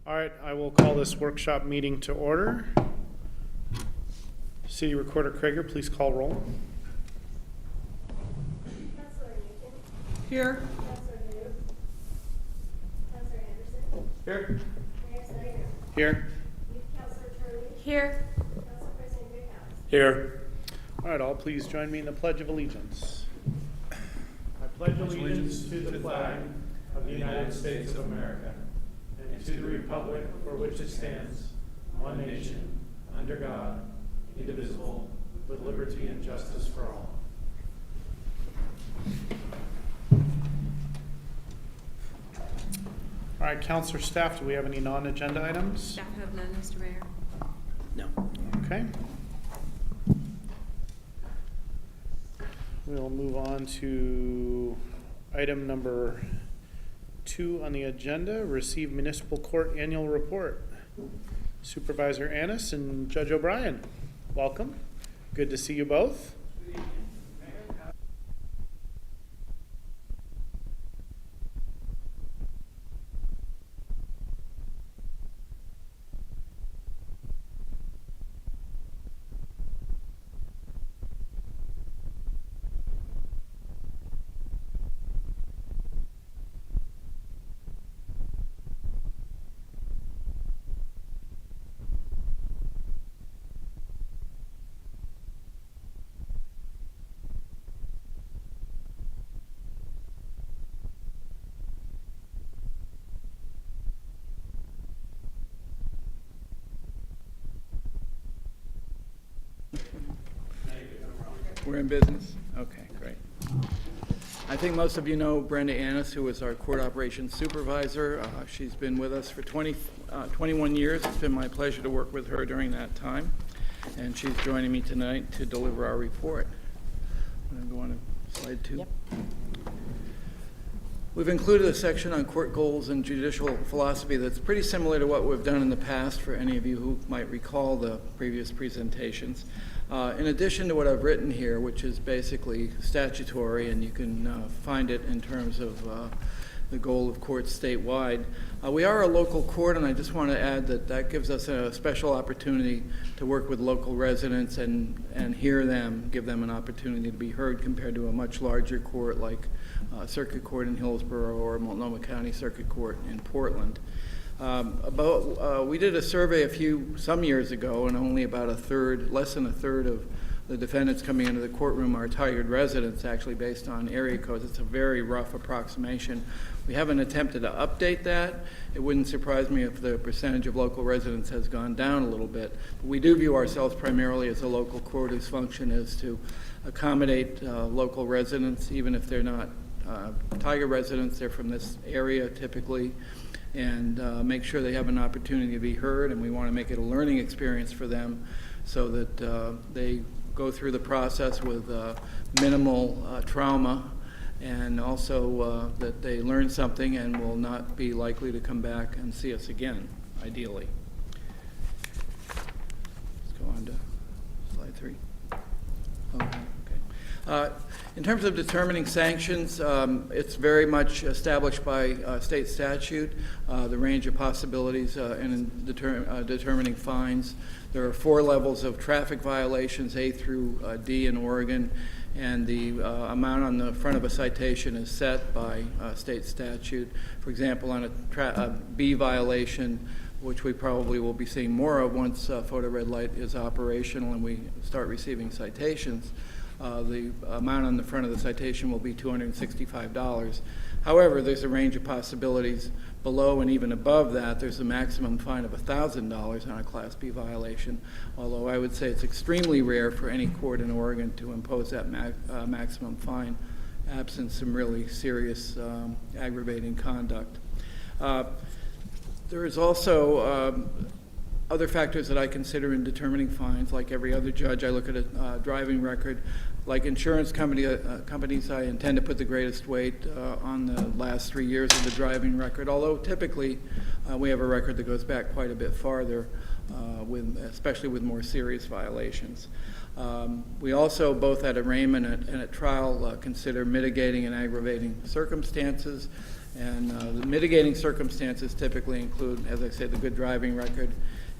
All right, I will call this workshop meeting to order. City Recorder Krager, please call roll. Councilor Newton. Here. Councilor New. Councilor Anderson. Here. Mayor Snyder. Here. Youth Councilor Turley. Here. Council President Greathouse. Here. All right, all please join me in the Pledge of Allegiance. I pledge allegiance to the flag of the United States of America and to the republic for which it stands, one nation, under God, indivisible, with liberty and justice for all. All right, Councilor staff, do we have any non-agenda items? Staff have none, Mr. Mayor. No. Okay. We'll move on to item number 2 on the agenda, receive municipal court annual report. Supervisor Annis and Judge O'Brien, welcome. Good to see you both. We're in business? Okay, great. I think most of you know Brenda Annis, who is our court operations supervisor. She's been with us for 21 years. It's been my pleasure to work with her during that time. And she's joining me tonight to deliver our report. I'm going to go on to slide 2. Yep. We've included a section on court goals and judicial philosophy that's pretty similar to what we've done in the past for any of you who might recall the previous presentations. In addition to what I've written here, which is basically statutory, and you can find it in terms of the goal of courts statewide, we are a local court, and I just want to add that that gives us a special opportunity to work with local residents and hear them, give them an opportunity to be heard compared to a much larger court like Circuit Court in Hillsborough or Multnomah County Circuit Court in Portland. We did a survey some years ago, and only about less than a third of the defendants coming into the courtroom are targeted residents, actually based on area codes. It's a very rough approximation. We haven't attempted to update that. It wouldn't surprise me if the percentage of local residents has gone down a little bit. But we do view ourselves primarily as a local court whose function is to accommodate local residents, even if they're not Tiger residents, they're from this area typically, and make sure they have an opportunity to be heard, and we want to make it a learning experience for them so that they go through the process with minimal trauma, and also that they learn something and will not be likely to come back and see us again, ideally. Let's go on to slide 3. Okay. In terms of determining sanctions, it's very much established by state statute, the range of possibilities in determining fines. There are 4 levels of traffic violations, A through D in Oregon, and the amount on the front of a citation is set by state statute. For example, on a B violation, which we probably will be seeing more of once photo red light is operational and we start receiving citations, the amount on the front of the citation will be $265. However, there's a range of possibilities below and even above that. There's a maximum fine of $1,000 on a Class B violation, although I would say it's extremely rare for any court in Oregon to impose that maximum fine, absent some really serious aggravating conduct. There is also other factors that I consider in determining fines. Like every other judge, I look at a driving record. Like insurance companies, I intend to put the greatest weight on the last 3 years of the driving record, although typically we have a record that goes back quite a bit farther, especially with more serious violations. We also, both at arraignment and at trial, consider mitigating and aggravating circumstances. And the mitigating circumstances typically include, as I say, the good driving record,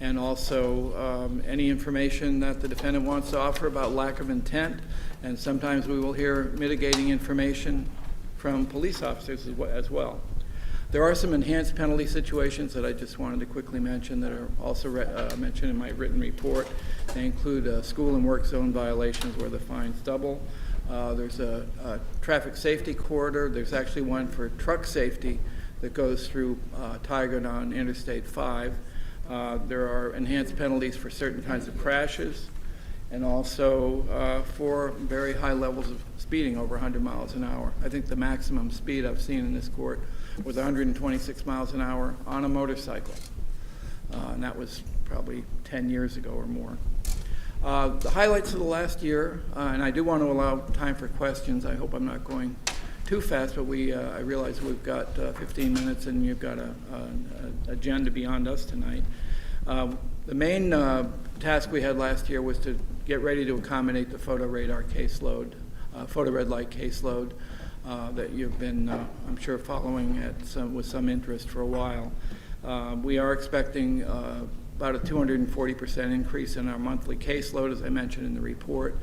and also any information that the defendant wants to offer about lack of intent. And sometimes we will hear mitigating information from police officers as well. There are some enhanced penalty situations that I just wanted to quickly mention that are also mentioned in my written report. They include school and work zone violations where the fine's double. There's a traffic safety corridor. There's actually one for truck safety that goes through Tigard on Interstate 5. There are enhanced penalties for certain kinds of crashes, and also for very high levels of speeding over 100 miles an hour. I think the maximum speed I've seen in this court was 126 miles an hour on a motorcycle, and that was probably 10 years ago or more. The highlights of the last year, and I do want to allow time for questions. I hope I'm not going too fast, but I realize we've got 15 minutes and you've got an agenda beyond us tonight. The main task we had last year was to get ready to accommodate the photo radar caseload, photo red light caseload that you've been, I'm sure, following with some interest for a while. We are expecting about a 240% increase in our monthly caseload, as I mentioned in the report.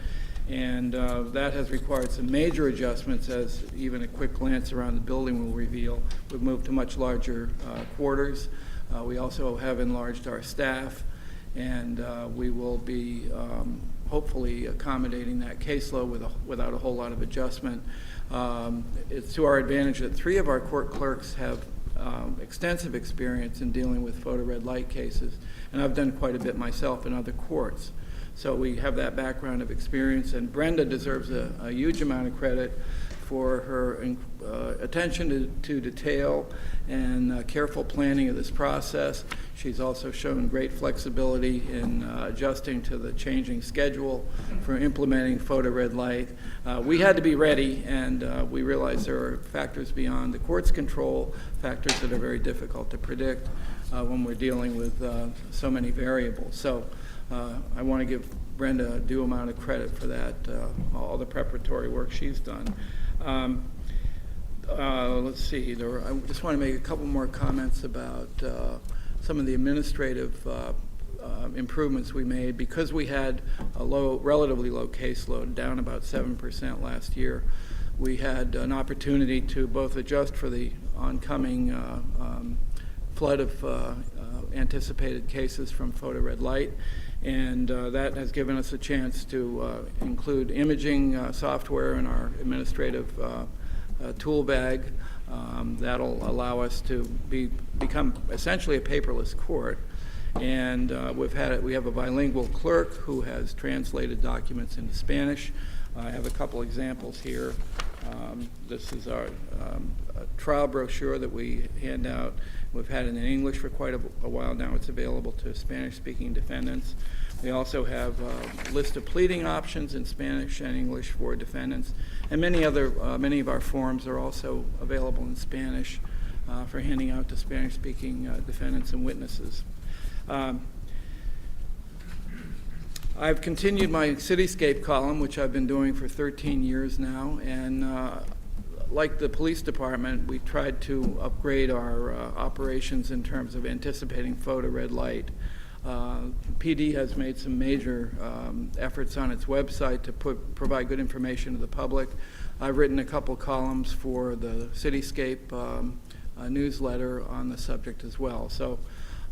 And that has required some major adjustments, as even a quick glance around the building will reveal. We've moved to much larger quarters. We also have enlarged our staff, and we will be hopefully accommodating that caseload without a whole lot of adjustment. It's to our advantage that 3 of our court clerks have extensive experience in dealing with photo red light cases, and I've done quite a bit myself in other courts. So we have that background of experience, and Brenda deserves a huge amount of credit for her attention to detail and careful planning of this process. She's also shown great flexibility in adjusting to the changing schedule for implementing photo red light. We had to be ready, and we realized there are factors beyond the court's control, factors that are very difficult to predict when we're dealing with so many variables. So I want to give Brenda a due amount of credit for that, all the preparatory work she's done. Let's see, I just want to make a couple more comments about some of the administrative improvements we made. Because we had a relatively low caseload, down about 7% last year, we had an opportunity to both adjust for the oncoming flood of anticipated cases from photo red light, and that has given us a chance to include imaging software in our administrative tool bag. That'll allow us to become essentially a paperless court. And we have a bilingual clerk who has translated documents into Spanish. I have a couple examples here. This is our trial brochure that we hand out. We've had it in English for quite a while now. It's available to Spanish-speaking defendants. We also have a list of pleading options in Spanish and English for defendants, and many of our forms are also available in Spanish for handing out to Spanish-speaking defendants and witnesses. I've continued my Cityscape column, which I've been doing for 13 years now, and like the police department, we tried to upgrade our operations in terms of anticipating photo red light. PD has made some major efforts on its website to provide good information to the public. I've written a couple columns for the Cityscape newsletter on the subject as well. So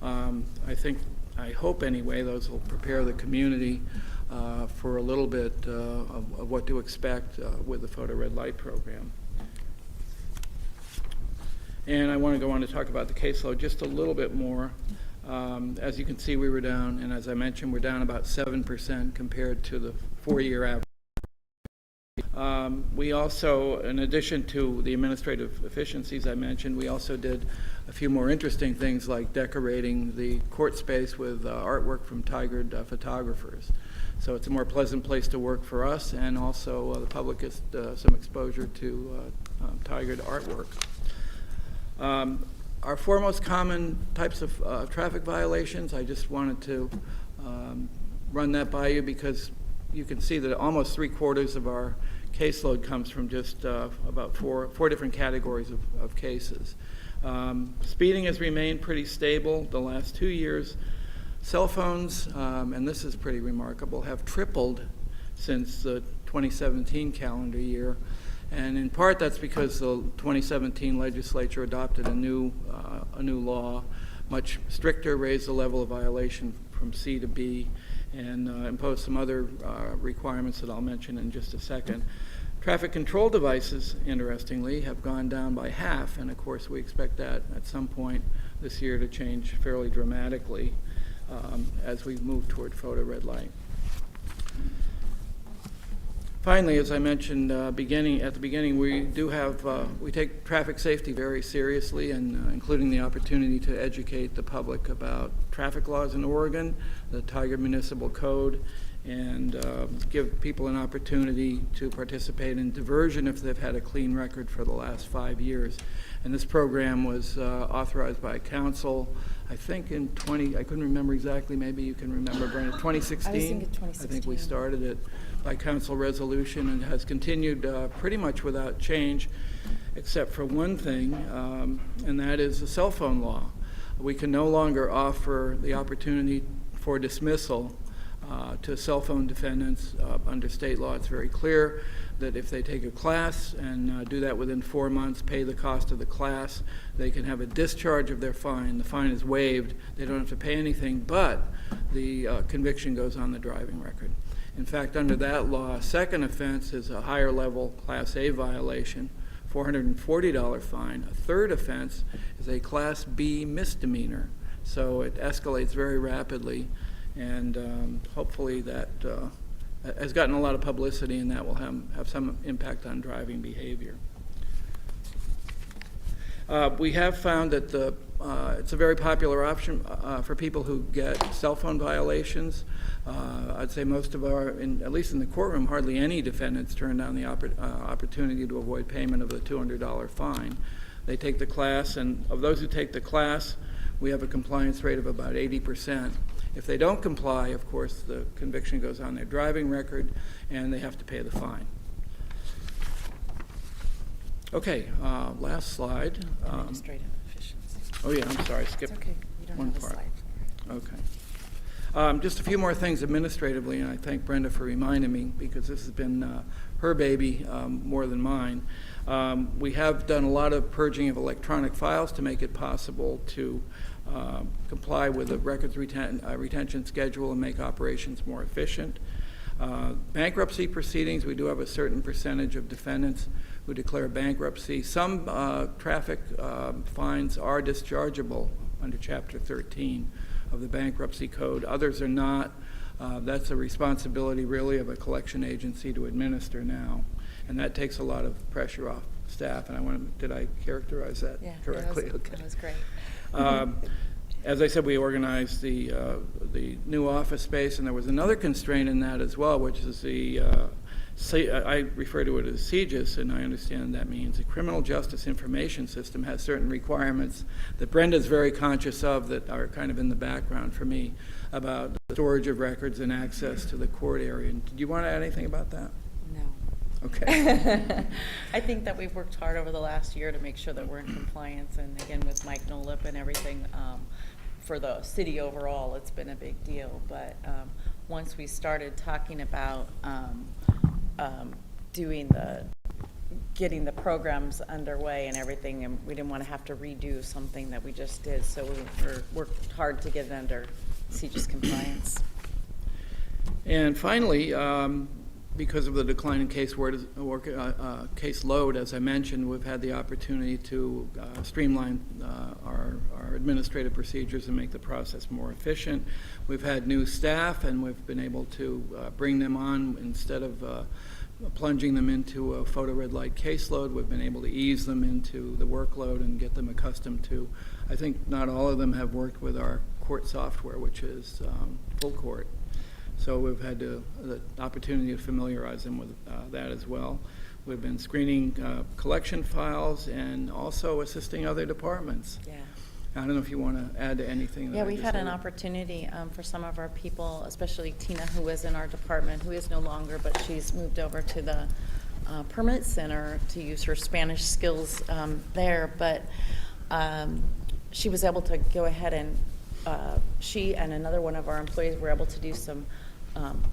I hope anyway, those will prepare the community for a little bit of what to expect with the photo red light program. And I want to go on to talk about the caseload just a little bit more. As you can see, we were down, and as I mentioned, we're down about 7% compared to the 4-year average. We also, in addition to the administrative efficiencies I mentioned, we also did a few more interesting things like decorating the court space with artwork from Tigard photographers. So it's a more pleasant place to work for us, and also the public gets some exposure to Tigard artwork. Our 4 most common types of traffic violations, I just wanted to run that by you because you can see that almost 3/4 of our caseload comes from just about four different categories of cases. Speeding has remained pretty stable the last 2 years. Cell phones, and this is pretty remarkable, have tripled since the 2017 calendar year. And in part that's because the 2017 legislature adopted a new law, much stricter, raised the level of violation from C to B, and imposed some other requirements that I'll mention in just a second. Traffic control devices, interestingly, have gone down by half, and of course we expect that at some point this year to change fairly dramatically as we move toward photo red light. Finally, as I mentioned at the beginning, we take traffic safety very seriously, and including the opportunity to educate the public about traffic laws in Oregon, the Tigard Municipal Code, and give people an opportunity to participate in diversion if they've had a clean record for the last 5 years. And this program was authorized by council, I think I couldn't remember exactly, maybe you can remember, Brenda, 2016? I was thinking 2016. I think we started it by council resolution and has continued pretty much without change, except for one thing, and that is the cell phone law. We can no longer offer the opportunity for dismissal to cell phone defendants. Under state law, it's very clear that if they take a class and do that within 4 months, pay the cost of the class, they can have a discharge of their fine. The fine is waived. They don't have to pay anything, but the conviction goes on the driving record. In fact, under that law, a second offense is a higher level Class A violation, $440 fine. A third offense is a Class B misdemeanor. So it escalates very rapidly, and hopefully that has gotten a lot of publicity, and that will have some impact on driving behavior. We have found that it's a very popular option for people who get cell phone violations. I'd say most of at least in the courtroom, hardly any defendants turn down the opportunity to avoid payment of the $200 fine. They take the class, and of those who take the class, we have a compliance rate of about 80%. If they don't comply, of course, the conviction goes on their driving record, and they have to pay the fine. Okay, last slide. Administrative efficiency. Oh yeah, I'm sorry, I skipped It's okay, you don't one have a part. slide for it. Okay. Just a few more things administratively, and I thank Brenda for reminding me, because this has been her baby more than mine. We have done a lot of purging of electronic files to make it possible to comply with the records retention schedule and make operations more efficient. Bankruptcy proceedings, we do have a certain percentage of defendants who declare bankruptcy. Some traffic fines are dischargeable under Chapter 13 of the Bankruptcy Code. Others are not. That's a responsibility really of a collection agency to administer now, and that takes a lot of pressure off staff. And did I characterize that correctly? That was great. As I said, we organized the new office space, and there was another constraint in that as well, which is I refer to it as CJIS, and I understand that means the Criminal Justice Information System has certain requirements that Brenda's very conscious of that are kind of in the background for me about the storage of records and access to the court area. And did you want to add anything about that? No. Okay. I think that we've worked hard over the last year to make sure that we're in compliance, and again with Mike Nolip and everything, for the city overall, it's been a big deal. But once we started talking about getting the programs underway and everything, and we didn't want to have to redo something that we just did, so we worked hard to get it under CJIS compliance. And finally, because of the decline in caseload, as I mentioned, we've had the opportunity to streamline our administrative procedures and make the process more efficient. We've had new staff, and we've been able to bring them on instead of plunging them into a photo red light caseload. We've been able to ease them into the workload and get them accustomed to. I think not all of them have worked with our court software, which is Full Court. So we've had the opportunity to familiarize them with that as well. We've been screening collection files and also assisting other departments. Yeah. I don't know if you want to add to anything. That Yeah, I we've just had an said. opportunity for some of our people, especially Tina, who was in our department, who is no longer, but she's moved over to the Permanent Center to use her Spanish skills there, but she was able to go ahead and she and another one of our employees were able to do some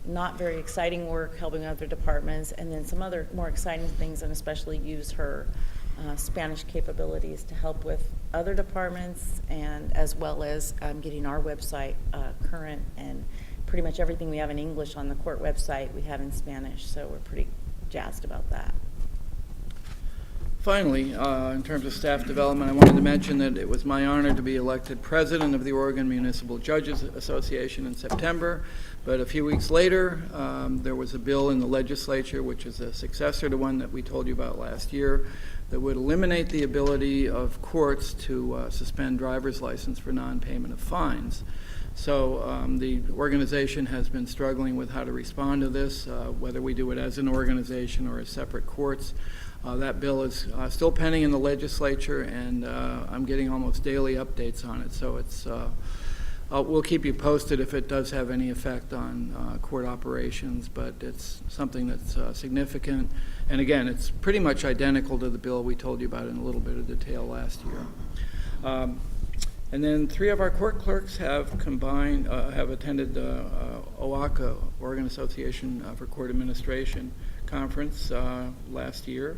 not very exciting work helping other departments, and then some other more exciting things, and especially use her Spanish capabilities to help with other departments, and as well as getting our website current, and pretty much everything we have in English on the court website we have in Spanish, so we're pretty jazzed about that. Finally, in terms of staff development, I wanted to mention that it was my honor to be elected president of the Oregon Municipal Judges Association in September. But a few weeks later, there was a bill in the legislature, which is a successor to one that we told you about last year, that would eliminate the ability of courts to suspend driver's license for non-payment of fines. So the organization has been struggling with how to respond to this, whether we do it as an organization or as separate courts. That bill is still pending in the legislature, and I'm getting almost daily updates on it. So it's we'll keep you posted if it does have any effect on court operations, but it's something that's significant. And again, it's pretty much identical to the bill we told you about in a little bit of detail last year. And then 3 of our court clerks have attended OACA, Oregon Association for Court Administration conference last year.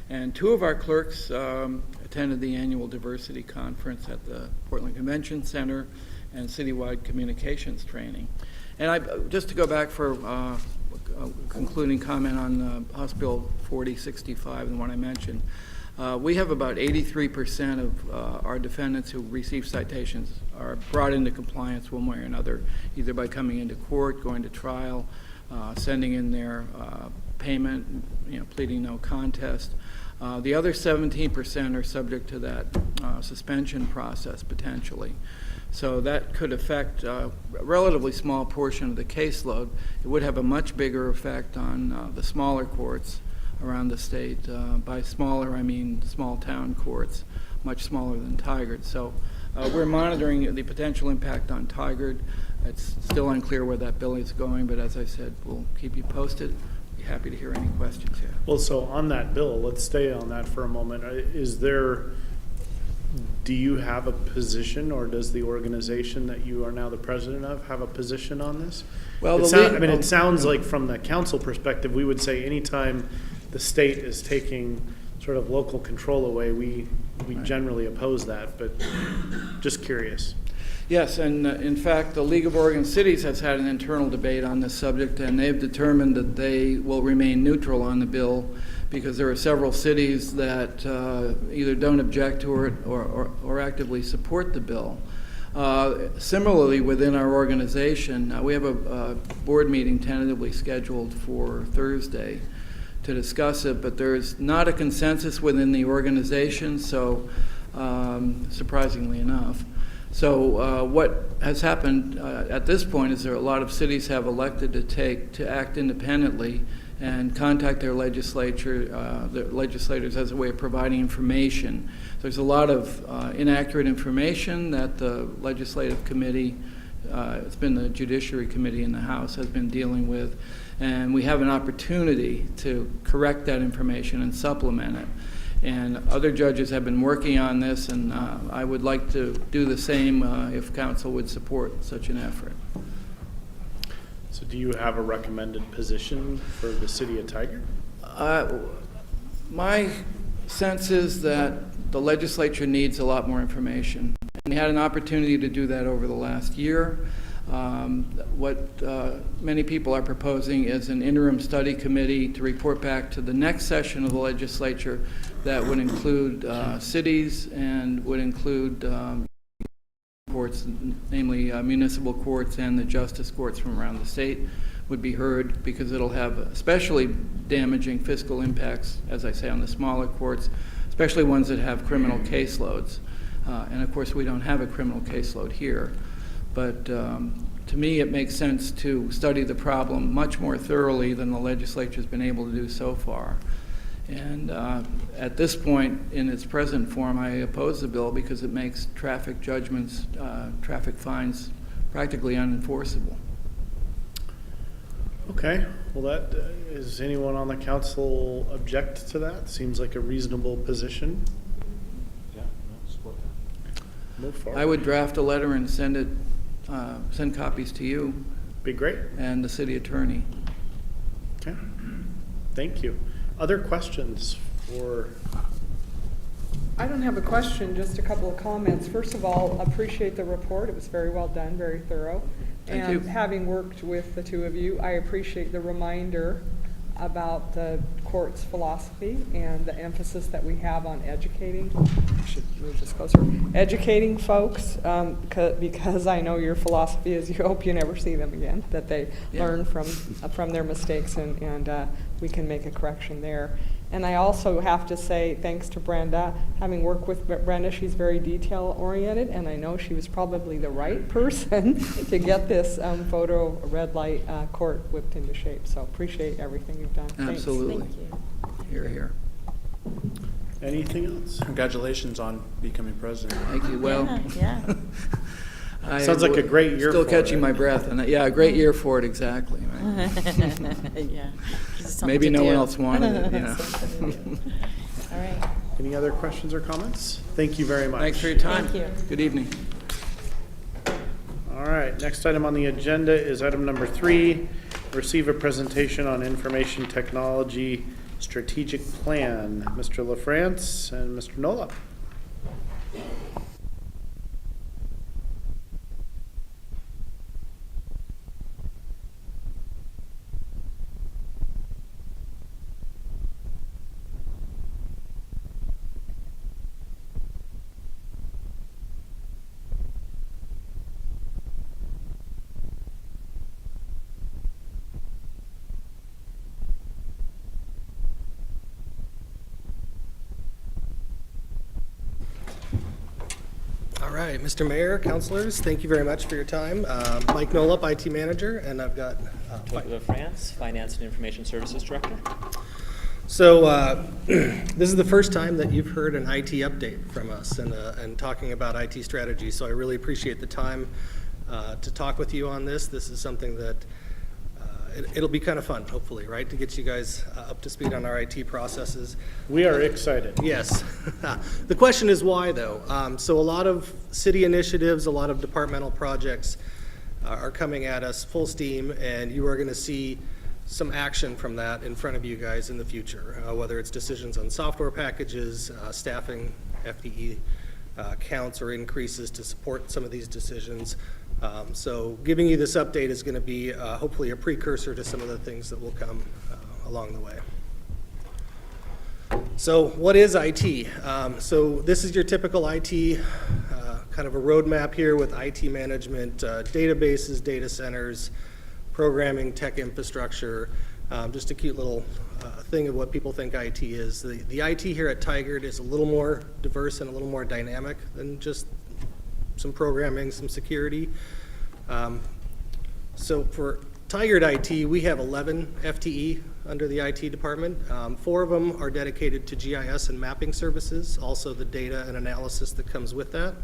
And 2 of our clerks attended the annual diversity conference at the Portland Convention Center and citywide communications training. And just to go back for a concluding comment on House Bill 4065, the one I mentioned, we have about 83% of our defendants who receive citations are brought into compliance one way or another, either by coming into court, going to trial, sending in their payment, pleading no contest. The other 17% are subject to that suspension process potentially. So that could affect a relatively small portion of the caseload. It would have a much bigger effect on the smaller courts around the state. By smaller, I mean small town courts, much smaller than Tigard. So we're monitoring the potential impact on Tigard. It's still unclear where that bill is going, but as I said, we'll keep you posted. Be happy to hear any questions here. Well, so on that bill, let's stay on that for a moment. Do you have a position, or does the organization that you are now the president of have a position on this? Well, it sounds like from the council perspective, we would say anytime the state is taking sort of local control away, we generally oppose that, but just curious. Yes, and in fact, the League of Oregon Cities has had an internal debate on this subject, and they've determined that they will remain neutral on the bill because there are several cities that either don't object to it or actively support the bill. Similarly, within our organization, we have a board meeting tentatively scheduled for Thursday to discuss it, but there's not a consensus within the organization, so surprisingly enough. So what has happened at this point is there are a lot of cities have elected to act independently and contact their legislators as a way of providing information. There's a lot of inaccurate information that the legislative committee, it's been the Judiciary Committee in the House, has been dealing with, and we have an opportunity to correct that information and supplement it. And other judges have been working on this, and I would like to do the same if council would support such an effort. So do you have a recommended position for the city of Tigard? My sense is that the legislature needs a lot more information. And we had an opportunity to do that over the last year. What many people are proposing is an interim study committee to report back to the next session of the legislature that would include cities and would include courts, namely municipal courts and the justice courts from around the state would be heard, because it'll have especially damaging fiscal impacts, as I say, on the smaller courts, especially ones that have criminal caseloads. And of course, we don't have a criminal caseload here. But to me, it makes sense to study the problem much more thoroughly than the legislature's been able to do so far. And at this point, in its present form, I oppose the bill because it makes traffic judgments, traffic fines, practically unenforceable. Okay, Well, is anyone on the council object to that? Seems like a reasonable position. Yeah, no, support that. Move forward. I would draft a letter and send it, send copies to you Be great. and the city attorney. Okay. Thank you. Other questions for, I don't have a question, just a couple of comments. First of all, appreciate the report. It was very well done, very thorough. Thank you. And having worked with the two of you, I appreciate the reminder about the court's philosophy and the emphasis that we have on educating. I should move this closer. Educating folks, because I know your philosophy is you hope you never see them again, that they Yeah. learn from their mistakes and we can make a correction there. And I also have to say, thanks to Brenda, having worked with Brenda, she's very detail-oriented, and I know she was probably the right person to get this photo red light court whipped into shape. So appreciate everything you've done. Thanks. Absolutely. Thank you. Here, here. anything else? Congratulations on becoming president. Thank you. Well. Yeah, I Sounds like a great year Still for catching it. my breath, and yeah, a great year for it, exactly, right? yeah. Just something Maybe to no one do. else wanted it, you know. Something to do. All right. Any other questions or comments? Thank you very much. Thanks for your time. Thank you. Good evening. All right, next item on the agenda is item number 3, receive a presentation on information technology strategic plan. Mr. LaFrance and Mr. Nola. All right, Mr. Mayor, councilors, thank you very much for your time. Mike Nolup, IT Manager, and I've got. Toby France, Finance and Information Services Director. So this is the first time that you've heard an IT update from us and talking about IT strategy. So I really appreciate the time to talk with you on this. This is something that it'll be kind of fun, hopefully, right, to get you guys up to speed on our IT processes. We are excited. Yes. The question is why, though? So a lot of city initiatives, a lot of departmental projects are coming at us full steam, and you are going to see some action from that in front of you guys in the future, whether it's decisions on software packages, staffing, FTE counts or increases to support some of these decisions. So giving you this update is going to be hopefully a precursor to some of the things that will come along the way. So what is IT? So this is your typical IT, kind of a roadmap here with IT management, databases, data centers, programming, tech infrastructure, just a cute little thing of what people think IT is. The IT here at Tigard is a little more diverse and a little more dynamic than just some programming, some security. So for Tigard IT, we have 11 FTE under the IT department. 4 of them are dedicated to GIS and mapping services, also the data and analysis that comes with that.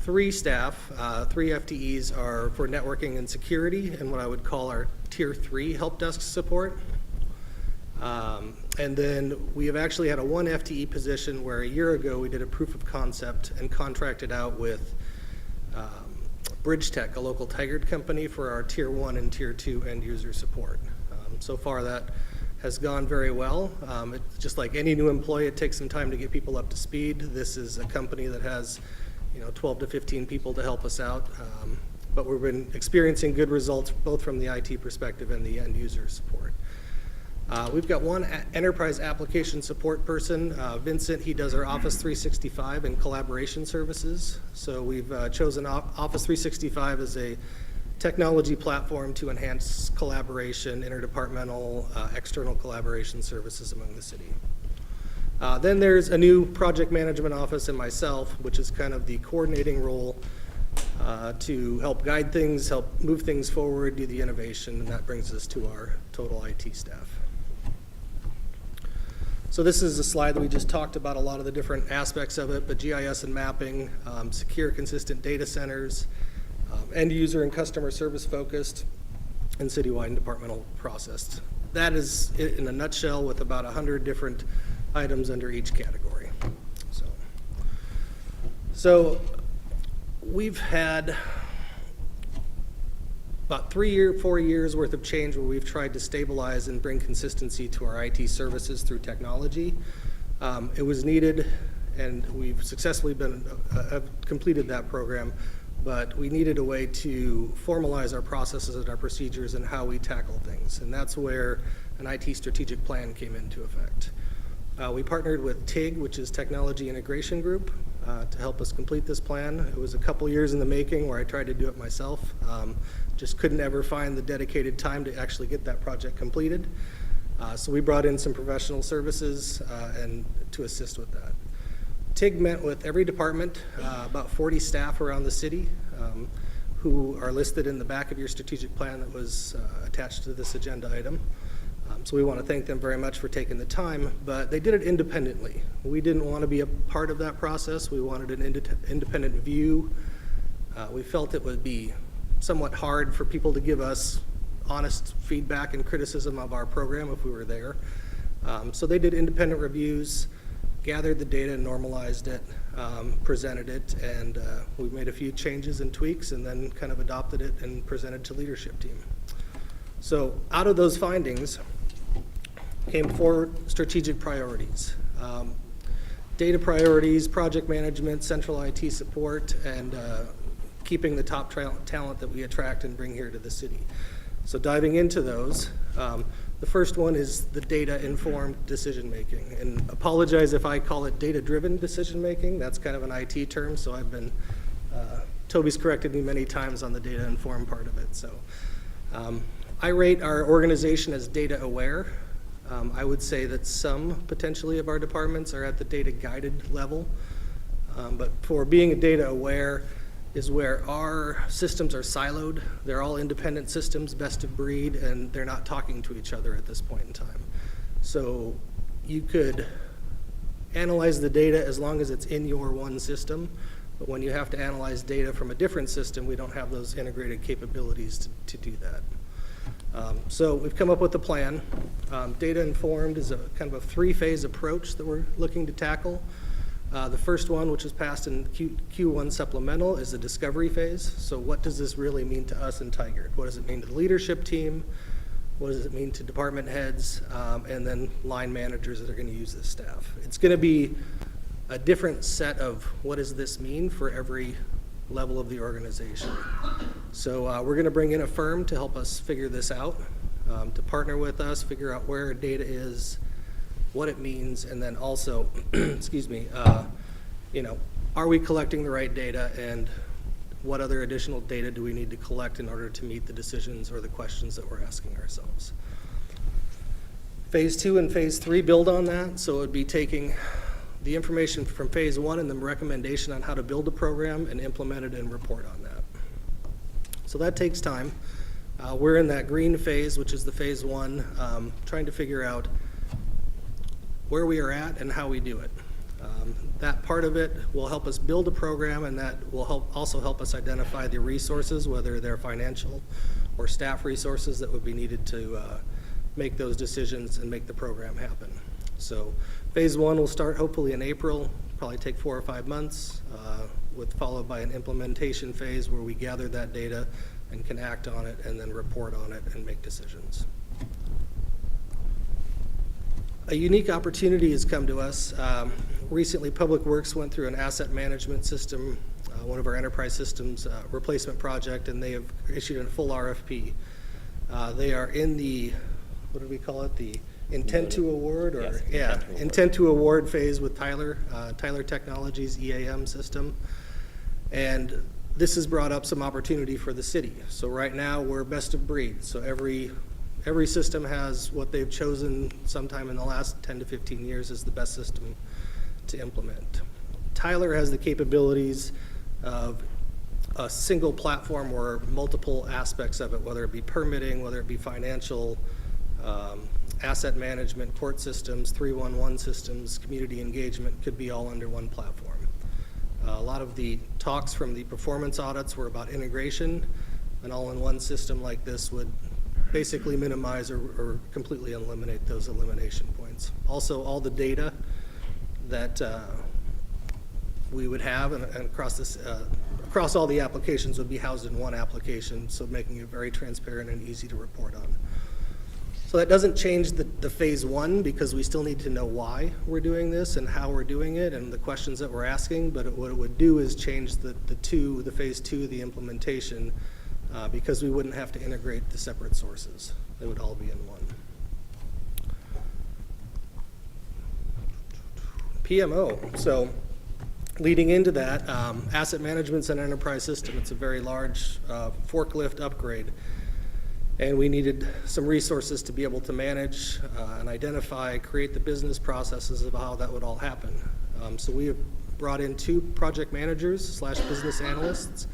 3 staff, 3 FTEs are for networking and security and what I would call our tier 3 help desk support. And then we have actually had a 1 FTE position where a year ago we did a proof of concept and contracted out with Bridge Tech, a local Tigard company, for our tier 1 and tier 2 end user support. So far that has gone very well. It's just like any new employee, it takes some time to get people up to speed. This is a company that has 12 to 15 people to help us out. But we've been experiencing good results both from the IT perspective and the end user support. We've got 1 enterprise application support person, Vincent. He does our Office 365 and collaboration services. So we've chosen Office 365 as a technology platform to enhance collaboration, interdepartmental, external collaboration services among the city. Then there's a new project management office and myself, which is kind of the coordinating role to help guide things, help move things forward, do the innovation, and that brings us to our total IT staff. So this is a slide that we just talked about a lot of the different aspects of it, but GIS and mapping, secure, consistent data centers, end user and customer service focused. and citywide departmental process. That is it in a nutshell, with about 100 different items under each category. So we've had about 4 years worth of change where we've tried to stabilize and bring consistency to our IT services through technology. It was needed, and we've successfully have completed that program, but we needed a way to formalize our processes and our procedures and how we tackle things. And that's where an IT strategic plan came into effect. We partnered with TIG, which is Technology Integration Group, to help us complete this plan. It was a couple years in the making where I tried to do it myself. Just couldn't ever find the dedicated time to actually get that project completed. So we brought in some professional services and to assist with that. TIG met with every department, about 40 staff around the city, who are listed in the back of your strategic plan that was attached to this agenda item. So we want to thank them very much for taking the time, but they did it independently. We didn't want to be a part of that process. We wanted an independent view. We felt it would be somewhat hard for people to give us honest feedback and criticism of our program if we were there. So they did independent reviews, gathered the data, normalized it, presented it, and we made a few changes and tweaks and then kind of adopted it and presented to leadership team. So out of those findings came 4 strategic priorities. Data priorities, project management, central IT support, and keeping the top talent that we attract and bring here to the city. So diving into those, the first one is the data-informed decision-making. And apologize if I call it data-driven decision-making. That's kind of an IT term, so I've been, Toby's corrected me many times on the data-informed part of it. So I rate our organization as data-aware. I would say that some, potentially, of our departments are at the data-guided level. But for being data-aware is where our systems are siloed. They're all independent systems, best of breed, and they're not talking to each other at this point in time. So you could analyze the data as long as it's in your one system, but when you have to analyze data from a different system, we don't have those integrated capabilities to do that. So we've come up with a plan. Data informed is a kind of a 3-phase approach that we're looking to tackle. The first one, which was passed in Q1 supplemental, is the discovery phase. So what does this really mean to us in Tigard? What does it mean to the leadership team? What does it mean to department heads? And then line managers that are going to use this staff. It's going to be a different set of what does this mean for every level of the organization. So we're going to bring in a firm to help us figure this out, to partner with us, figure out where data is, what it means, and then also, excuse me, are we collecting the right data, and what other additional data do we need to collect in order to meet the decisions or the questions that we're asking ourselves. Phase 2 and Phase 3 build on that, so it would be taking the information from Phase 1 and the recommendation on how to build a program and implement it and report on that. So that takes time. We're in that green phase, which is the Phase 1, trying to figure out where we are at and how we do it. That part of it will help us build a program, and that will also help us identify the resources, whether they're financial or staff resources that would be needed to make those decisions and make the program happen. So Phase 1 will start hopefully in April, probably take 4 or 5 months, followed by an implementation phase where we gather that data and can act on it and then report on it and make decisions. A unique opportunity has come to us. Recently, Public Works went through an asset management system, one of our enterprise systems replacement project, and they have issued a full RFP. They are in the, what do we call it, the intent to award, or yes, intent to award phase with Tyler Technologies EAM system. And this has brought up some opportunity for the city. So right now we're best of breed. So every system has what they've chosen sometime in the last 10 to 15 years as the best system to implement. Tyler has the capabilities of a single platform or multiple aspects of it, whether it be permitting, whether it be financial, asset management, court systems, 311 systems, community engagement, could be all under one platform. A lot of the talks from the performance audits were about integration. An all-in-one system like this would basically minimize or completely eliminate those elimination points. Also, all the data that we would have and across this across all the applications would be housed in one application, so making it very transparent and easy to report on. So that doesn't change the phase one, because we still need to know why we're doing this and how we're doing it and the questions that we're asking, but what it would do is change the phase two, the implementation, because we wouldn't have to integrate the separate sources. They would all be in one. PMO, so leading into that, asset management's an enterprise system. It's a very large forklift upgrade. And we needed some resources to be able to manage and identify, create the business processes of how that would all happen. So we have brought in 2 project managers / business analysts.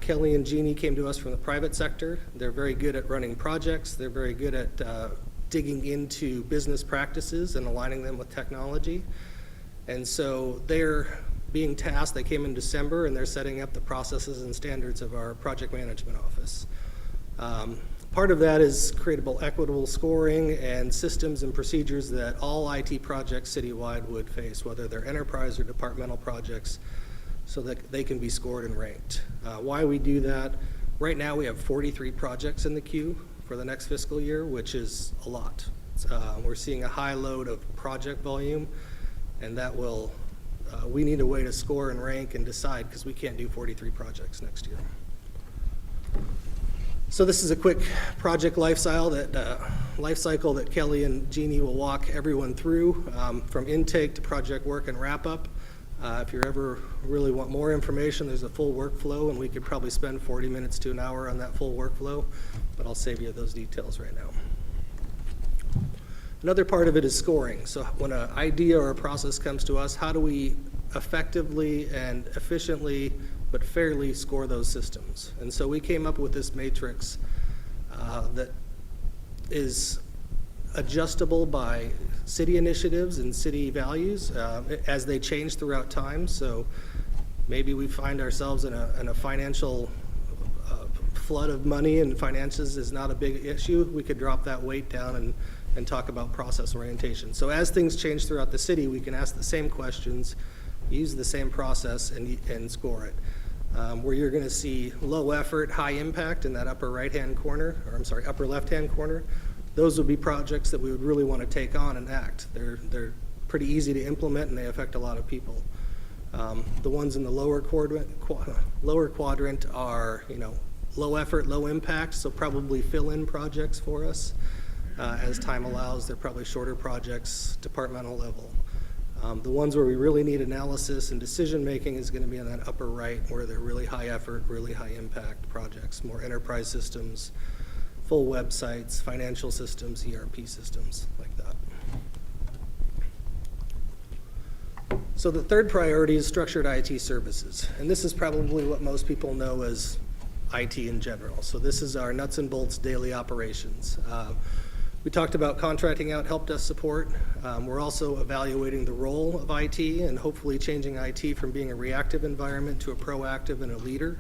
Kelly and Jeannie came to us from the private sector. They're very good at running projects. They're very good at digging into business practices and aligning them with technology. And so they're being tasked, they came in December, and they're setting up the processes and standards of our project management office. Part of that is creatable equitable scoring and systems and procedures that all IT projects citywide would face, whether they're enterprise or departmental projects, so that they can be scored and ranked. Why we do that, right now we have 43 projects in the queue for the next fiscal year, which is a lot. We're seeing a high load of project volume, and that will, we need a way to score and rank and decide, because we can't do 43 projects next year. So this is a quick project life cycle that Kelly and Jeannie will walk everyone through, from intake to project work and wrap up. If you ever really want more information, there's a full workflow, and we could probably spend 40 minutes to an hour on that full workflow, but I'll save you those details right now. Another part of it is scoring. So when an idea or a process comes to us, how do we effectively and efficiently but fairly score those systems? And so we came up with this matrix that is adjustable by city initiatives and city values as they change throughout time. So maybe we find ourselves in a financial flood of money, and finances is not a big issue. We could drop that weight down and talk about process orientation. So as things change throughout the city, we can ask the same questions, use the same process, and score it. Where you're going to see low effort, high impact in that upper right-hand corner, or I'm sorry, upper left-hand corner, those would be projects that we would really want to take on and act. They're pretty easy to implement, and they affect a lot of people. The ones in the lower quadrant are, low effort, low impact, so probably fill-in projects for us. As time allows, they're probably shorter projects, departmental level. The ones where we really need analysis and decision-making is going to be in that upper right, where they're really high effort, really high impact projects, more enterprise systems, full websites, financial systems, ERP systems, like that. So the third priority is structured IT services. And this is probably what most people know as IT in general. So this is our nuts and bolts daily operations. We talked about contracting out help desk support. We're also evaluating the role of IT and hopefully changing IT from being a reactive environment to a proactive and a leader.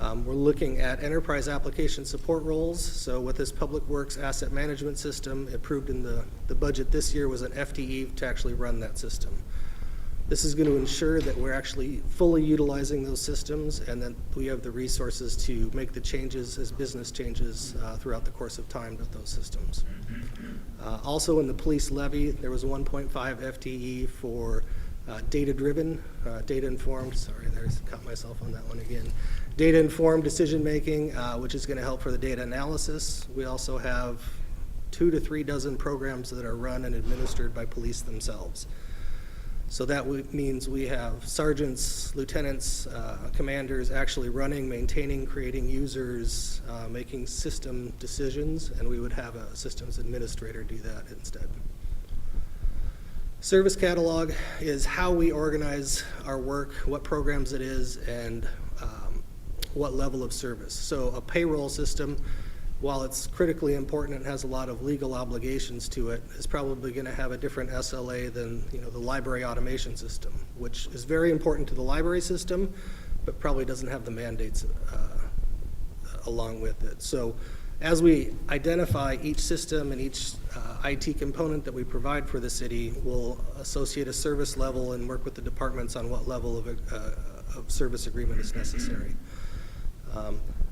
We're looking at enterprise application support roles. So with this Public Works asset management system, approved in the budget this year was an FTE to actually run that system. This is going to ensure that we're actually fully utilizing those systems, and that we have the resources to make the changes as business changes throughout the course of time with those systems. Also in the police levy, there was 1.5 FTE for data-driven, data-informed, sorry, there's caught myself on that one again. Data-informed decision-making, which is going to help for the data analysis. We also have 2 to 3 dozen programs that are run and administered by police themselves. So that means we have sergeants, lieutenants, commanders actually running, maintaining, creating users, making system decisions, and we would have a systems administrator do that instead. Service catalog is how we organize our work, what programs it is, and what level of service. So a payroll system, while it's critically important and has a lot of legal obligations to it, is probably going to have a different SLA than the library automation system, which is very important to the library system, but probably doesn't have the mandates along with it. So As we identify each system and each IT component that we provide for the city, we'll associate a service level and work with the departments on what level of service agreement is necessary.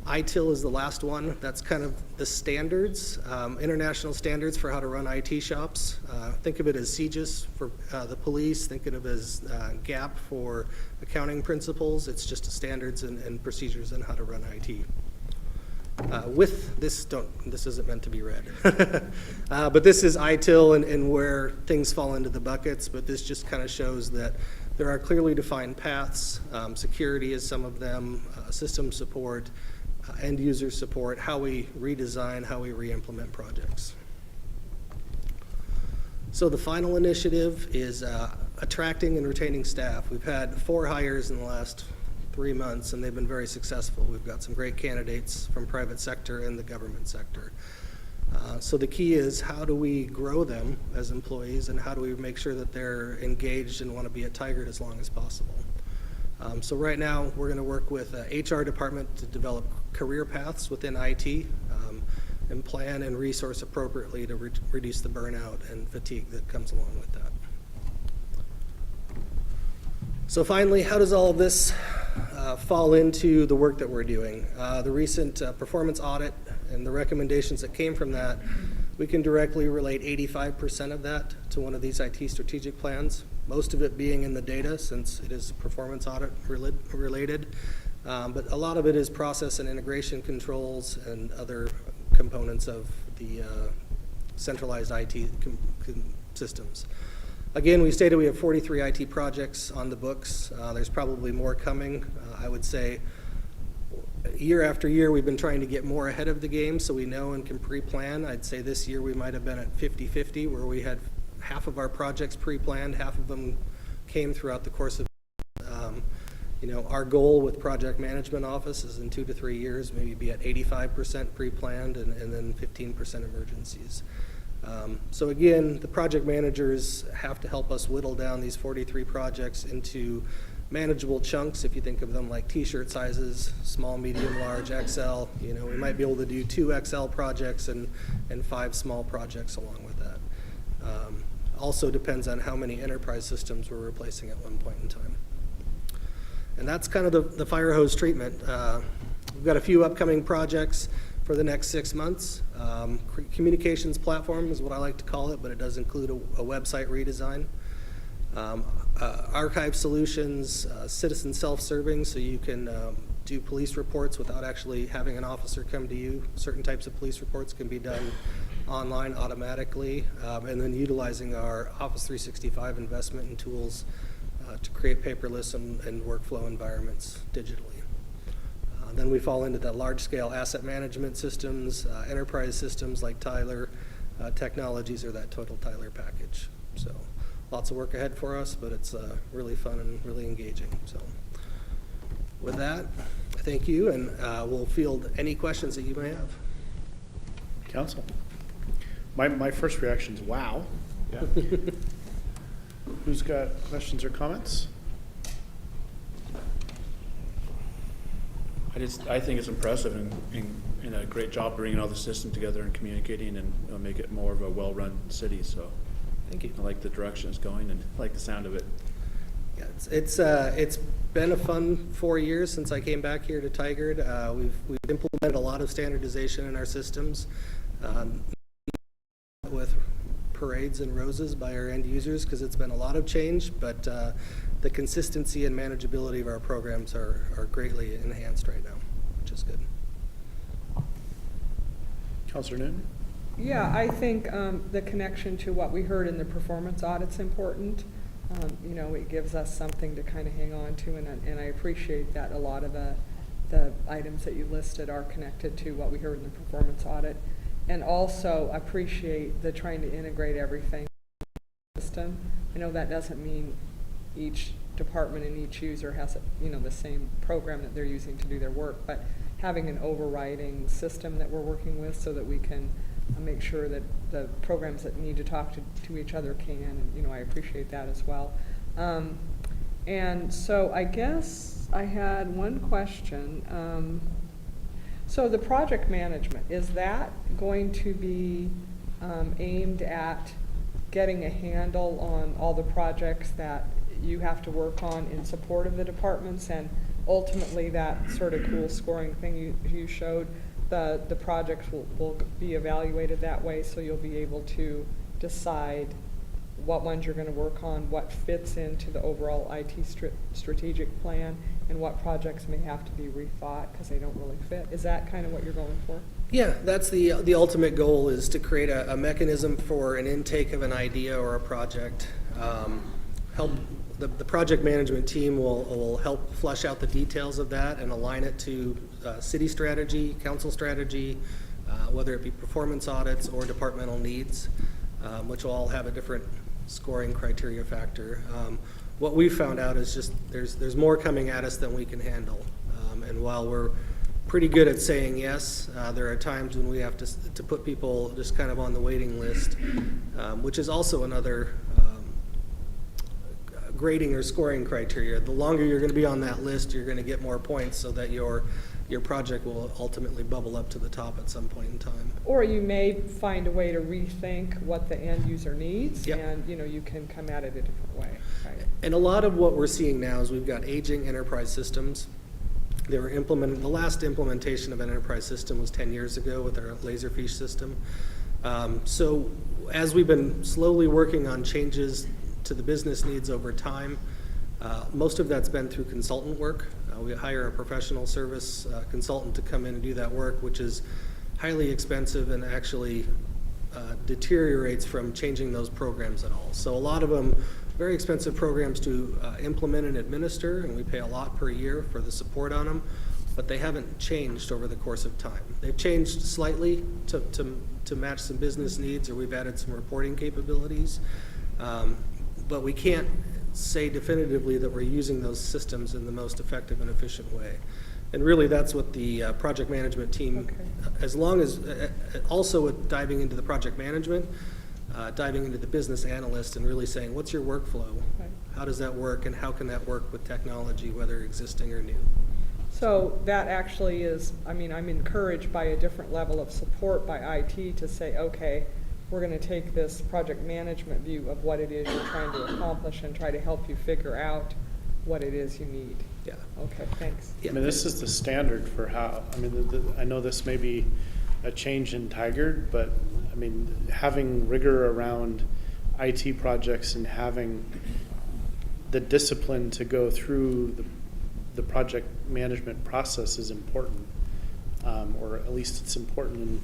ITIL is the last one. That's kind of the standards, international standards for how to run IT shops. Think of it as CJIS for the police. Think of it as GAP for accounting principles. It's just standards and procedures on how to run IT. With this, this isn't meant to be read. But this is ITIL and where things fall into the buckets, but this just kind of shows that there are clearly defined paths. Security is some of them, system support, end user support, how we redesign, how we re-implement projects. So the final initiative is attracting and retaining staff. We've had 4 hires in the last 3 months, and they've been very successful. We've got some great candidates from private sector and the government sector. So the key is, how do we grow them as employees, and how do we make sure that they're engaged and want to be at Tigard as long as possible? So right now, we're going to work with HR department to develop career paths within IT and plan and resource appropriately to reduce the burnout and fatigue that comes along with that. So finally, how does all of this fall into the work that we're doing? The recent performance audit and the recommendations that came from that, we can directly relate 85% of that to one of these IT strategic plans, most of it being in the data since it is performance audit related. But a lot of it is process and integration controls and other components of the centralized IT systems. Again, we stated we have 43 IT projects on the books. There's probably more coming. I would say year after year, we've been trying to get more ahead of the game so we know and can pre-plan. I'd say this year we might have been at 50-50, where we had half of our projects pre-planned, half of them came throughout the course of our goal with project management office is in 2 to 3 years, maybe be at 85% pre-planned and then 15% emergencies. So again, the project managers have to help us whittle down these 43 projects into manageable chunks. If you think of them like t-shirt sizes, small, medium, large, XL, we might be able to do 2 XL projects and 5 small projects along with that. Also depends on how many enterprise systems we're replacing at one point in time. And that's kind of the fire hose treatment. We've got a few upcoming projects for the next 6 months. Communications platform is what I like to call it, but it does include a website redesign. Archive solutions, citizen self-serving, so you can do police reports without actually having an officer come to you. Certain types of police reports can be done online automatically, and then utilizing our Office 365 investment and tools to create paperless and workflow environments digitally. Then we fall into that large-scale asset management systems, enterprise systems like Tyler Technologies or that total Tyler package. So lots of work ahead for us, but it's really fun and really engaging. So with that, thank you, and we'll field any questions that you may have. Council. My first reaction is wow. Yeah. Who's got questions or comments? I think it's impressive and a great job bringing all the systems together and communicating and make it more of a well-run city. So Thank you. I like the direction it's going and I like the sound of it. Yeah, it's been a fun 4 years since I came back here to Tigard. We've implemented a lot of standardization in our systems with parades and roses by our end users because it's been a lot of change, but the consistency and manageability of our programs are greatly enhanced right now, which is good. Councilor Newton? Yeah, I think the connection to what we heard in the performance audit's important. It gives us something to kind of hang on to, and I appreciate that a lot of the items that you listed are connected to what we heard in the performance audit. And also appreciate the trying to integrate everything in the system. I know that doesn't mean each department and each user has the same program that they're using to do their work, but having an overriding system that we're working with so that we can make sure that the programs that need to talk to each other can, and I appreciate that as well. And so I guess I had one question. So the project management, is that going to be aimed at getting a handle on all the projects that you have to work on in support of the departments, and ultimately that sort of cool scoring thing you showed, the projects will be evaluated that way, so you'll be able to decide what ones you're going to work on, what fits into the overall IT strategic plan, and what projects may have to be rethought because they don't really fit. Is that kind of what you're going for? Yeah, that's the ultimate goal, is to create a mechanism for an intake of an idea or a project. Help the project management team will help flesh out the details of that and align it to city strategy, council strategy, whether it be performance audits or departmental needs, which will all have a different scoring criteria factor. What we've found out is just there's more coming at us than we can handle. And while we're pretty good at saying yes, there are times when we have to put people just kind of on the waiting list, which is also another grading or scoring criteria. The longer you're going to be on that list, you're going to get more points so that your project will ultimately bubble up to the top at some point in time. Or you may find a way to rethink what the end user needs, Yep. and you can come at it a different way. Right? And a lot of what we're seeing now is we've got aging enterprise systems. They were implemented, the last implementation of an enterprise system was 10 years ago with our Laserfish system. So as we've been slowly working on changes to the business needs over time, most of that's been through consultant work. We hire a professional service consultant to come in and do that work, which is highly expensive and actually deteriorates from changing those programs at all. So a lot of them, very expensive programs to implement and administer, and we pay a lot per year for the support on them, but they haven't changed over the course of time. They've changed slightly to match some business needs, or we've added some reporting capabilities, but we can't say definitively that we're using those systems in the most effective and efficient way. And really that's what the project management team, Okay. as long as, also with diving into the project management, diving into the business analyst and really saying, what's your workflow? Right. How does that work, and how can that work with technology, whether existing or new? So that actually is, I'm encouraged by a different level of support by IT to say, okay, we're going to take this project management view of what it is you're trying to accomplish and try to help you figure out what it is you need. Yeah. Okay, thanks. Yeah. I mean, this is the standard for how, I know this may be a change in Tigard, but I mean, having rigor around IT projects and having the discipline to go through the project management process is important, or at least it's important in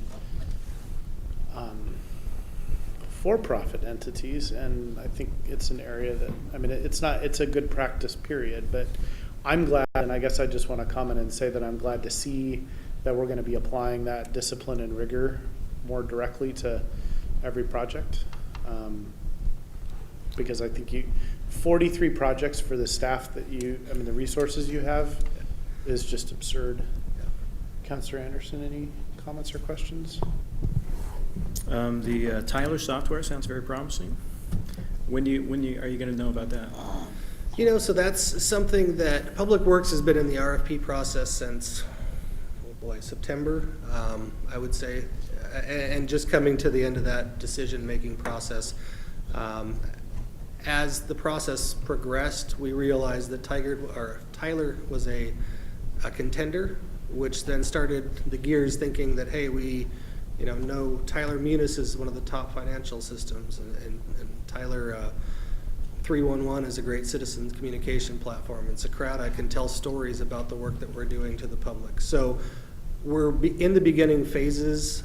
for-profit entities, and I think it's an area that, it's a good practice period, but I'm glad, and I guess I just want to comment and say that I'm glad to see that we're going to be applying that discipline and rigor more directly to every project. Because I think 43 projects for the staff that the resources you have is just absurd. Councilor Anderson, any comments or questions? The Tyler software sounds very promising. When are you going to know about that? So that's something that Public Works has been in the RFP process since, September, I would say, and just coming to the end of that decision-making process. As the process progressed, we realized that Tyler was a contender, which then started the gears thinking that, hey, we know Tyler Munis is one of the top financial systems, and Tyler 311 is a great citizens communication platform, and Socrata can tell stories about the work that we're doing to the public. So we're in the beginning phases,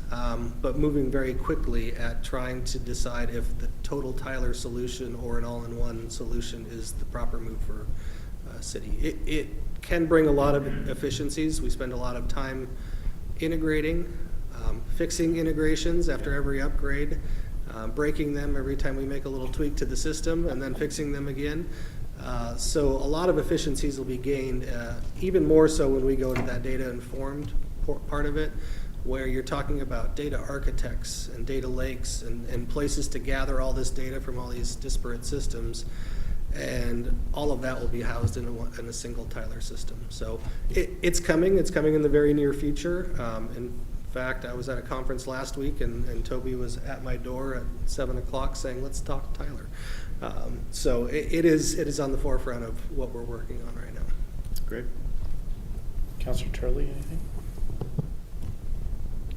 but moving very quickly at trying to decide if the total Tyler solution or an all-in-one solution is the proper move for city. It can bring a lot of efficiencies. We spend a lot of time integrating, fixing integrations after every upgrade, breaking them every time we make a little tweak to the system, and then fixing them again. So a lot of efficiencies will be gained, even more so when we go to that data-informed part of it, where you're talking about data architects and data lakes and places to gather all this data from all these disparate systems. And all of that will be housed in a single Tyler system. So it's coming in the very near future. In fact, I was at a conference last week and Toby was at my door at 7 o'clock saying, let's talk Tyler. So it is on the forefront of what we're working on right now. Great. Counselor Turley, anything?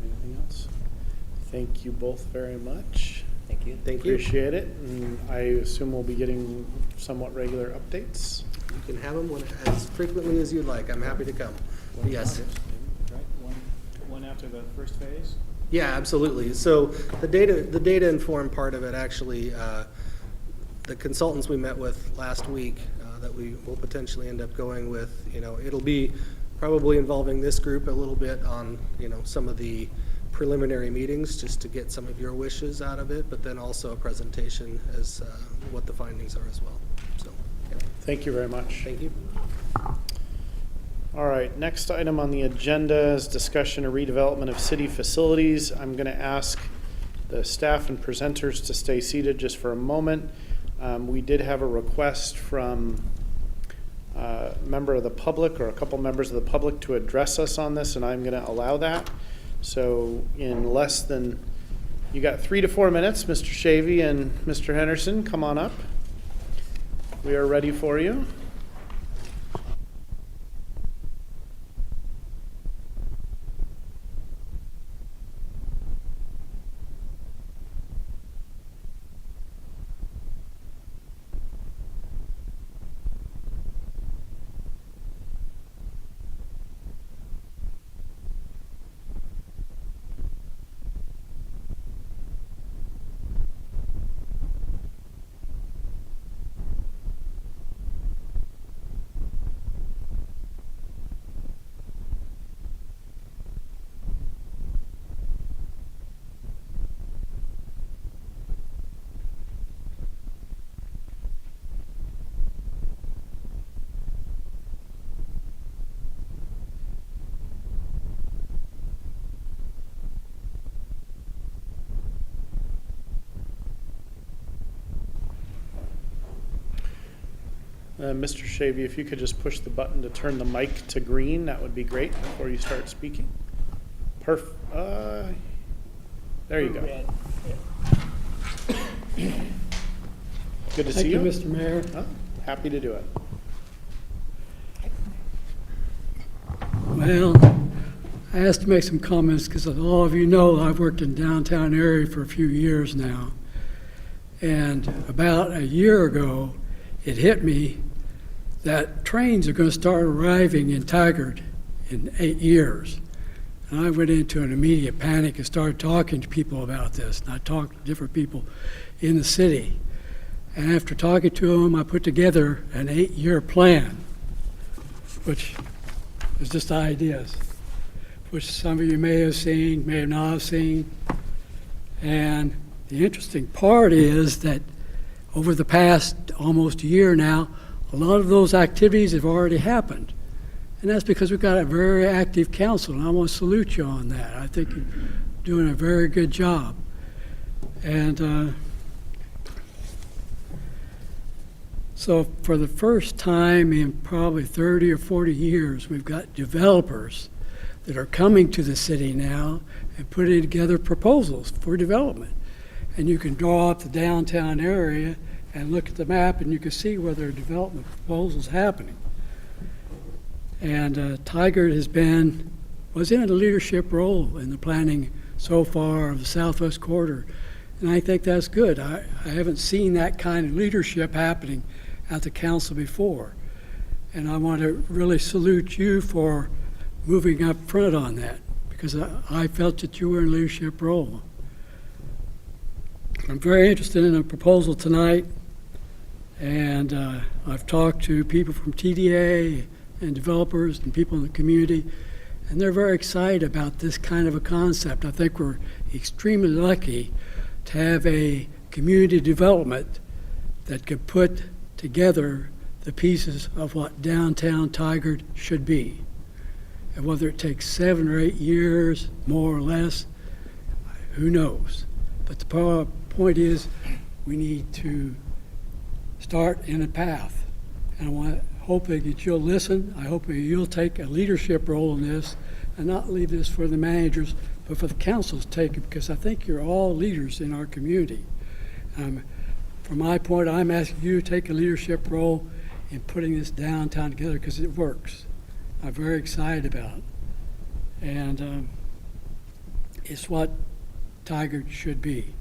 Anything else? Thank you both very much. Thank you. Thank you. Appreciate it. And I assume we'll be getting somewhat regular updates. You can have them as frequently as you'd like. I'm happy to come. Yes. Right, one after the first phase? Yeah, absolutely. So the data informed part of it actually, the consultants we met with last week that we will potentially end up going with, it'll be probably involving this group a little bit on, some of the preliminary meetings just to get some of your wishes out of it, but then also a presentation as what the findings are as well. So, yeah. Thank you very much. Thank you. All right, next item on the agenda is discussion of redevelopment of city facilities. I'm going to ask the staff and presenters to stay seated just for a moment. We did have a request from a member of the public or a couple members of the public to address us on this, and I'm going to allow that. So in less than, you got 3 to 4 minutes, Mr. Shavy and Mr. Henderson, come on up. We are ready for you. Mr. Shavy, if you could just push the button to turn the mic to green, that would be great before you start speaking. There you go. Good to see you. Thank you, Mr. Mayor. Happy to do it. Well, I asked to make some comments because as all of you know, I've worked in downtown area for a few years now. And about a year ago, it hit me that trains are going to start arriving in Tigard in 8 years. And I went into an immediate panic and started talking to people about this. And I talked to different people in the city. And after talking to them, I put together an 8-year plan, which is just ideas, which some of you may have seen, may not have seen. And the interesting part is that over the past almost year now, a lot of those activities have already happened. And that's because we've got a very active council, and I want to salute you on that. I think you're doing a very good job. And so for the first time in probably 30 or 40 years, we've got developers that are coming to the city now and putting together proposals for development. And you can draw up the downtown area and look at the map, and you can see where there are development proposals happening. And Tigard was in a leadership role in the planning so far of the Southwest Corridor. And I think that's good. I haven't seen that kind of leadership happening at the council before. And I want to really salute you for moving up front on that, because I felt that you were in a leadership role. I'm very interested in a proposal tonight, and I've talked to people from TDA and developers and people in the community, and they're very excited about this kind of a concept. I think we're extremely lucky to have a community development that could put together the pieces of what downtown Tigard should be. And whether it takes 7 or 8 years, more or less, who knows? But the point is, we need to start in a path. And I hope that you'll listen. I hope that you'll take a leadership role in this and not leave this for the managers, but for the councils to take it, because I think you're all leaders in our community. From my point, I'm asking you to take a leadership role in putting this downtown together because it works. I'm very excited about it. And it's what Tigard should be.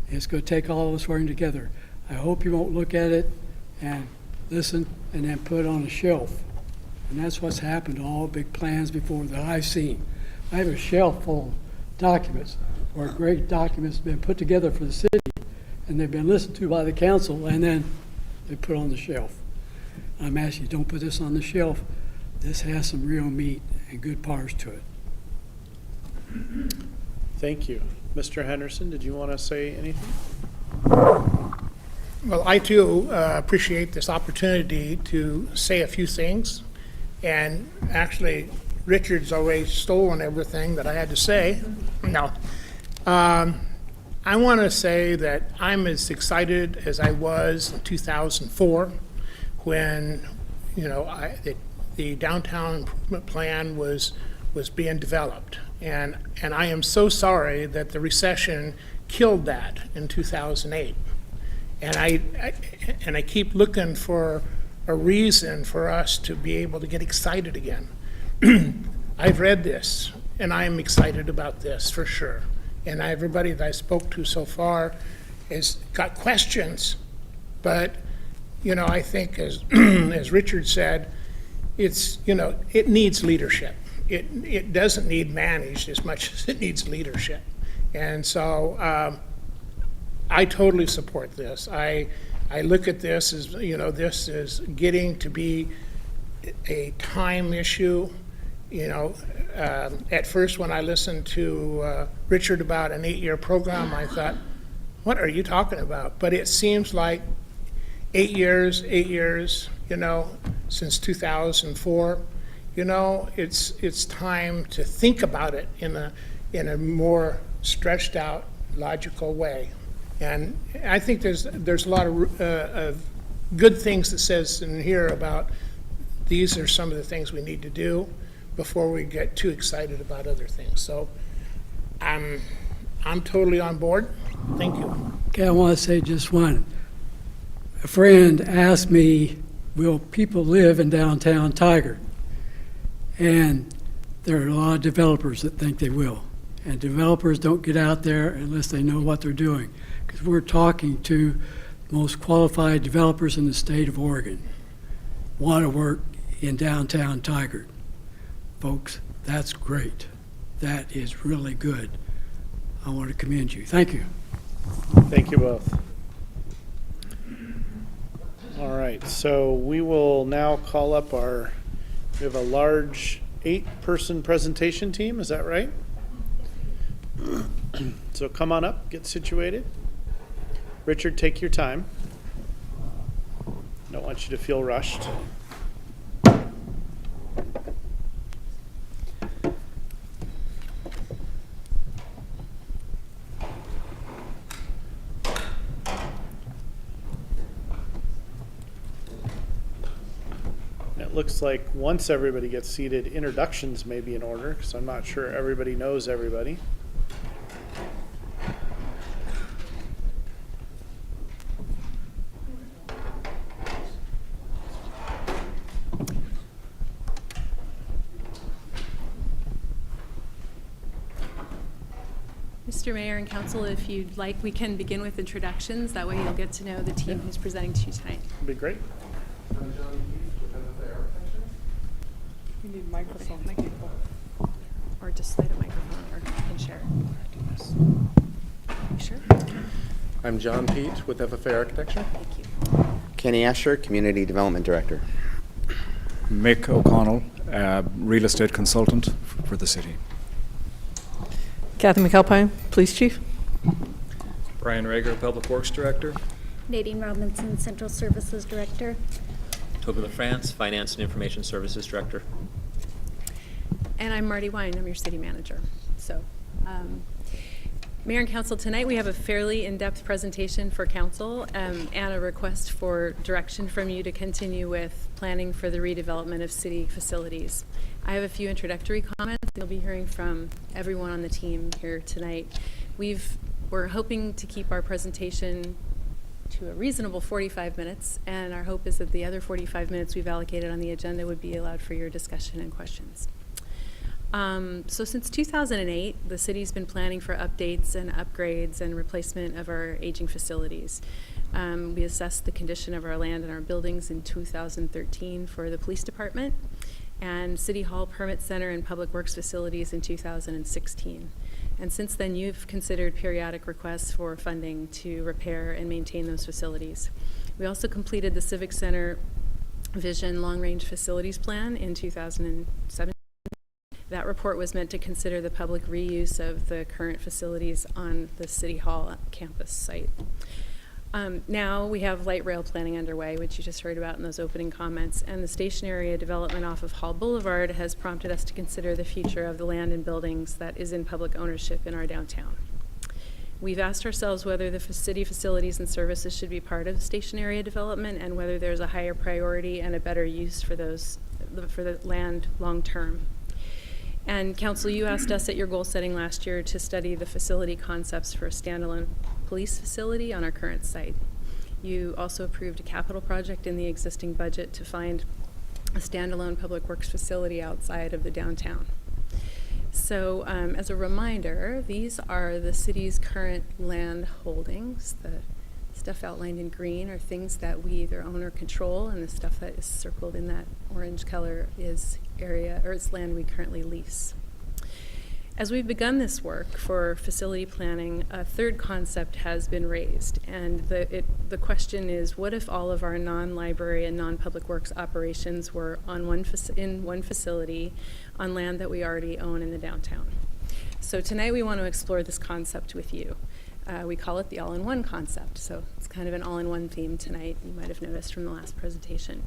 It's going to take all of us working together. I hope you won't look at it and listen and then put it on a shelf. And that's what's happened to all big plans before that I've seen. I have a shelf full of documents where great documents have been put together for the city and they've been listened to by the council and then they put on the shelf. I'm asking you, don't put this on the shelf. This has some real meat and good parts to it. Thank you. Mr. Henderson, did you want to say anything? Well, I too appreciate this opportunity to say a few things. And actually, Richard's already stolen everything that I had to say. No. I want to say that I'm as excited as I was in 2004 when, the downtown improvement plan was being developed. And I am so sorry that the recession killed that in 2008. And I keep looking for a reason for us to be able to get excited again. I've read this, and I am excited about this for sure. And everybody that I spoke to so far has got questions, but I think as as Richard said, it needs leadership. It doesn't need managed as much as it needs leadership. And so I totally support this. I look at this as, this is getting to be a time issue. At first when I listened to Richard about an 8-year program, I thought, what are you talking about? But it seems like 8 years, since 2004, it's time to think about it in a more stretched out, logical way. And I think there's a lot of good things that says in here about these are some of the things we need to do before we get too excited about other things. So I'm totally on board. Thank you. Okay, I want to say just one. A friend asked me, will people live in downtown Tigard? And there are a lot of developers that think they will. And developers don't get out there unless they know what they're doing. Because we're talking to the most qualified developers in the state of Oregon. Want to work in downtown Tigard. Folks, that's great. That is really good. I want to commend you. Thank you. Thank you both. All right, so we will now call up we have a large 8-person presentation team, is that right? So come on up, get situated. Richard, take your time. Don't want you to feel rushed. It looks like once everybody gets seated, introductions may be in order, because I'm not sure everybody knows everybody. Mr. Mayor and Council, if you'd like, we can begin with introductions. That way you'll get to know the team who's presenting to you tonight. It'd be great. You need a microphone. Or just light a microphone or you can share. You sure? I'm John Pete with FFA Architecture. Thank you. Kenny Asher, Community Development Director. Mick O'Connell, Real Estate Consultant for the city. Kathy McAlpine, Police Chief. Brian Rager, Public Works Director. Nadine Robinson, Central Services Director. Toby LaFrance, Finance and Information Services Director. And I'm Marty Wine. I'm your city manager. So Mayor and Council, tonight we have a fairly in-depth presentation for Council and a request for direction from you to continue with planning for the redevelopment of city facilities. I have a few introductory comments. You'll be hearing from everyone on the team here tonight. We're hoping to keep our presentation to a reasonable 45 minutes, and our hope is that the other 45 minutes we've allocated on the agenda would be allowed for your discussion and questions. So since 2008, the city's been planning for updates and upgrades and replacement of our aging facilities. We assessed the condition of our land and our buildings in 2013 for the police department, and City Hall, Permit Center, and Public Works facilities in 2016. And since then, you've considered periodic requests for funding to repair and maintain those facilities. We also completed the Civic Center Vision Long-Range Facilities Plan in 2017. That report was meant to consider the public reuse of the current facilities on the City Hall campus site. Now we have light rail planning underway, which you just heard about in those opening comments, and the station area development off of Hall Boulevard has prompted us to consider the future of the land and buildings that is in public ownership in our downtown. We've asked ourselves whether the city facilities and services should be part of the station area development and whether there's a higher priority and a better use for the land long term. And Council, you asked us at your goal setting last year to study the facility concepts for a standalone police facility on our current site. You also approved a capital project in the existing budget to find a standalone public works facility outside of the downtown. So as a reminder, these are the city's current land holdings. The stuff outlined in green are things that we either own or control, and the stuff that is circled in that orange color is it's land we currently lease. As we've begun this work for facility planning, a third concept has been raised, and the question is, what if all of our non-library and non-public works operations were on in one facility on land that we already own in the downtown? So tonight we want to explore this concept with you. We call it the all-in-one concept, so it's kind of an all-in-one theme tonight, you might have noticed from the last presentation.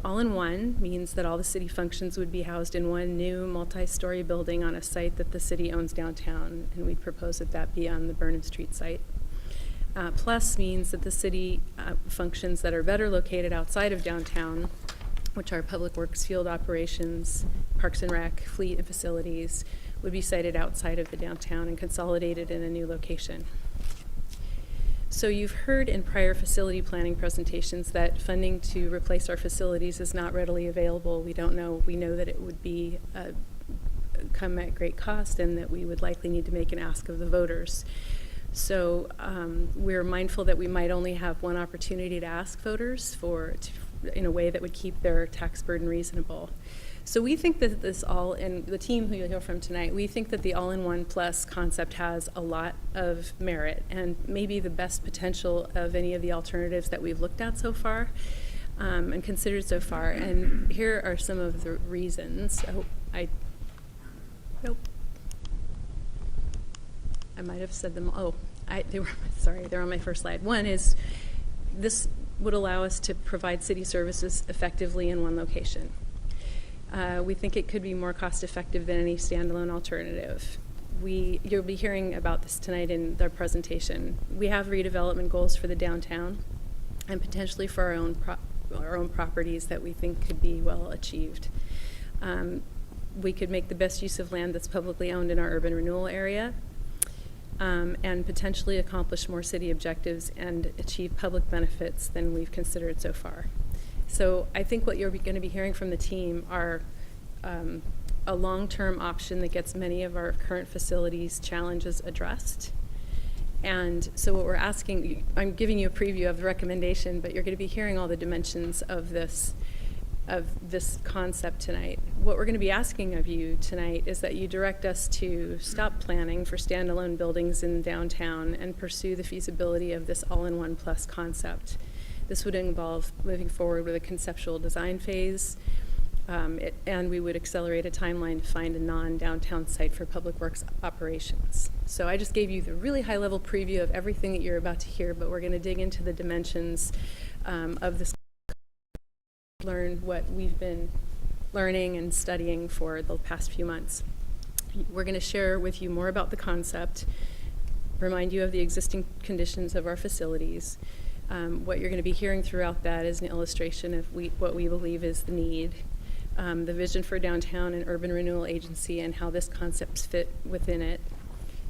All-in-one means that all the city functions would be housed in one new multi-story building on a site that the city owns downtown, and we propose that that be on the Burnham Street site. Plus means that the city functions that are better located outside of downtown, which are public works, field operations, parks and rec, fleet and facilities, would be sited outside of the downtown and consolidated in a new location. So you've heard in prior facility planning presentations that funding to replace our facilities is not readily available. We know that it would be come at great cost and that we would likely need to make an ask of the voters. So we're mindful that we might only have one opportunity to ask voters in a way that would keep their tax burden reasonable. So we think that and the team who you'll hear from tonight, we think that the all-in-one plus concept has a lot of merit and maybe the best potential of any of the alternatives that we've looked at so far and considered so far. And here are some of the reasons. I might have said them. They're on my first slide. One is this would allow us to provide city services effectively in one location. We think it could be more cost-effective than any standalone alternative. You'll be hearing about this tonight in the presentation. We have redevelopment goals for the downtown and potentially for our own properties that we think could be well achieved. We could make the best use of land that's publicly owned in our urban renewal area and potentially accomplish more city objectives and achieve public benefits than we've considered so far. So I think what you're going to be hearing from the team are a long-term option that gets many of our current facilities challenges addressed. And so what we're asking, I'm giving you a preview of the recommendation, but you're going to be hearing all the dimensions of this concept tonight. What we're going to be asking of you tonight is that you direct us to stop planning for standalone buildings in downtown and pursue the feasibility of this all-in-one plus concept. This would involve moving forward with a conceptual design phase, and we would accelerate a timeline to find a non-downtown site for public works operations. So I just gave you the really high-level preview of everything that you're about to hear, but we're going to dig into the dimensions of this, learn what we've been learning and studying for the past few months. we're going to share with you more about the concept, remind you of the existing conditions of our facilities. What you're going to be hearing throughout that is an illustration of what we believe is the need, the vision for downtown and urban renewal agency and how this concepts fit within it,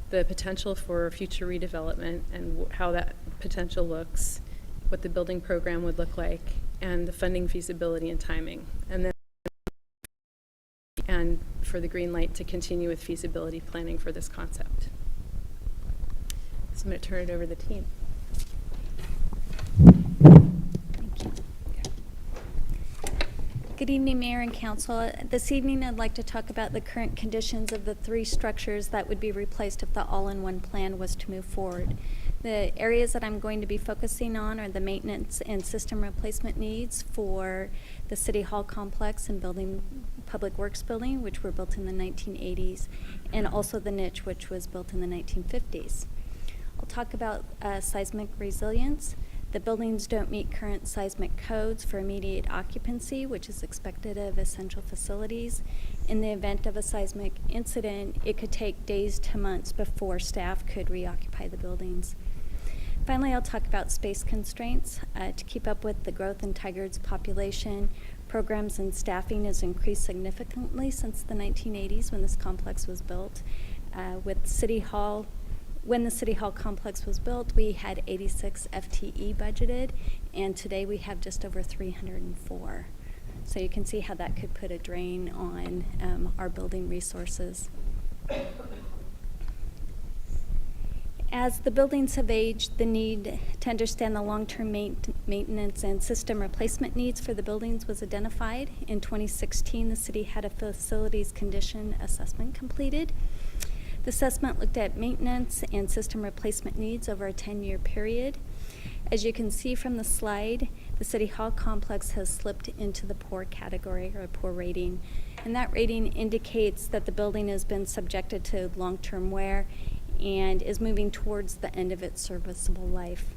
the potential for future redevelopment and how that potential looks, what the building program would look like, and the funding feasibility and timing. And for the green light to continue with feasibility planning for this concept. So I'm going to turn it over to the team. Good evening, Mayor and Council. This evening, I'd like to talk about the current conditions of the 3 structures that would be replaced if the all-in-one plan was to move forward. The areas that I'm going to be focusing on are the maintenance and system replacement needs for the City Hall complex and Public Works building, which were built in the 1980s, and also the niche, which was built in the 1950s. I'll talk about seismic resilience. The buildings don't meet current seismic codes for immediate occupancy, which is expected of essential facilities. In the event of a seismic incident, it could take days to months before staff could reoccupy the buildings. Finally, I'll talk about space constraints. To keep up with the growth in Tigard's population, programs and staffing has increased significantly since the 1980s when this complex was built. When the City Hall complex was built, we had 86 FTE budgeted, and today we have just over 304. So you can see how that could put a drain on our building resources. As the buildings have aged, the need to understand the long-term maintenance and system replacement needs for the buildings was identified. In 2016, the city had a facilities condition assessment completed. The assessment looked at maintenance and system replacement needs over a 10-year period. As you can see from the slide, the City Hall complex has slipped into the poor category or poor rating. And that rating indicates that the building has been subjected to long-term wear and is moving towards the end of its serviceable life.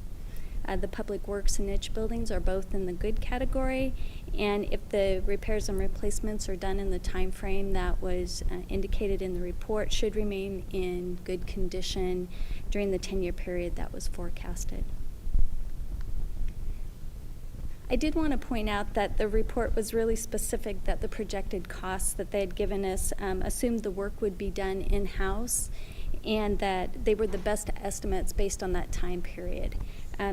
The Public Works and niche buildings are both in the good category, and if the repairs and replacements are done in the time frame that was indicated in the report, should remain in good condition during the 10-year period that was forecasted. I did want to point out that the report was really specific, that the projected costs that they had given us assumed the work would be done in-house, and that they were the best estimates based on that time period.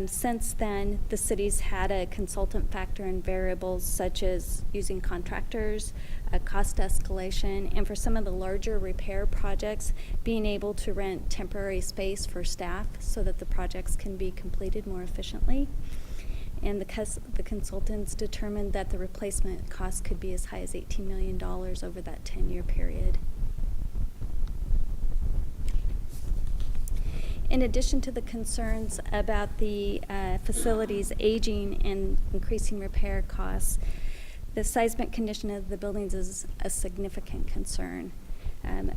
Since then, the city's had a consultant factor in variables such as using contractors, cost escalation, and for some of the larger repair projects, being able to rent temporary space for staff so that the projects can be completed more efficiently. And the consultants determined that the replacement cost could be as high as $18 million over that 10-year period. In addition to the concerns about the facilities aging and increasing repair costs, the seismic condition of the buildings is a significant concern.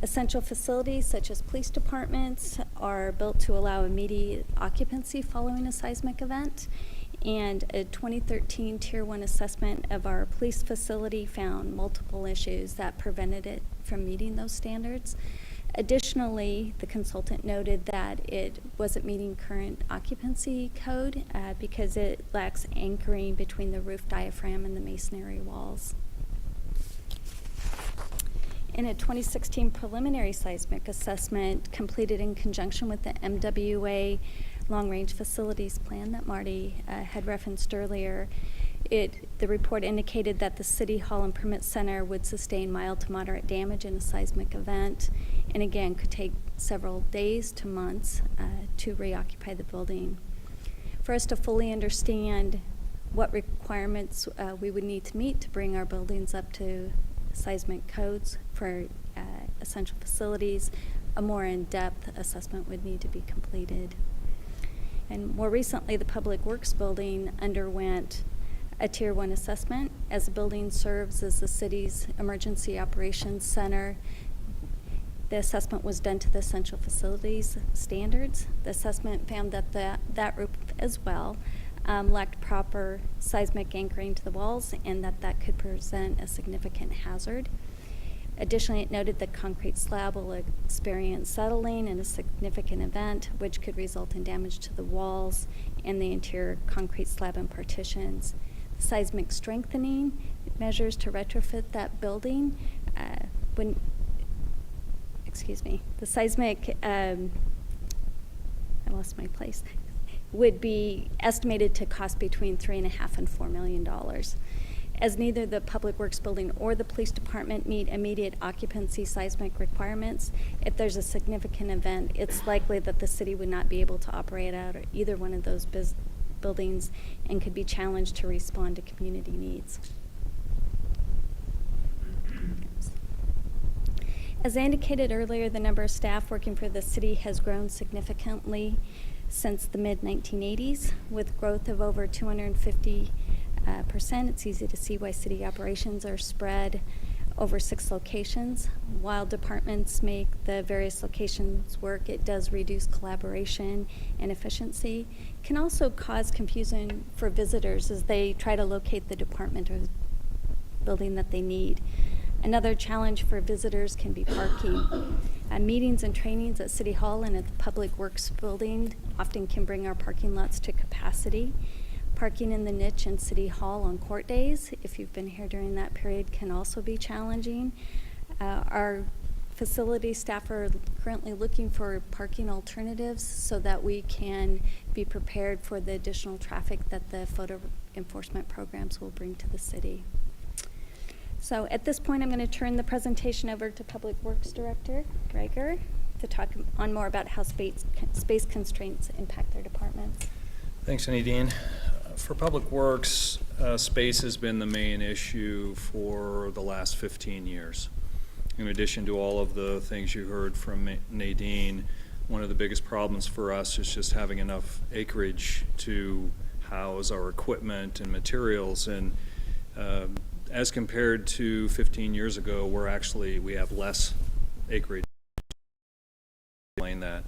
Essential facilities such as police departments are built to allow immediate occupancy following a seismic event, and a 2013 Tier 1 assessment of our police facility found multiple issues that prevented it from meeting those standards. Additionally, the consultant noted that it wasn't meeting current occupancy code because it lacks anchoring between the roof diaphragm and the masonry walls. In a 2016 preliminary seismic assessment completed in conjunction with the MWA long-range facilities plan that Marty had referenced earlier, the report indicated that the City Hall and Permit Center would sustain mild to moderate damage in a seismic event, and again could take several days to months to reoccupy the building. For us to fully understand what requirements we would need to meet to bring our buildings up to seismic codes for essential facilities, a more in-depth assessment would need to be completed. And more recently, the Public Works building underwent a Tier 1 assessment. As the building serves as the city's emergency operations center, the assessment was done to the essential facilities standards. The assessment found that that roof as well lacked proper seismic anchoring to the walls, and that could present a significant hazard. Additionally, it noted the concrete slab will experience settling in a significant event, which could result in damage to the walls and the interior concrete slab and partitions. Seismic strengthening measures to retrofit that building. The seismic, I lost my place, would be estimated to cost between $3.5 and $4 million. As neither the Public Works Building or the Police Department meet immediate occupancy seismic requirements, if there's a significant event, it's likely that the city would not be able to operate out of either one of those buildings and could be challenged to respond to community needs. As I indicated earlier, the number of staff working for the city has grown significantly since the mid-1980s, with growth of over 250%. It's easy to see why city operations are spread over 6 locations. While departments make the various locations work, it does reduce collaboration and efficiency. It can also cause confusion for visitors as they try to locate the department or building that they need. Another challenge for visitors can be parking. Meetings and trainings at City Hall and at the Public Works Building often can bring our parking lots to capacity. Parking in the niche in City Hall on court days, if you've been here during that period, can also be challenging. Our facility staff are currently looking for parking alternatives so that we can be prepared for the additional traffic that the photo enforcement programs will bring to the city. So at this point, I'm going to turn the presentation over to Public Works Director Reiger to talk on more about how space constraints impact their departments. Thanks, Nadine. For Public Works, space has been the main issue for the last 15 years. In addition to all of the things you heard from Nadine, one of the biggest problems for us is just having enough acreage to house our equipment and materials. And as compared to 15 years ago, we have less acreage. That.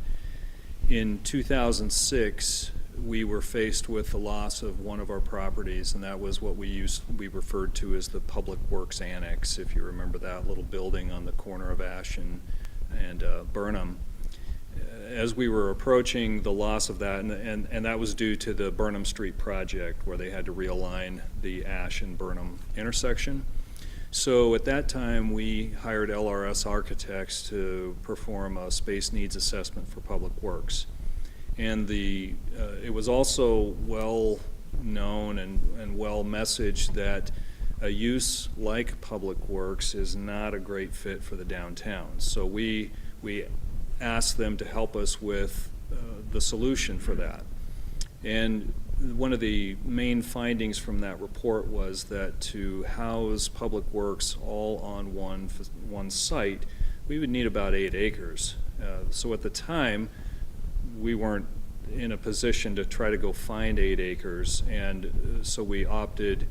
In 2006, we were faced with the loss of one of our properties, and that was what we referred to as the Public Works Annex, if you remember that little building on the corner of Ash and Burnham. As we were approaching the loss of that, and that was due to the Burnham Street project where they had to realign the Ash and Burnham intersection. So at that time, we hired LRS Architects to perform a space needs assessment for Public Works. And it was also well known and well messaged that a use like Public Works is not a great fit for the downtown. So we asked them to help us with the solution for that. And one of the main findings from that report was that to house Public Works all on one site, we would need about 8 acres. So at the time, we weren't in a position to try to go find 8 acres, and so we opted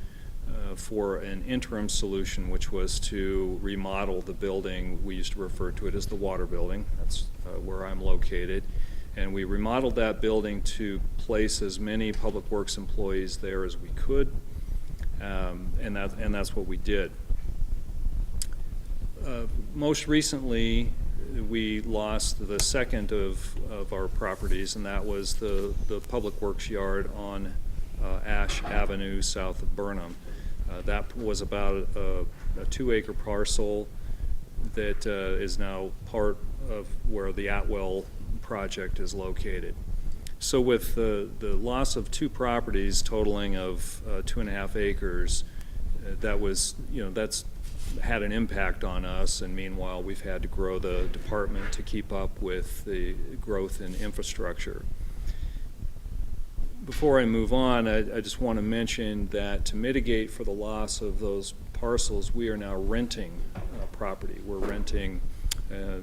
for an interim solution, which was to remodel the building. We used to refer to it as the Water Building. That's where I'm located. And we remodeled that building to place as many Public Works employees there as we could, and that's what we did. Most recently, we lost the second of our properties, and that was the Public Works yard on Ash Avenue south of Burnham. That was about a 2-acre parcel that is now part of where the Atwell project is located. So with the loss of 2 properties totaling of 2.5 acres, that's had an impact on us, and meanwhile we've had to grow the department to keep up with the growth in infrastructure. Before I move on, I just want to mention that to mitigate for the loss of those parcels, we are now renting property. We're renting,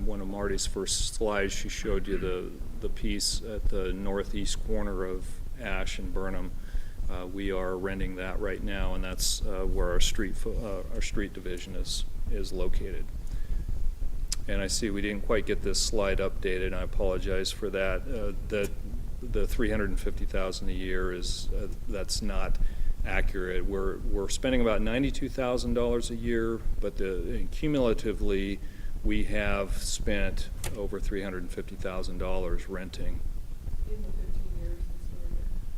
one of Marty's first slides, she showed you the piece at the northeast corner of Ash and Burnham. We are renting that right now, and that's where our street division is located. And I see we didn't quite get this slide updated, and I apologize for that. The $350,000 a year that's not accurate. We're spending about $92,000 a year, but cumulatively, we have spent over $350,000 renting. In the 15 years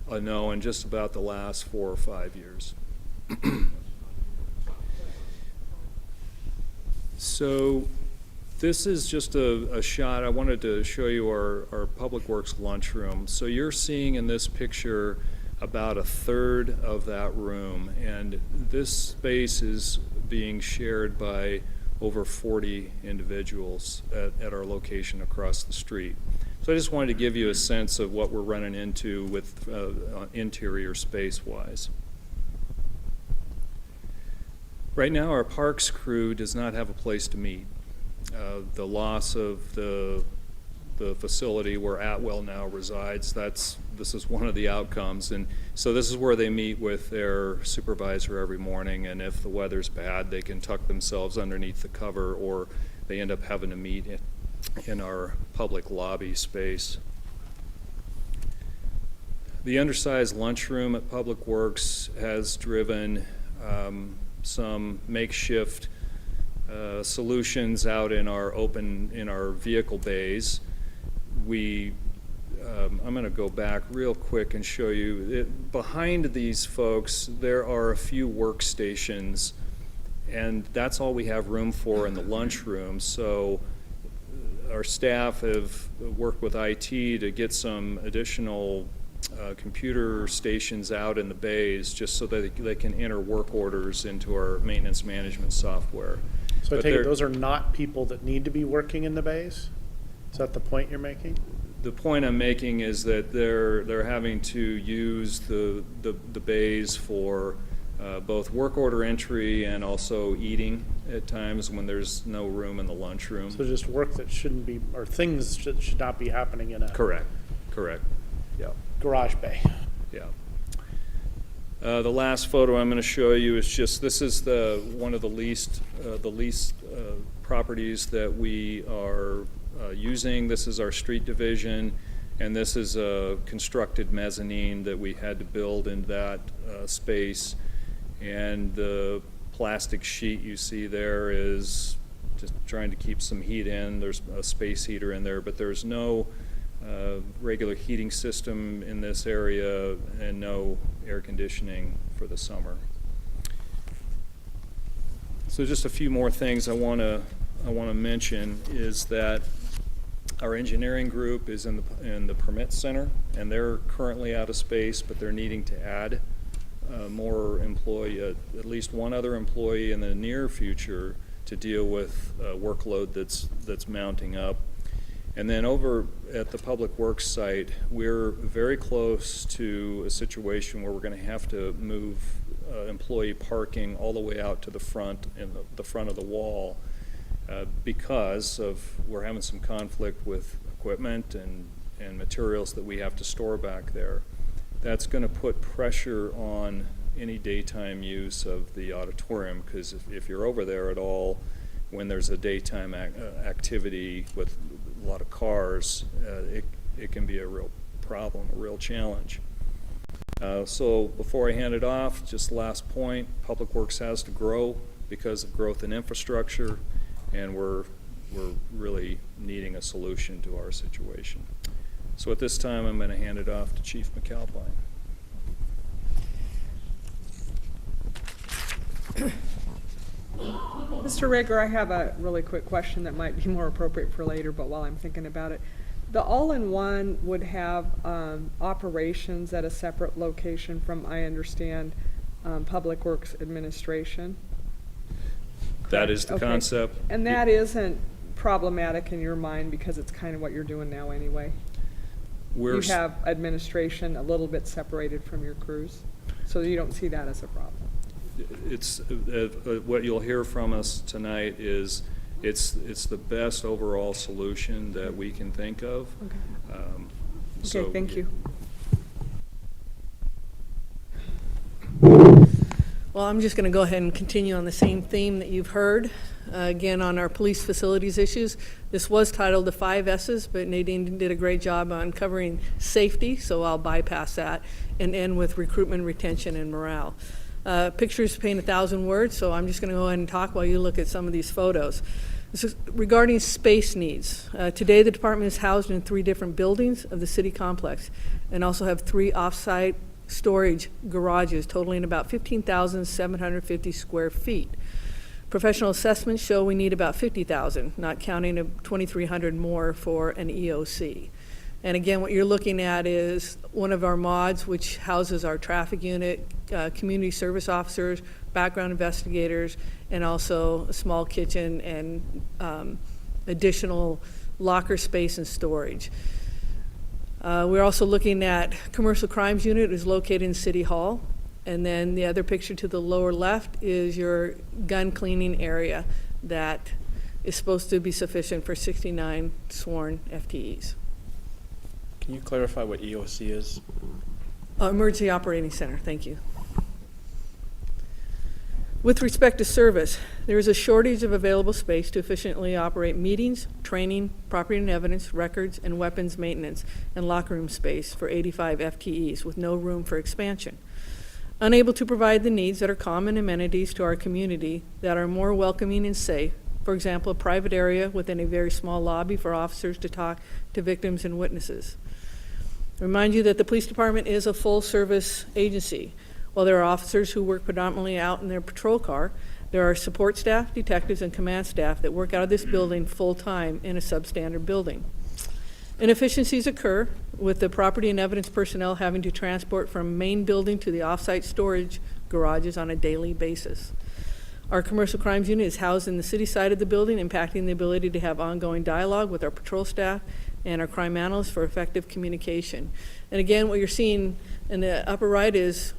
since No, in just about the last 4 or 5 years. So this is just a shot. I wanted to show you our Public Works lunchroom. So you're seeing in this picture about a third of that room, and this space is being shared by over 40 individuals at our location across the street. So I just wanted to give you a sense of what we're running into with interior space-wise. Right now, our parks crew does not have a place to meet. The loss of the facility where Atwell now resides, this is one of the outcomes. And so this is where they meet with their supervisor every morning, and if the weather's bad, they can tuck themselves underneath the cover, or they end up having to meet in our public lobby space. The undersized lunchroom at Public Works has driven some makeshift solutions out in our vehicle bays. I'm going to go back real quick and show you. Behind these folks, there are a few workstations, and that's all we have room for in the lunchroom. So our staff have worked with IT to get some additional computer stations out in the bays just so that they can enter work orders into our maintenance management software. So I take it those are not people that need to be working in the bays? Is that the point you're making? The point I'm making is that they're having to use the bays for both work order entry and also eating at times when there's no room in the lunchroom. So just work that shouldn't be, or things should not be happening in a Correct. Yeah. garage bay. Yeah. The last photo I'm going to show you is just, this is one of the least properties that we are using. This is our street division, and this is a constructed mezzanine that we had to build in that space. And the plastic sheet you see there is just trying to keep some heat in. There's a space heater in there, but there's no regular heating system in this area and no air conditioning for the summer. So just a few more things I want to mention is that our engineering group is in the permit center, and they're currently out of space, but they're needing to add more employee, at least one other employee in the near future to deal with workload that's mounting up. And then over at the Public Works site, we're very close to a situation where we're going to have to move employee parking all the way out to the front, in the front of the wall, because we're having some conflict with equipment and materials that we have to store back there. That's going to put pressure on any daytime use of the auditorium, because if you're over there at all when there's a daytime activity with a lot of cars, it can be a real problem, a real challenge. So before I hand it off, just last point, Public Works has to grow because of growth in infrastructure, and we're really needing a solution to our situation. So at this time, I'm going to hand it off to Chief McAlpine. Mr. Rager, I have a really quick question that might be more appropriate for later, but while I'm thinking about it, the all-in-one would have operations at a separate location from, I understand, Public Works Administration? That is the Okay. concept. And that isn't problematic in your mind because it's kind of what you're doing now anyway? You have administration a little bit separated from your crews, so you don't see that as a problem? It's what you'll hear from us tonight is it's the best overall solution that we can think of. Okay. Okay, thank you. Well, I'm just going to go ahead and continue on the same theme that you've heard. Again, on our police facilities issues, this was titled the 5 S's, but Nadine did a great job on covering safety, so I'll bypass that and end with recruitment, retention, and morale. Pictures paint 1,000 words, so I'm just going to go ahead and talk while you look at some of these photos. This is regarding space needs. Today, the department is housed in 3 different buildings of the city complex and also have 3 off-site storage garages totaling about 15,750 square feet. Professional assessments show we need about 50,000, not counting 2,300 more for an EOC. And again, what you're looking at is one of our mods, which houses our traffic unit, community service officers, background investigators, and also a small kitchen and additional locker space and storage. We're also looking at commercial crimes unit is located in City Hall. And then the other picture to the lower left is your gun cleaning area that is supposed to be sufficient for 69 sworn FTEs. Can you clarify what EOC is? Emergency Operating Center, thank you. With respect to service, there is a shortage of available space to efficiently operate meetings, training, property and evidence, records, and weapons maintenance, and locker room space for 85 FTEs with no room for expansion. Unable to provide the needs that are common amenities to our community that are more welcoming and safe, for example, a private area within a very small lobby for officers to talk to victims and witnesses. I remind you that the police department is a full-service agency. While there are officers who work predominantly out in their patrol car, there are support staff, detectives, and command staff that work out of this building full-time in a substandard building. Inefficiencies occur with the property and evidence personnel having to transport from main building to the off-site storage garages on a daily basis. Our commercial crimes unit is housed in the city side of the building, impacting the ability to have ongoing dialogue with our patrol staff and our crime analysts for effective communication. And again, what you're seeing in the upper right is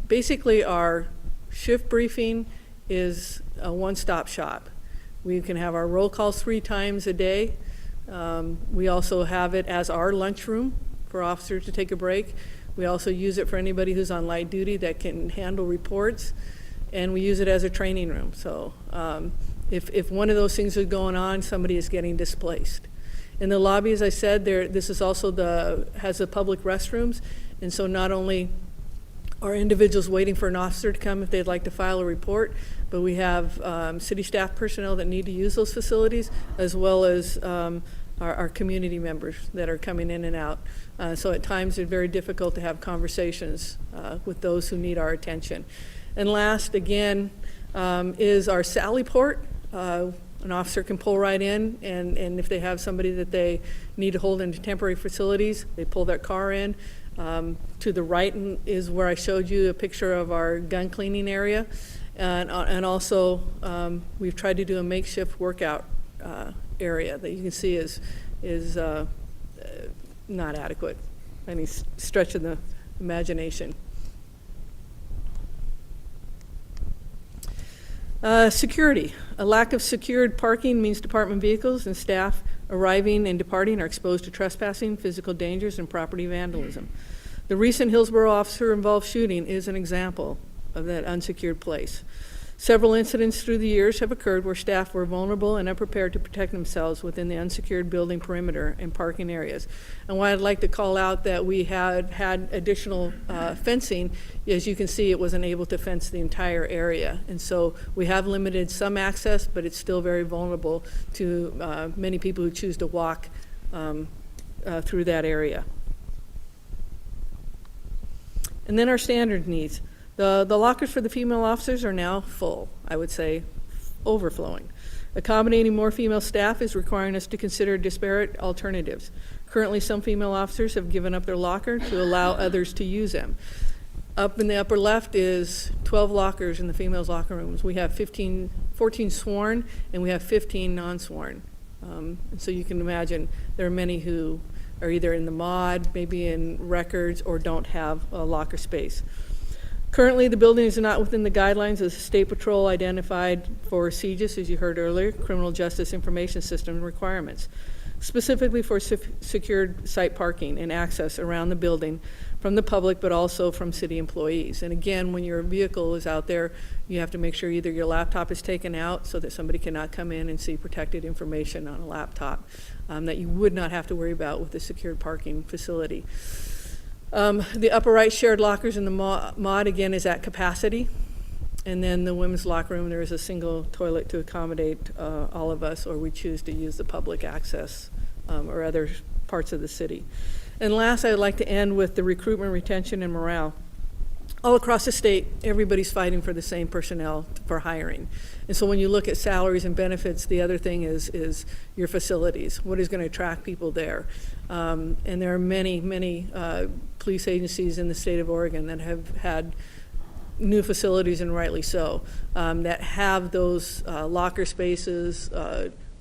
basically our shift briefing is a one-stop shop. We can have our roll calls 3 times a day. We also have it as our lunchroom for officers to take a break. We also use it for anybody who's on light duty that can handle reports, and we use it as a training room. So if one of those things is going on, somebody is getting displaced. In the lobby, as I said, this is also has the public restrooms, and so not only are individuals waiting for an officer to come if they'd like to file a report, but we have city staff personnel that need to use those facilities, as well as our community members that are coming in and out. So at times it's very difficult to have conversations with those who need our attention. And last, again, is our Sally Port. An officer can pull right in, and if they have somebody that they need to hold into temporary facilities, they pull their car in. To the right is where I showed you a picture of our gun cleaning area. And also, we've tried to do a makeshift workout area that you can see is not adequate, any stretch of the imagination. Security. A lack of secured parking means department vehicles and staff arriving and departing are exposed to trespassing, physical dangers, and property vandalism. The recent Hillsborough officer-involved shooting is an example of that unsecured place. Several incidents through the years have occurred where staff were vulnerable and unprepared to protect themselves within the unsecured building perimeter and parking areas. And why I'd like to call out that we had additional fencing, as you can see, it wasn't able to fence the entire area. And so we have limited some access, but it's still very vulnerable to many people who choose to walk through that area. And then our standard needs. The lockers for the female officers are now full, I would say overflowing. Accommodating more female staff is requiring us to consider disparate alternatives. Currently, some female officers have given up their locker to allow others to use them. Up in the upper left is 12 lockers in the females' locker rooms. We have 14 sworn, and we have 15 non-sworn. And so you can imagine there are many who are either in the mod, maybe in records, or don't have a locker space. Currently, the building is not within the guidelines of the State Patrol identified for CJIS, as you heard earlier, Criminal Justice Information System requirements, specifically for secured site parking and access around the building from the public, but also from city employees. And again, when your vehicle is out there, you have to make sure either your laptop is taken out so that somebody cannot come in and see protected information on a laptop that you would not have to worry about with a secured parking facility. The upper right shared lockers in the mod, again, is at capacity. And then the women's locker room, there is a single toilet to accommodate all of us, or we choose to use the public access or other parts of the city. And last, I would like to end with the recruitment, retention, and morale. All across the state, everybody's fighting for the same personnel for hiring. And so when you look at salaries and benefits, the other thing is your facilities. What is going to attract people there? And there are many, many police agencies in the state of Oregon that have had new facilities, and rightly so, that have those locker spaces,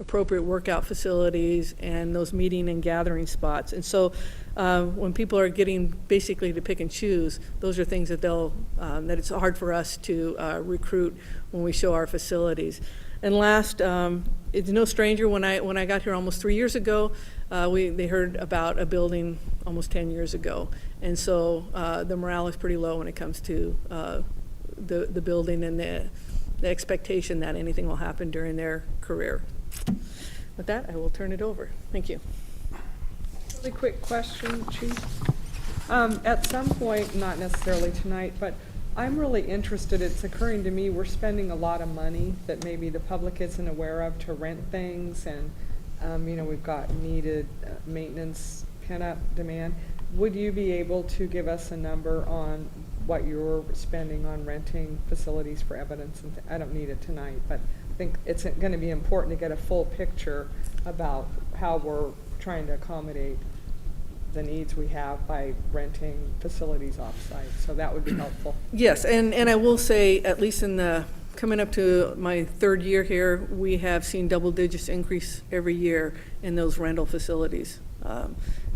appropriate workout facilities, and those meeting and gathering spots. And so when people are getting basically to pick and choose, those are things that that it's hard for us to recruit when we show our facilities. And last, it's no stranger, when I got here almost 3 years ago, they heard about a building almost 10 years ago. And so the morale is pretty low when it comes to the building and the expectation that anything will happen during their career. With that, I will turn it over. Thank you. Really quick question, Chief. At some point, not necessarily tonight, but I'm really interested, it's occurring to me, we're spending a lot of money that maybe the public isn't aware of to rent things, and we've got needed maintenance pent-up demand. Would you be able to give us a number on what you're spending on renting facilities for evidence? And I don't need it tonight, but I think it's going to be important to get a full picture about how we're trying to accommodate the needs we have by renting facilities off-site. So that would be helpful. Yes, and I will say, at least in the coming up to my third year here, we have seen double digits increase every year in those rental facilities.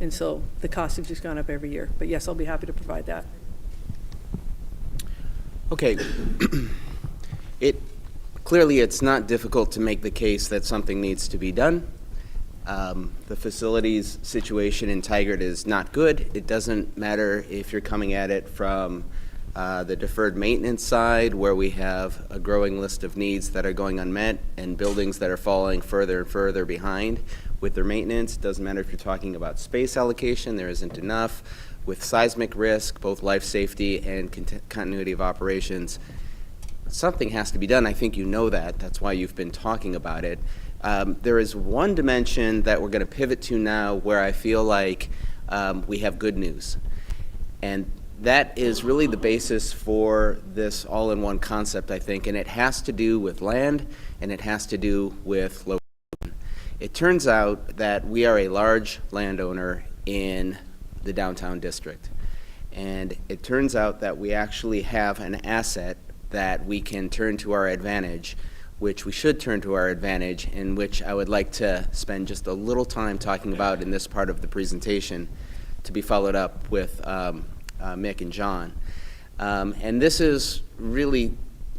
And so the cost has just gone up every year. But yes, I'll be happy to provide that. Okay. Clearly, it's not difficult to make the case that something needs to be done. The facilities situation in Tigard is not good. It doesn't matter if you're coming at it from the deferred maintenance side, where we have a growing list of needs that are going unmet and buildings that are falling further and further behind with their maintenance. It doesn't matter if you're talking about space allocation, there isn't enough. With seismic risk, both life safety and continuity of operations, something has to be done. I think you know that. That's why you've been talking about it. There is one dimension that we're going to pivot to now where I feel like we have good news. And that is really the basis for this all-in-one concept, I think, and it has to do with land and it has to do with location. It turns out that we are a large landowner in the downtown district. And it turns out that we actually have an asset that we can turn to our advantage, which we should turn to our advantage, and which I would like to spend just a little time talking about in this part of the presentation, to be followed up with Mick and John. And this is really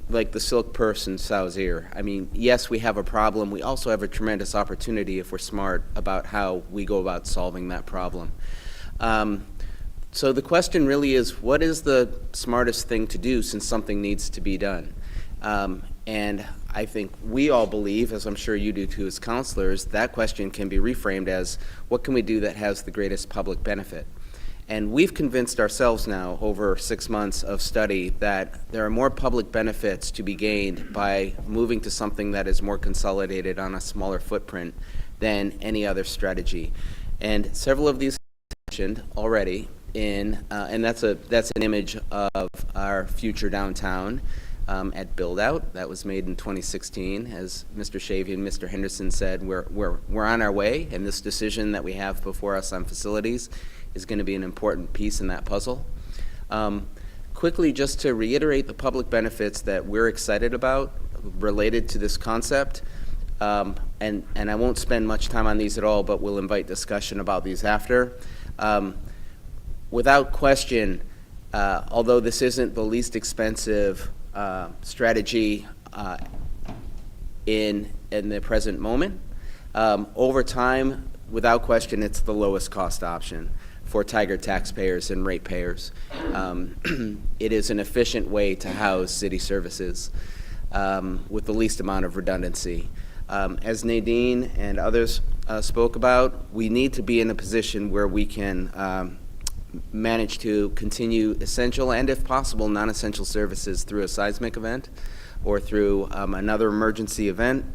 like the silk purse in Sow's ear. I mean, yes, we have a problem. We also have a tremendous opportunity if we're smart about how we go about solving that problem. So the question really is, what is the smartest thing to do since something needs to be done? And I think we all believe, as I'm sure you do too as counselors, that question can be reframed as, what can we do that has the greatest public benefit? And we've convinced ourselves now, over 6 months of study, that there are more public benefits to be gained by moving to something that is more consolidated on a smaller footprint than any other strategy. And several of these mentioned already in, and that's an image of our future downtown at Build Out. That was made in 2016. As Mr. Shavy and Mr. Henderson said, we're on our way, and this decision that we have before us on facilities is going to be an important piece in that puzzle. Quickly, just to reiterate the public benefits that we're excited about related to this concept, and I won't spend much time on these at all, but we'll invite discussion about these after. Without question, although this isn't the least expensive strategy in the present moment, over time, without question, it's the lowest cost option. for Tigard taxpayers and ratepayers. It is an efficient way to house city services with the least amount of redundancy. As Nadine and others spoke about, we need to be in a position where we can manage to continue essential and, if possible, non-essential services through a seismic event or through another emergency event.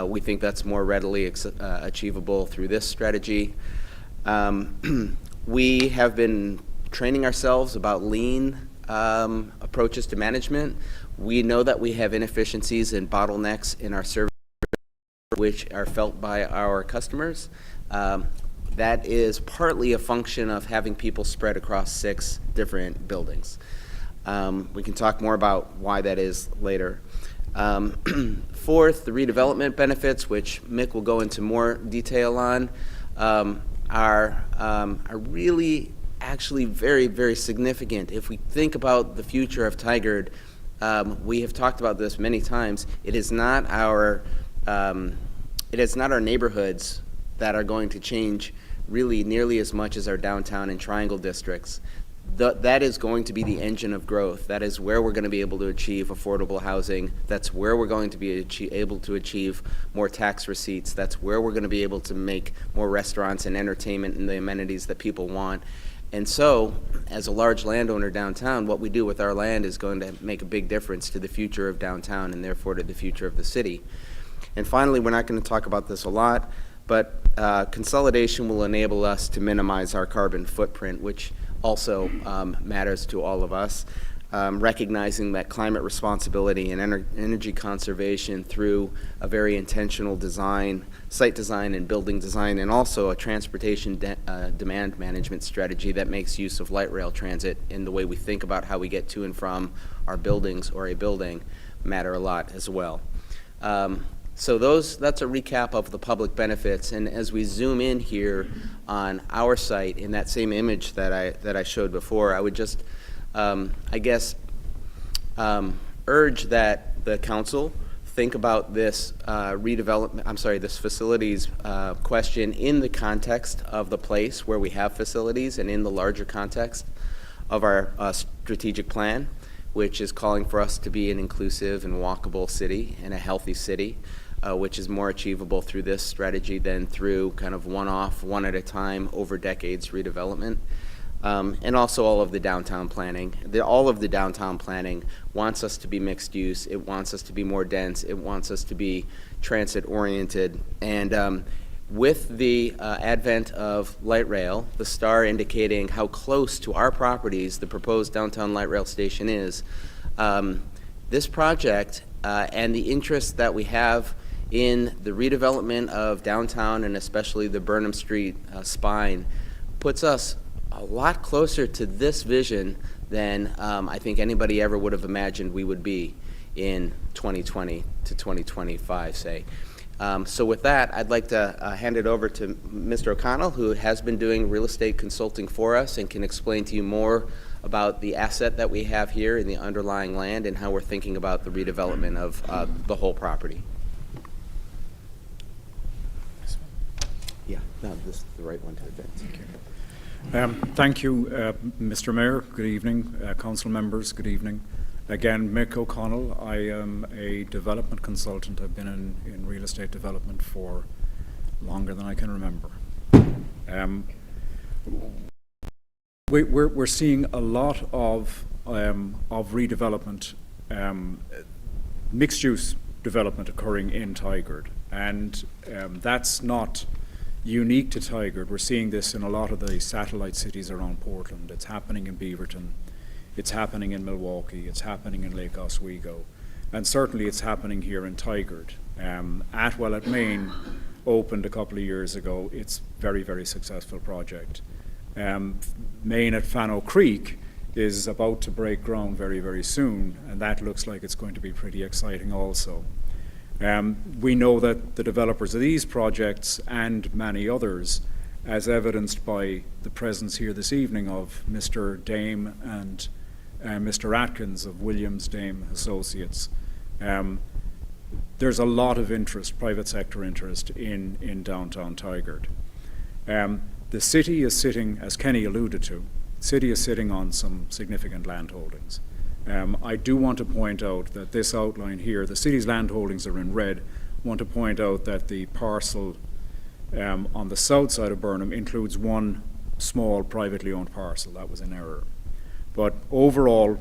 We think that's more readily achievable through this strategy. We have been training ourselves about lean approaches to management. We know that we have inefficiencies and bottlenecks in our service which are felt by our customers. That is partly a function of having people spread across 6 different buildings. We can talk more about why that is later. Fourth, the redevelopment benefits, which Mick will go into more detail on, are really actually very, very significant. If we think about the future of Tigard, we have talked about this many times. It is not our neighborhoods that are going to change really nearly as much as our downtown and triangle districts. That is going to be the engine of growth. That is where we're going to be able to achieve affordable housing. That's where we're going to be able to achieve more tax receipts. That's where we're going to be able to make more restaurants and entertainment and the amenities that people want. And so, as a large landowner downtown, what we do with our land is going to make a big difference to the future of downtown and therefore to the future of the city. And finally, we're not going to talk about this a lot, but consolidation will enable us to minimize our carbon footprint, which also matters to all of us. Recognizing that climate responsibility and energy conservation through a very intentional design, site design and building design, and also a transportation demand management strategy that makes use of light rail transit in the way we think about how we get to and from our buildings or a building matter a lot as well. So that's a recap of the public benefits, and as we zoom in here on our site in that same image that I showed before, I would just urge that the council think about this this facilities question in the context of the place where we have facilities and in the larger context of our strategic plan, which is calling for us to be an inclusive and walkable city and a healthy city, which is more achievable through this strategy than through kind of one-off, one at a time, over decades redevelopment. And also all of the downtown planning. All of the downtown planning wants us to be mixed use. It wants us to be more dense. It wants us to be transit oriented. And with the advent of light rail, the star indicating how close to our properties the proposed downtown light rail station is, this project and the interest that we have in the redevelopment of downtown and especially the Burnham Street spine puts us a lot closer to this vision than I think anybody ever would have imagined we would be in 2020 to 2025, say. So with that, I'd like to hand it over to Mr. O'Connell, who has been doing real estate consulting for us and can explain to you more about the asset that we have here in the underlying land and how we're thinking about the redevelopment of the whole property. Yeah, no, this is the right one to advance. Thank you, Mr. Mayor. Good evening. Council members, good evening. Again, Mick O'Connell. I am a development consultant. I've been in real estate development for longer than I can remember. We're seeing a lot of redevelopment, mixed-use development occurring in Tigard, and that's not unique to Tigard. We're seeing this in a lot of the satellite cities around Portland. It's happening in Beaverton. It's happening in Milwaukee. It's happening in Lake Oswego. And certainly it's happening here in Tigard. Atwell at Maine opened a couple of years ago. It's a very, very successful project. Maine at Fano Creek is about to break ground very, very soon, and that looks like it's going to be pretty exciting also. We know that the developers of these projects and many others, as evidenced by the presence here this evening of Mr. Dame and Mr. Atkins of Williams Dame Associates, there's a lot of interest, private sector interest, in downtown Tigard. the city is sitting, as Kenny alluded to, city is sitting on some significant land holdings. I do want to point out that this outline here, the city's land holdings are in red. I want to point out that the parcel on the south side of Burnham includes one small privately owned parcel. That was an error. But overall,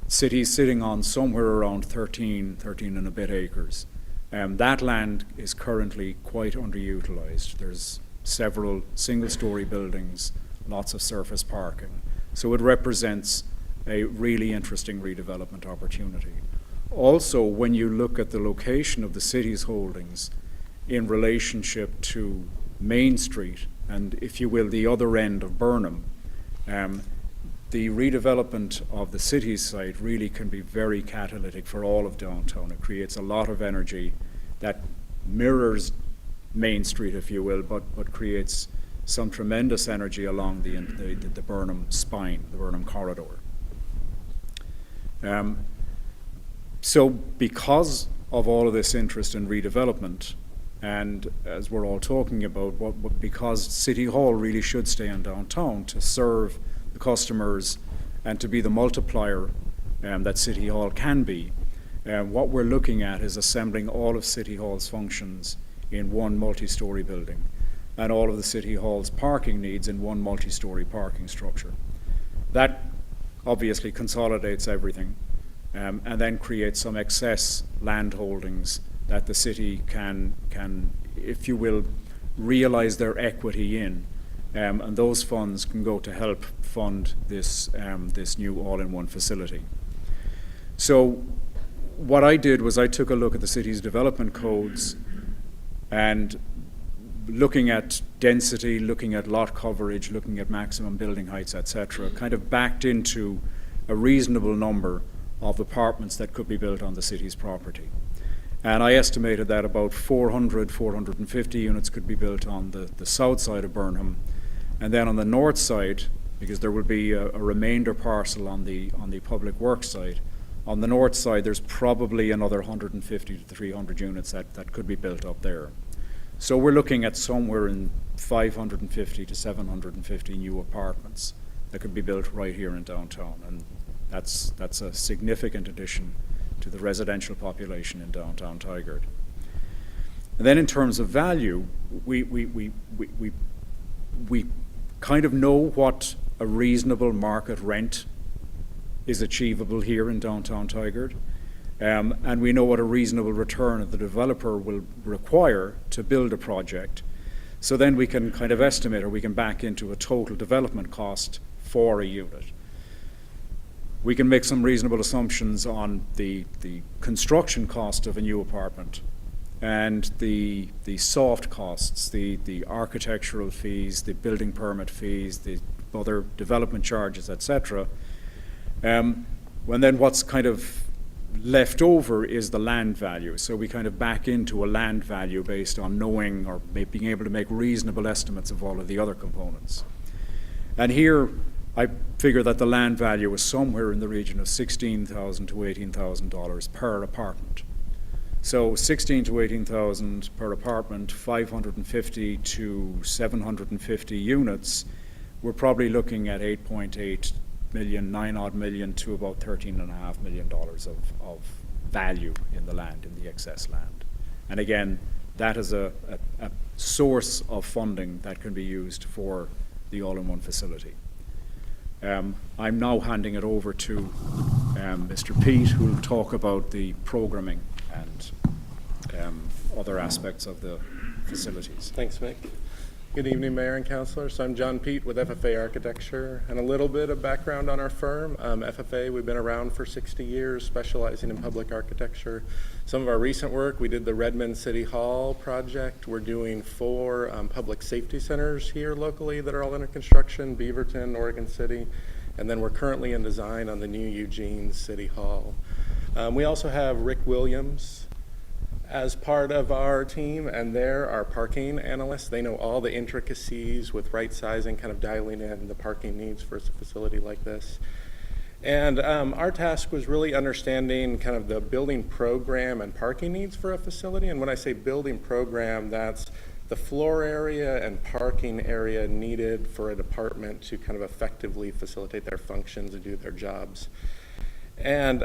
city is sitting on somewhere around 13 and a bit acres. That land is currently quite underutilized. There's several single-story buildings, lots of surface parking. So it represents a really interesting redevelopment opportunity. Also, when you look at the location of the city's holdings in relationship to Main Street and, if you will, the other end of Burnham, the redevelopment of the city's site really can be very catalytic for all of downtown. It creates a lot of energy that mirrors Main Street, if you will, but creates some tremendous energy along the Burnham spine, the Burnham corridor. So because of all of this interest in redevelopment, and as we're all talking about, because City Hall really should stay in downtown to serve the customers and to be the multiplier that City Hall can be, what we're looking at is assembling all of City Hall's functions in one multi-story building and all of the City Hall's parking needs in one multi-story parking structure. That obviously consolidates everything and then creates some excess land holdings that the city can, if you will, realize their equity in, and those funds can go to help fund this new all-in-one facility. So what I did was I took a look at the city's development codes and looking at density, looking at lot coverage, looking at maximum building heights, etc., kind of backed into a reasonable number of apartments that could be built on the city's property. And I estimated that about 450 units could be built on the south side of Burnham. And then on the north side, because there will be a remainder parcel on the public works side, on the north side there's probably another 150 to 300 units that could be built up there. So we're looking at somewhere in 550 to 750 new apartments that could be built right here in downtown. And that's a significant addition to the residential population in downtown Tigard. And then in terms of value, we kind of know what a reasonable market rent is achievable here in downtown Tigard, and we know what a reasonable return the developer will require to build a project. So then we can kind of estimate, or we can back into a total development cost for a unit. We can make some reasonable assumptions on the construction cost of a new apartment and the soft costs, the architectural fees, the building permit fees, the other development charges, etc. And then what's kind of left over is the land value. So we kind of back into a land value based on knowing or being able to make reasonable estimates of all of the other components. And here I figure that the land value is somewhere in the region of $16,000 to $18,000 per apartment. So $16,000 to $18,000 per apartment, 550 to 750 units, we're probably looking at 8.8 million, 9-odd million to about $13.5 million of value in the land, in the excess land. And again, that is a source of funding that can be used for the all-in-one facility. I'm now handing it over to Mr. Pete, who will talk about the programming and other aspects of the facilities. Thanks, Mick. Good evening, Mayor and Councilors. So I'm John Pete with FFA Architecture, and a little bit of background on our firm. FFA, we've been around for 60 years, specializing in public architecture. Some of our recent work, we did the Redmond City Hall project. We're doing 4 public safety centers here locally that are all under construction, Beaverton, Oregon City, and then we're currently in design on the new Eugene City Hall. We also have Rick Williams as part of our team, and they're our parking analysts. They know all the intricacies with right sizing, kind of dialing in the parking needs for a facility like this. And our task was really understanding kind of the building program and parking needs for a facility. And when I say building program, that's the floor area and parking area needed for a department to kind of effectively facilitate their functions and do their jobs. And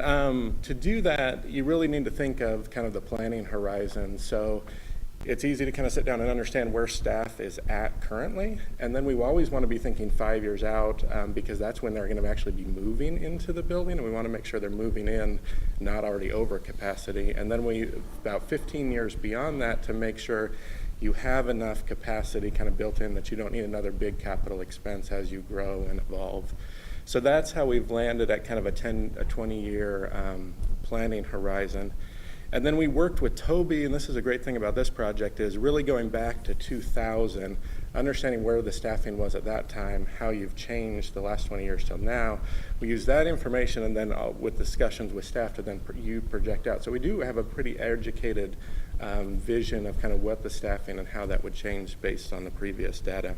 to do that, you really need to think of kind of the planning horizon. So it's easy to kind of sit down and understand where staff is at currently. And then we always want to be thinking 5 years out because that's when they're going to actually be moving into the building. And we want to make sure they're moving in, not already over capacity. And then about 15 years beyond that to make sure you have enough capacity kind of built in that you don't need another big capital expense as you grow and evolve. So that's how we've landed at kind of a 20-year planning horizon. And then we worked with Toby, and this is a great thing about this project, is really going back to 2000, understanding where the staffing was at that time, how you've changed the last 20 years till now. We use that information and then with discussions with staff to then you project out. So we do have a pretty educated vision of kind of what the staffing and how that would change based on the previous data.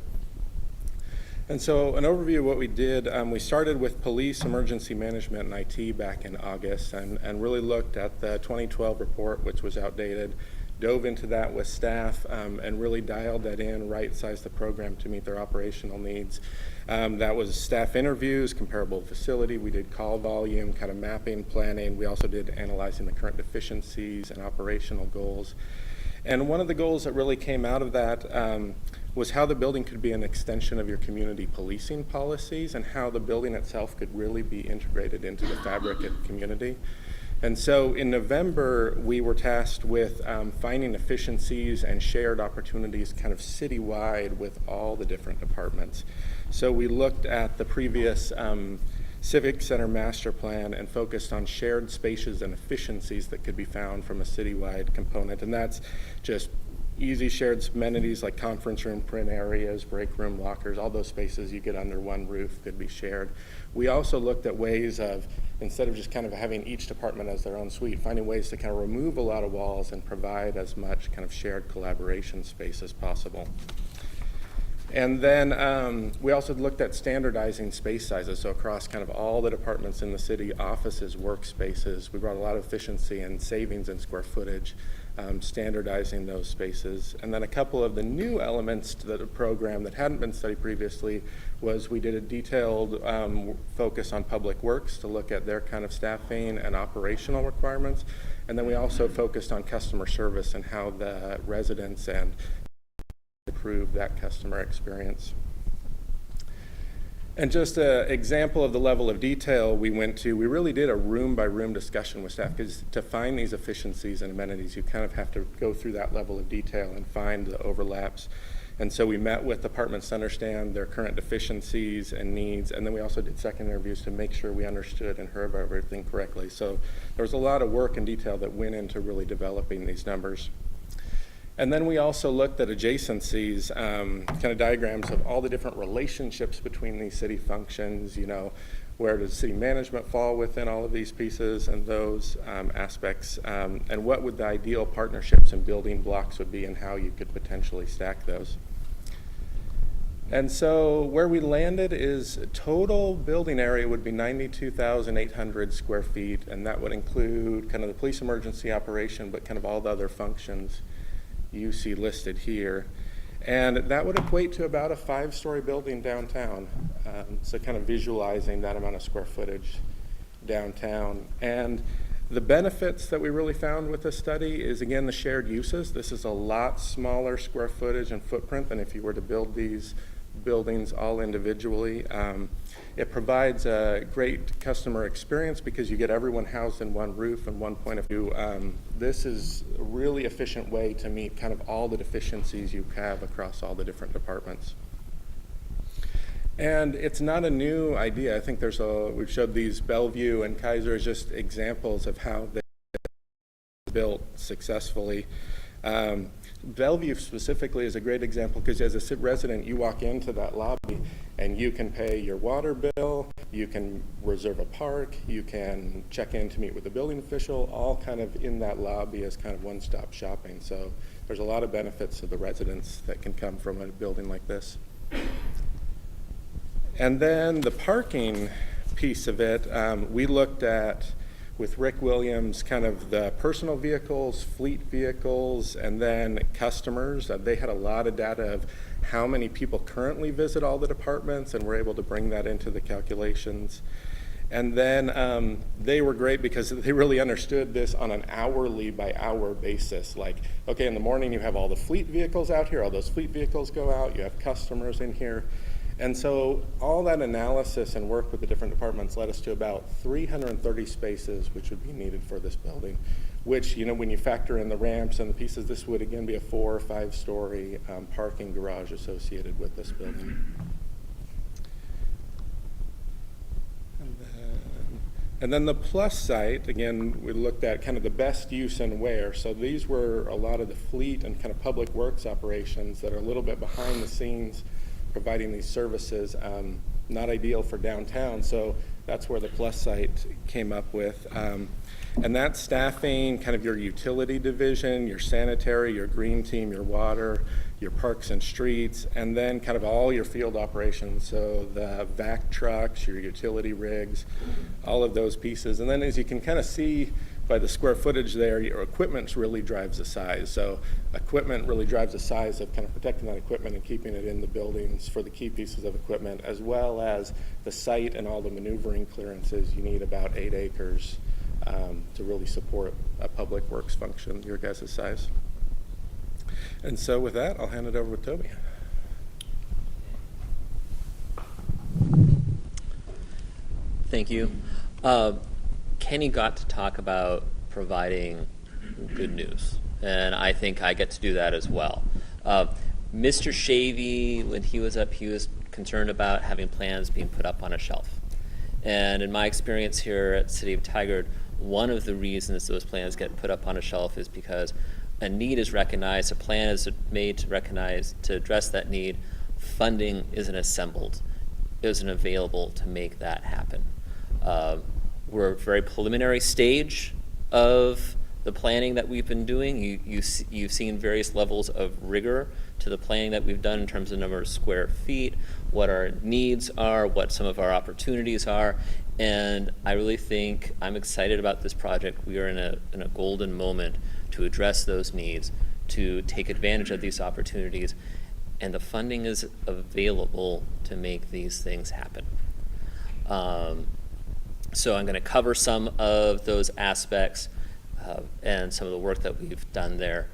And so an overview of what we did, we started with police, emergency management, and IT back in August and really looked at the 2012 report, which was outdated, dove into that with staff and really dialed that in, right-sized the program to meet their operational needs. That was staff interviews, comparable facility. We did call volume, kind of mapping, planning. We also did analyzing the current deficiencies and operational goals. And one of the goals that really came out of that was how the building could be an extension of your community policing policies and how the building itself could really be integrated into the fabric of the community. And so in November, we were tasked with finding efficiencies and shared opportunities kind of citywide with all the different departments. So we looked at the previous Civic Center master plan and focused on shared spaces and efficiencies that could be found from a citywide component. And that's just easy shared amenities like conference room, print areas, break room, lockers, all those spaces you get under one roof could be shared. We also looked at ways of, instead of just kind of having each department as their own suite, finding ways to kind of remove a lot of walls and provide as much kind of shared collaboration space as possible. And then we also looked at standardizing space sizes, so across kind of all the departments in the city, offices, workspaces. We brought a lot of efficiency and savings in square footage, standardizing those spaces. And then a couple of the new elements to the program that hadn't been studied previously was we did a detailed focus on public works to look at their kind of staffing and operational requirements. And then we also focused on customer service and how the residents and improve that customer experience. And just an example of the level of detail we went to, we really did a room-by-room discussion with staff, because to find these efficiencies and amenities, you kind of have to go through that level of detail and find the overlaps. And so we met with departments to understand their current deficiencies and needs, and then we also did second interviews to make sure we understood and heard everything correctly. So there was a lot of work and detail that went into really developing these numbers. And then we also looked at adjacencies, kind of diagrams of all the different relationships between these city functions, you know, where does city management fall within all of these pieces and those aspects, and what would the ideal partnerships and building blocks would be and how you could potentially stack those. And so where we landed is total building area would be 92,800 square feet, and that would include kind of the police emergency operation, but kind of all the other functions you see listed here. And that would equate to about a 5-story building downtown. So kind of visualizing that amount of square footage downtown. And the benefits that we really found with this study is, again, the shared uses. This is a lot smaller square footage and footprint than if you were to build these buildings all individually. It provides a great customer experience because you get everyone housed in one roof and one point of view. This is a really efficient way to meet kind of all the deficiencies you have across all the different departments. And it's not a new idea. I think we've showed these Bellevue and Kaiser as just examples of how they built successfully. Bellevue specifically is a great example because as a resident, you walk into that lobby and you can pay your water bill, you can reserve a park, you can check in to meet with the building official, all kind of in that lobby as kind of one-stop shopping. So there's a lot of benefits to the residents that can come from a building like this. And then the parking piece of it, we looked at with Rick Williams, kind of the personal vehicles, fleet vehicles, and then customers. They had a lot of data of how many people currently visit all the departments, and we're able to bring that into the calculations. And then they were great because they really understood this on an hourly by hour basis. Like, okay, in the morning you have all the fleet vehicles out here, all those fleet vehicles go out, you have customers in here. And so all that analysis and work with the different departments led us to about 330 spaces which would be needed for this building, which, you know, when you factor in the ramps and the pieces, this would again be a 4 or 5 story parking garage associated with this building. And then the plus site, again, we looked at kind of the best use and where. So these were a lot of the fleet and kind of public works operations that are a little bit behind the scenes providing these services, not ideal for downtown. So that's where the plus site came up with. And that staffing, kind of your utility division, your sanitary, your green team, your water, your parks and streets, and then kind of all your field operations. So the vac trucks, your utility rigs, all of those pieces. And then as you can kind of see by the square footage there, your equipment really drives the size. So equipment really drives the size of kind of protecting that equipment and keeping it in the buildings for the key pieces of equipment, as well as the site and all the maneuvering clearances. You need about 8 acres to really support a public works function your guys' size. And so with that, I'll hand it over to Toby. Thank you. Kenny got to talk about providing good news, and I think I get to do that as well. Mr. Shavy, when he was up, he was concerned about having plans being put up on a shelf. And in my experience here at City of Tigard, one of the reasons those plans get put up on a shelf is because a need is recognized, a plan is made to address that need, funding isn't assembled, isn't available to make that happen. We're at a very preliminary stage of the planning that we've been doing. You've seen various levels of rigor to the planning that we've done in terms of number of square feet, what our needs are, what some of our opportunities are, and I really think I'm excited about this project. We are in a golden moment to address those needs, to take advantage of these opportunities, and the funding is available to make these things happen. So I'm going to cover some of those aspects and some of the work that we've done there.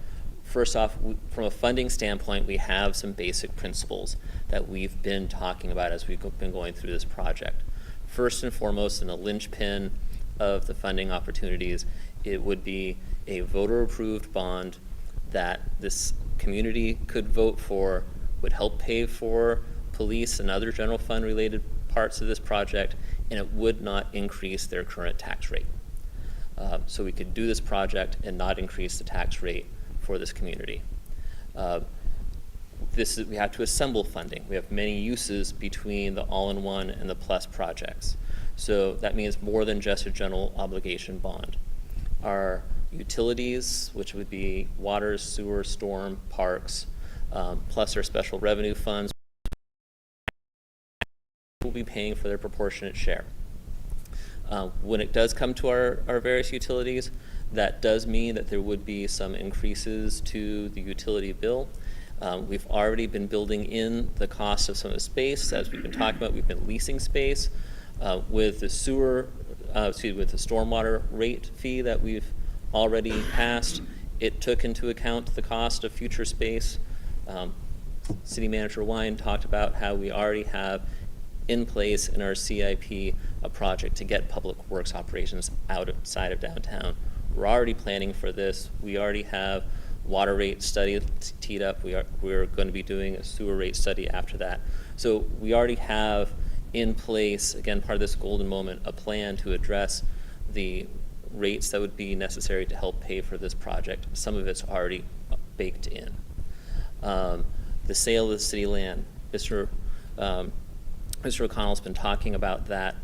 First off, from a funding standpoint, we have some basic principles that we've been talking about as we've been going through this project. First and foremost, in the linchpin of the funding opportunities, it would be a voter-approved bond that this community could vote for, would help pay for police and other general fund related parts of this project, and it would not increase their current tax rate. So we could do this project and not increase the tax rate for this community. We have to assemble funding. We have many uses between the all-in-one and the plus projects. So that means more than just a general obligation bond. Our utilities, which would be water, sewer, storm, parks, plus our special revenue funds, will be paying for their proportionate share. When it does come to our various utilities, that does mean that there would be some increases to the utility bill. We've already been building in the cost of some of the space. As we've been talking about, we've been leasing space. With the with the stormwater rate fee that we've already passed, it took into account the cost of future space. City Manager Wine talked about how we already have in place in our CIP a project to get public works operations outside of downtown. We're already planning for this. We already have water rate study teed up. We're going to be doing a sewer rate study after that. So we already have in place, again, part of this golden moment, a plan to address the rates that would be necessary to help pay for this project. Some of it's already baked in. The sale of the city land, Mr. O'Connell's been talking about that.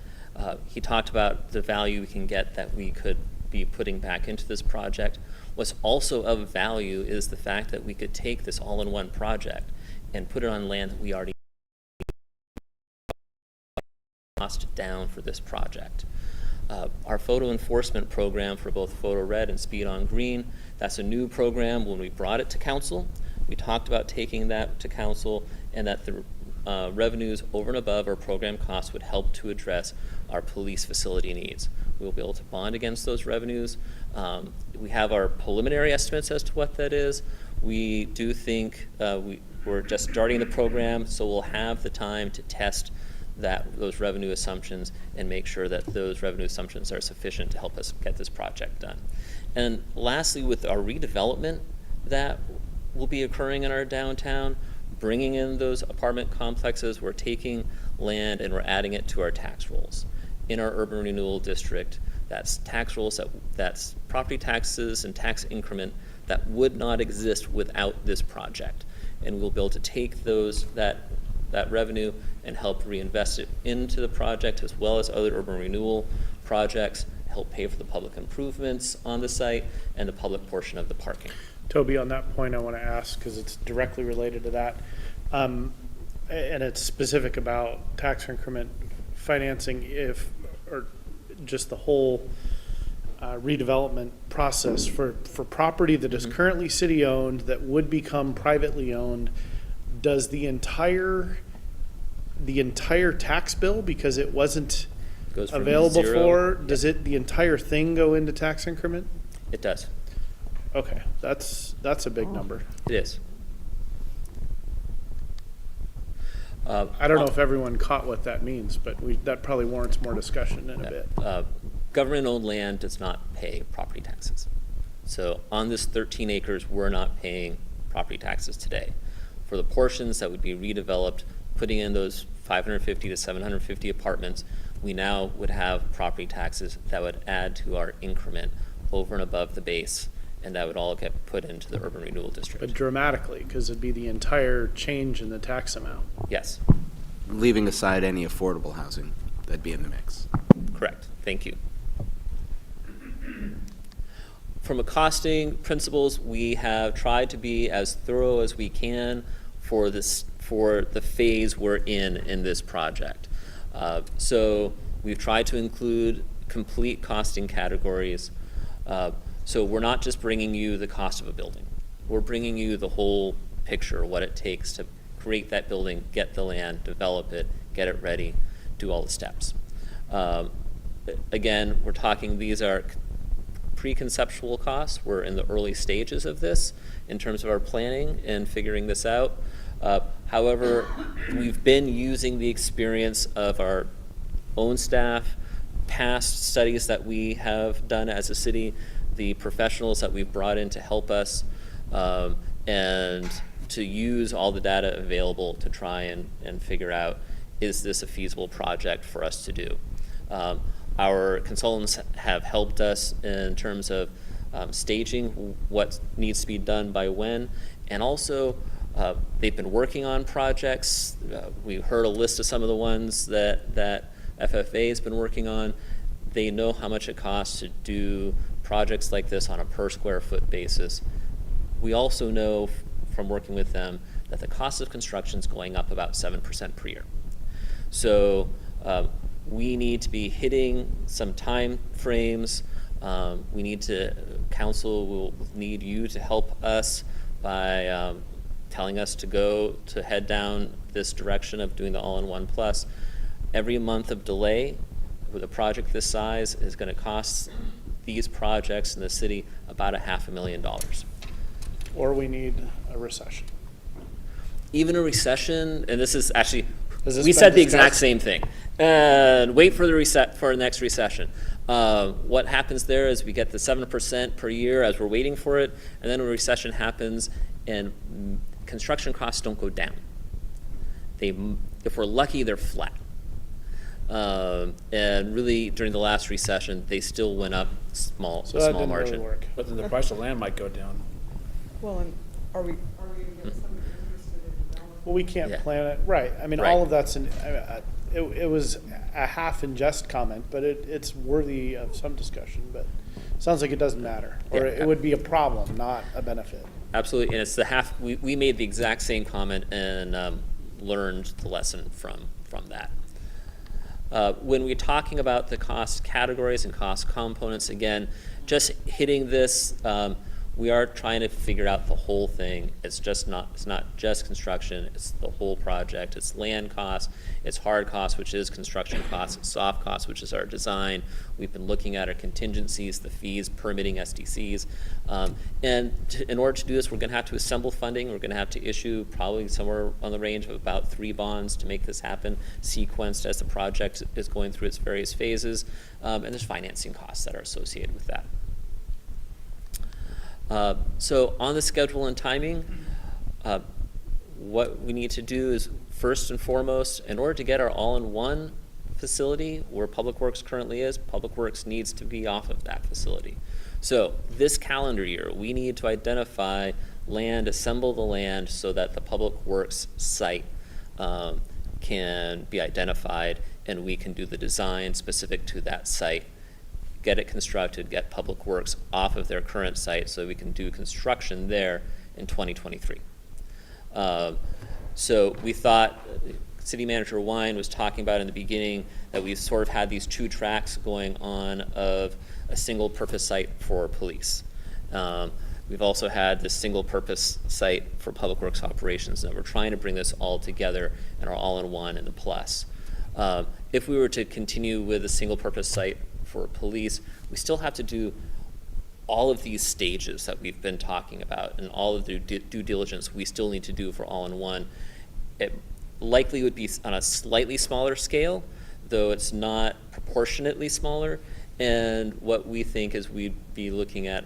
He talked about the value we can get that we could be putting back into this project. What's also of value is the fact that we could take this all-in-one project and put it on land that we already cost down for this project. Our photo enforcement program for both Photo Red and Speed on Green, that's a new program. When we brought it to council, we talked about taking that to council, and that the revenues over and above our program costs would help to address our police facility needs. We'll be able to bond against those revenues. We have our preliminary estimates as to what that is. We do think we're just starting the program, so we'll have the time to test those revenue assumptions and make sure that those revenue assumptions are sufficient to help us get this project done. And lastly, with our redevelopment that will be occurring in our downtown, bringing in those apartment complexes, we're taking land and we're adding it to our tax rolls. In our urban renewal district, that's tax rolls, that's property taxes and tax increment that would not exist without this project. And we'll be able to take that revenue and help reinvest it into the project, as well as other urban renewal projects, help pay for the public improvements on the site and the public portion of the parking. Toby, on that point, I want to ask, because it's directly related to that, and it's specific about tax increment financing, or just the whole redevelopment process for property that is currently city-owned that would become privately owned. Does the entire tax bill, because it wasn't Goes from available zero. for, does the entire thing go into tax increment? It does. Okay, that's a big number. It is. I don't know if everyone caught what that means, but that probably warrants more discussion in a bit. Government-owned land does not pay property taxes. So on this 13 acres, we're not paying property taxes today. For the portions that would be redeveloped, putting in those 550 to 750 apartments, we now would have property taxes that would add to our increment over and above the base, and that would all get put into the urban renewal district. But dramatically, because it'd be the entire change in the tax amount. Yes, Leaving aside any affordable housing that'd be in the mix. correct. Thank you. From a costing principles, we have tried to be as thorough as we can for the phase we're in this project. So we've tried to include complete costing categories. So we're not just bringing you the cost of a building. We're bringing you the whole picture, what it takes to create that building, get the land, develop it, get it ready, do all the steps. Again, we're talking, these are pre-conceptual costs. We're in the early stages of this in terms of our planning and figuring this out. However, we've been using the experience of our own staff, past studies that we have done as a city, the professionals that we've brought in to help us, and to use all the data available to try and figure out, is this a feasible project for us to do? Our consultants have helped us in terms of staging what needs to be done by when, and also they've been working on projects. We heard a list of some of the ones that FFA has been working on. They know how much it costs to do projects like this on a per square foot basis. We also know from working with them that the cost of construction is going up about 7% per year. So we need to be hitting some time frames. Council will need you to help us by telling us to head down this direction of doing the all-in-one plus. Every month of delay with a project this size is going to cost these projects in the city about $500,000. Or we need a recession. Even a recession, and this is actually, Has this we been said the exact discussed? same thing. And wait for the next recession. What happens there is we get the 7% per year as we're waiting for it, and then a recession happens and construction costs don't go down. If we're lucky, they're flat. And really, during the last recession, they still went up a small margin. work. But then the price of land might go down. Well, and are we going to get somebody interested in developing? Well, we can't Yeah. plan it, right. I mean, Right. all of that's, it was a half in jest comment, but it's worthy of some discussion, but it sounds like it doesn't matter. Or Yeah. it would be a problem, not a benefit. Absolutely, and it's we made the exact same comment and learned the lesson from that. When we're talking about the cost categories and cost components, again, just hitting this, we are trying to figure out the whole thing. It's not just construction, it's the whole project. It's land costs, it's hard costs, which is construction costs, it's soft costs, which is our design. We've been looking at our contingencies, the fees, permitting SDCs. In order to do this, we're going to have to assemble funding. We're going to have to issue probably somewhere on the range of about 3 bonds to make this happen, sequenced as the project is going through its various phases. And there's financing costs that are associated with that. So on the schedule and timing, what we need to do is, first and foremost, in order to get our all-in-one facility where Public Works currently is, Public Works needs to be off of that facility. So this calendar year, we need to identify land, assemble the land so that the Public Works site can be identified, and we can do the design specific to that site, get it constructed, get Public Works off of their current site so we can do construction there in 2023. So we thought, City Manager Wine was talking about in the beginning that we've sort of had these 2 tracks going on of a single purpose site for police. We've also had this single purpose site for Public Works operations, and we're trying to bring this all together and are all-in-one in the plus. If we were to continue with a single purpose site for police, we still have to do all of these stages that we've been talking about, and all of the due diligence we still need to do for all-in-one. It likely would be on a slightly smaller scale, though it's not proportionately smaller. And what we think is we'd be looking at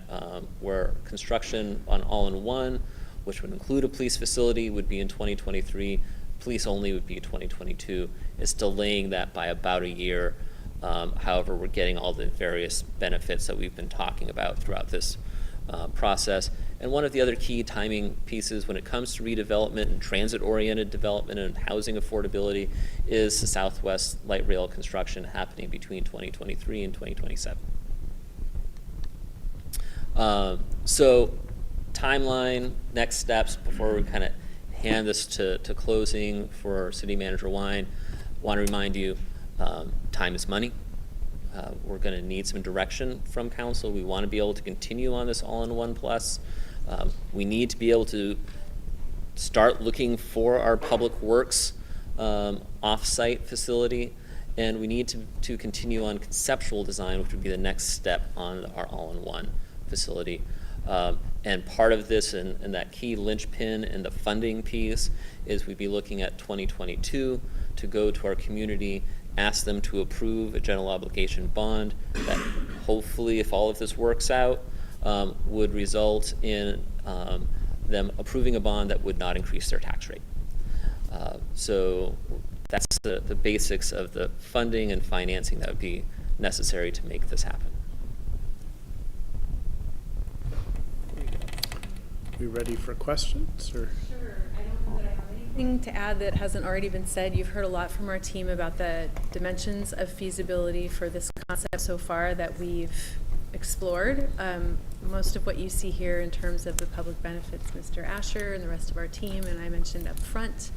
where construction on all-in-one, which would include a police facility, would be in 2023. Police only would be 2022. It's delaying that by about a year. However, we're getting all the various benefits that we've been talking about throughout this process. And one of the other key timing pieces when it comes to redevelopment and transit-oriented development and housing affordability is the Southwest Light Rail construction happening between 2023 and 2027. So timeline, next steps before we kind of hand this to closing for City Manager Wine. Want to remind you, time is money. We're going to need some direction from council. We want to be able to continue on this all-in-one plus. We need to be able to start looking for our Public Works off-site facility, and we need to continue on conceptual design, which would be the next step on our all-in-one facility. And part of this and that key linchpin and the funding piece is we'd be looking at 2022 to go to our community, ask them to approve a general obligation bond that hopefully, if all of this works out, would result in them approving a bond that would not increase their tax rate. So that's the basics of the funding and financing that would be necessary to make this happen. We ready for questions? Or? Sure. I don't know that I have anything to add that hasn't already been said. You've heard a lot from our team about the dimensions of feasibility for this concept so far that we've explored. Most of what you see here in terms of the public benefits, Mr. Asher and the rest of our team, and I mentioned up front.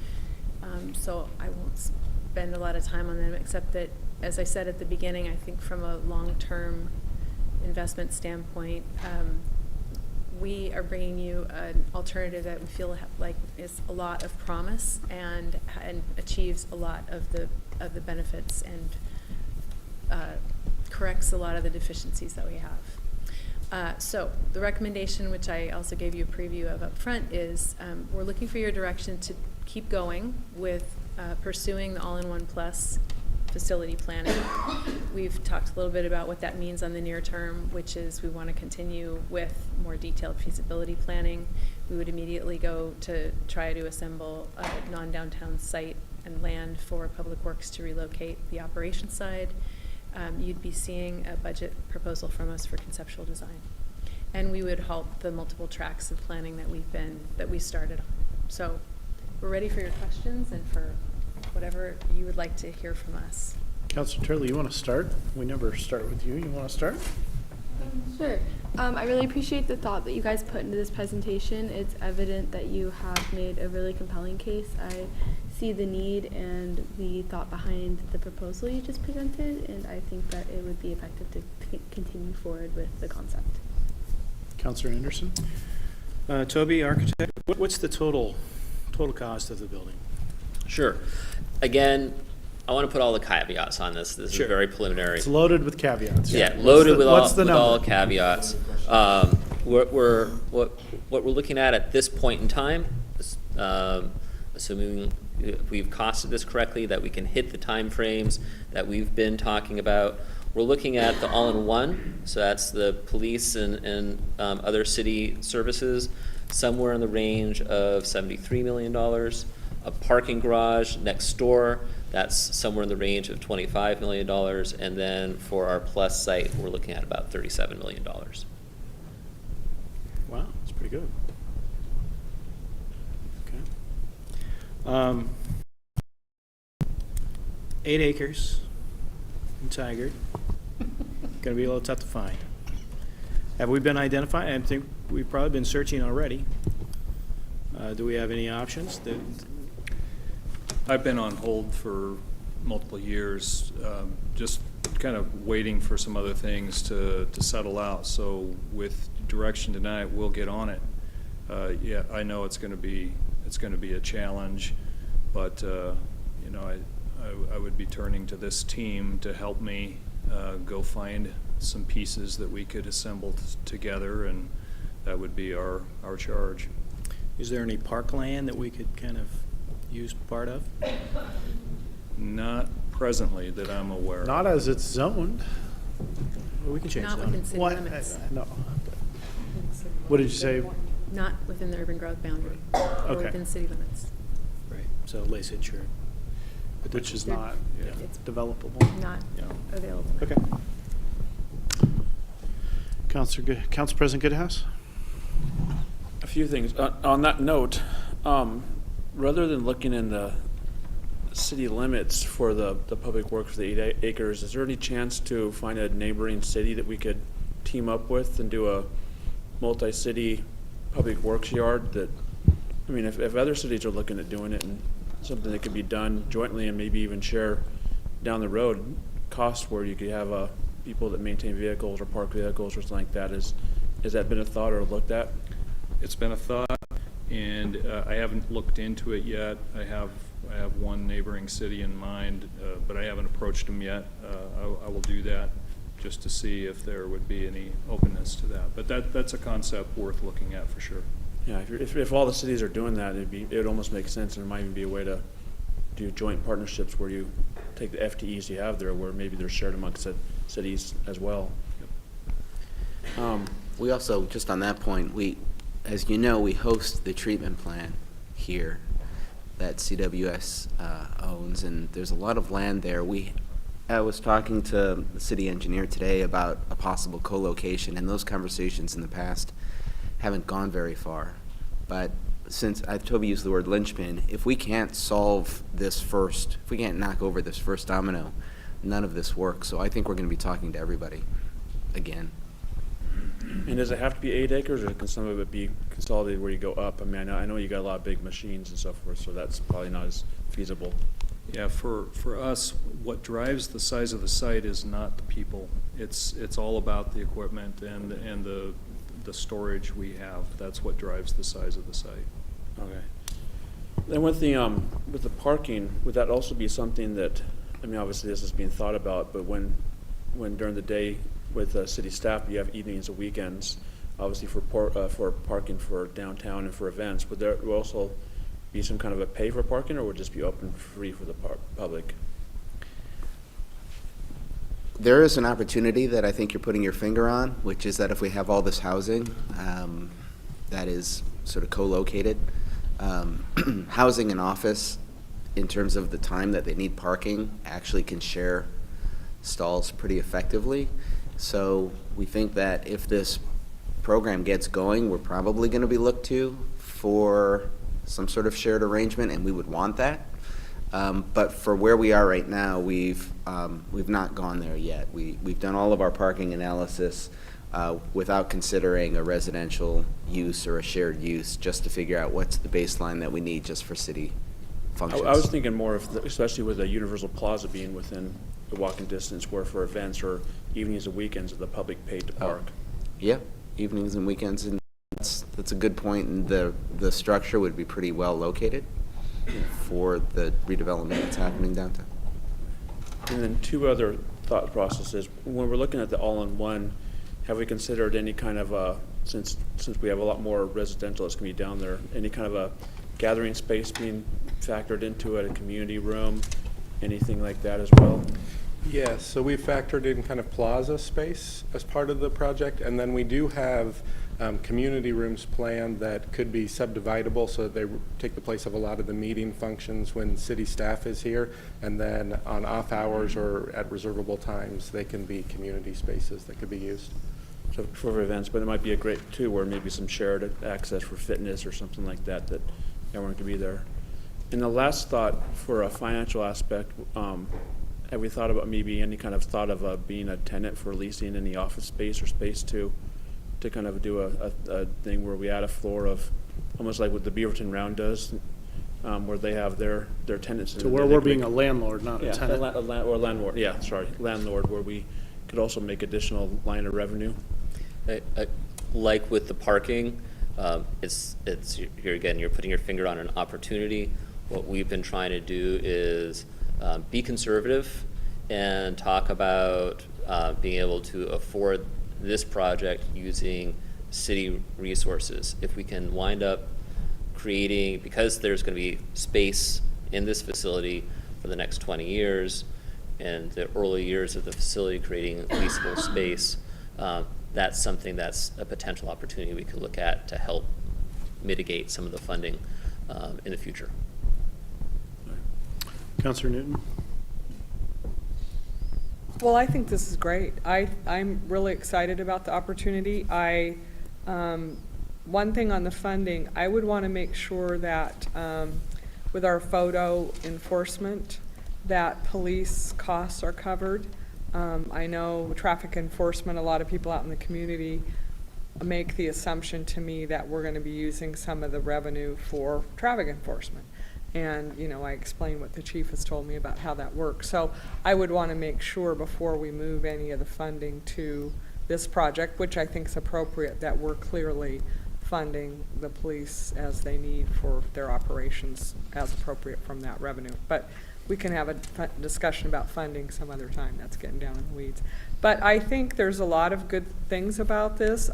So I won't spend a lot of time on them, except that, as I said at the beginning, I think from a long-term investment standpoint, we are bringing you an alternative that we feel like is a lot of promise and achieves a lot of the benefits and corrects a lot of the deficiencies that we have. So the recommendation, which I also gave you a preview of up front, is we're looking for your direction to keep going with pursuing the all-in-one plus facility planning. We've talked a little bit about what that means on the near term, which is we want to continue with more detailed feasibility planning. We would immediately go to try to assemble a non-downtown site and land for Public Works to relocate the operations side. You'd be seeing a budget proposal from us for conceptual design. And we would halt the multiple tracks of planning that we started on. So we're ready for your questions and for whatever you would like to hear from us. Councilor Turley, you want to start? We never start with you. You want to start? Sure. I really appreciate the thought that you guys put into this presentation. It's evident that you have made a really compelling case. I see the need and the thought behind the proposal you just presented, and I think that it would be effective to continue forward with the concept. Councillor Anderson? Toby, architect, what's the total cost of the building? Sure. Again, I want to put all the caveats on this. This is very preliminary. It's loaded with caveats. Yeah, loaded with what's the all number? caveats. What we're looking at this point in time, assuming we've costed this correctly, that we can hit the time frames that we've been talking about. We're looking at the all-in-one, so that's the police and other city services, somewhere in the range of $73 million. A parking garage next door, that's somewhere in the range of $25 million. And then for our Plus site, we're looking at about $37 million. Wow, that's pretty good. Okay. 8 acres in Tigard. Going to be a little tough to find. Have we been identified? I think we've probably been searching already. Do we have any options? I've been on hold for multiple years, just kind of waiting for some other things to settle out. So with direction tonight, we'll get on it. Yeah, I know it's going to be a challenge, but you know, I would be turning to this team to help me go find some pieces that we could assemble together, and that would be our charge. Is there any parkland that we could kind of use part of? Not presently that I'm aware of. Not as it's zoned. Well, we can change Not that. within city What? limits. No. What did you say? Not within the urban growth boundary. Or Okay. within city limits. Right, so Lacey insured. Which is not It's developable. not available. Okay. Council President Goodhouse? A few things. On that note, rather than looking in the city limits for the public works for the 8 acres, is there any chance to find a neighboring city that we could team up with and do a multi-city public works yard? That, I mean, if other cities are looking at doing it and something that could be done jointly and maybe even share down the road costs where you could have people that maintain vehicles or park vehicles or something like that. Has that been a thought or looked at? It's been a thought, and I haven't looked into it yet. I have one neighboring city in mind, but I haven't approached them yet. I will do that just to see if there would be any openness to that. But that's a concept worth looking at for sure. Yeah, if all the cities are doing that, it would almost make sense, and there might even be a way to do joint partnerships where you take the FTEs you have there, where maybe they're shared amongst cities as well. We also, just on that point, as you know, we host the treatment plant here that CWS owns, and there's a lot of land there. I was talking to the city engineer today about a possible co-location, and those conversations in the past haven't gone very far. But since Toby used the word linchpin, if we can't solve this first, if we can't knock over this first domino, none of this works. So I think we're going to be talking to everybody again. And does it have to be 8 acres, or can some of it be consolidated where you go up? I mean, I know you got a lot of big machines and so forth, so that's probably not as feasible. Yeah, for us, what drives the size of the site is not the people. It's all about the equipment and the storage we have. That's what drives the size of the site. Okay. Then with the parking, would that also be something that, I mean, obviously this is being thought about, but when during the day with city staff, you have evenings and weekends, obviously for parking for downtown and for events, would there also be some kind of a pay for parking, or would it just be open free for the public? There is an opportunity that I think you're putting your finger on, which is that if we have all this housing that is sort of co-located, housing and office, in terms of the time that they need parking, actually can share stalls pretty effectively. So we think that if this program gets going, we're probably going to be looked to for some sort of shared arrangement, and we would want that. But for where we are right now, we've not gone there yet. We've done all of our parking analysis without considering a residential use or a shared use, just to figure out what's the baseline that we need just for city functions. I was thinking more of, especially with the Universal Plaza being within the walking distance, where for events or evenings and weekends, the public paid to park. Yeah, evenings and weekends, and that's a good point, and the structure would be pretty well located for the redevelopment that's happening downtown. And then two other thought processes. When we're looking at the all-in-one, have we considered any kind of since we have a lot more residential that's going to be down there, any kind of a gathering space being factored into it, a community room, anything like that as well? Yes, so we factored in kind of plaza space as part of the project, and then we do have community rooms planned that could be subdividable so that they take the place of a lot of the meeting functions when city staff is here, and then on off hours or at reservable times, they can be community spaces that could be used. So for events, but it might be a great too, where maybe some shared access for fitness or something like that, that everyone could be there. And the last thought for a financial aspect, have we thought about maybe any kind of thought of being a tenant for leasing any office space or space to kind of do a thing where we add a floor of, almost like what the Beaverton Round does, where they have their tenants. To where we're being a landlord, not a tenant. Or landlord, yeah, sorry, landlord, where we could also make additional line of revenue. Like with the parking, it's here again, you're putting your finger on an opportunity. What we've been trying to do is be conservative and talk about being able to afford this project using city resources. If we can wind up creating, because there's going to be space in this facility for the next 20 years, and the early years of the facility creating leasable space, that's something that's a potential opportunity we could look at to help mitigate some of the funding in the future. Councilor Newton? Well, I think this is great. I'm really excited about the opportunity. One thing on the funding, I would want to make sure that with our photo enforcement, that police costs are covered. I know traffic enforcement, a lot of people out in the community make the assumption to me that we're going to be using some of the revenue for traffic enforcement. And, you know, I explained what the chief has told me about how that works. So I would want to make sure before we move any of the funding to this project, which I think is appropriate, that we're clearly funding the police as they need for their operations as appropriate from that revenue. But we can have a discussion about funding some other time. That's getting down in the weeds. But I think there's a lot of good things about this.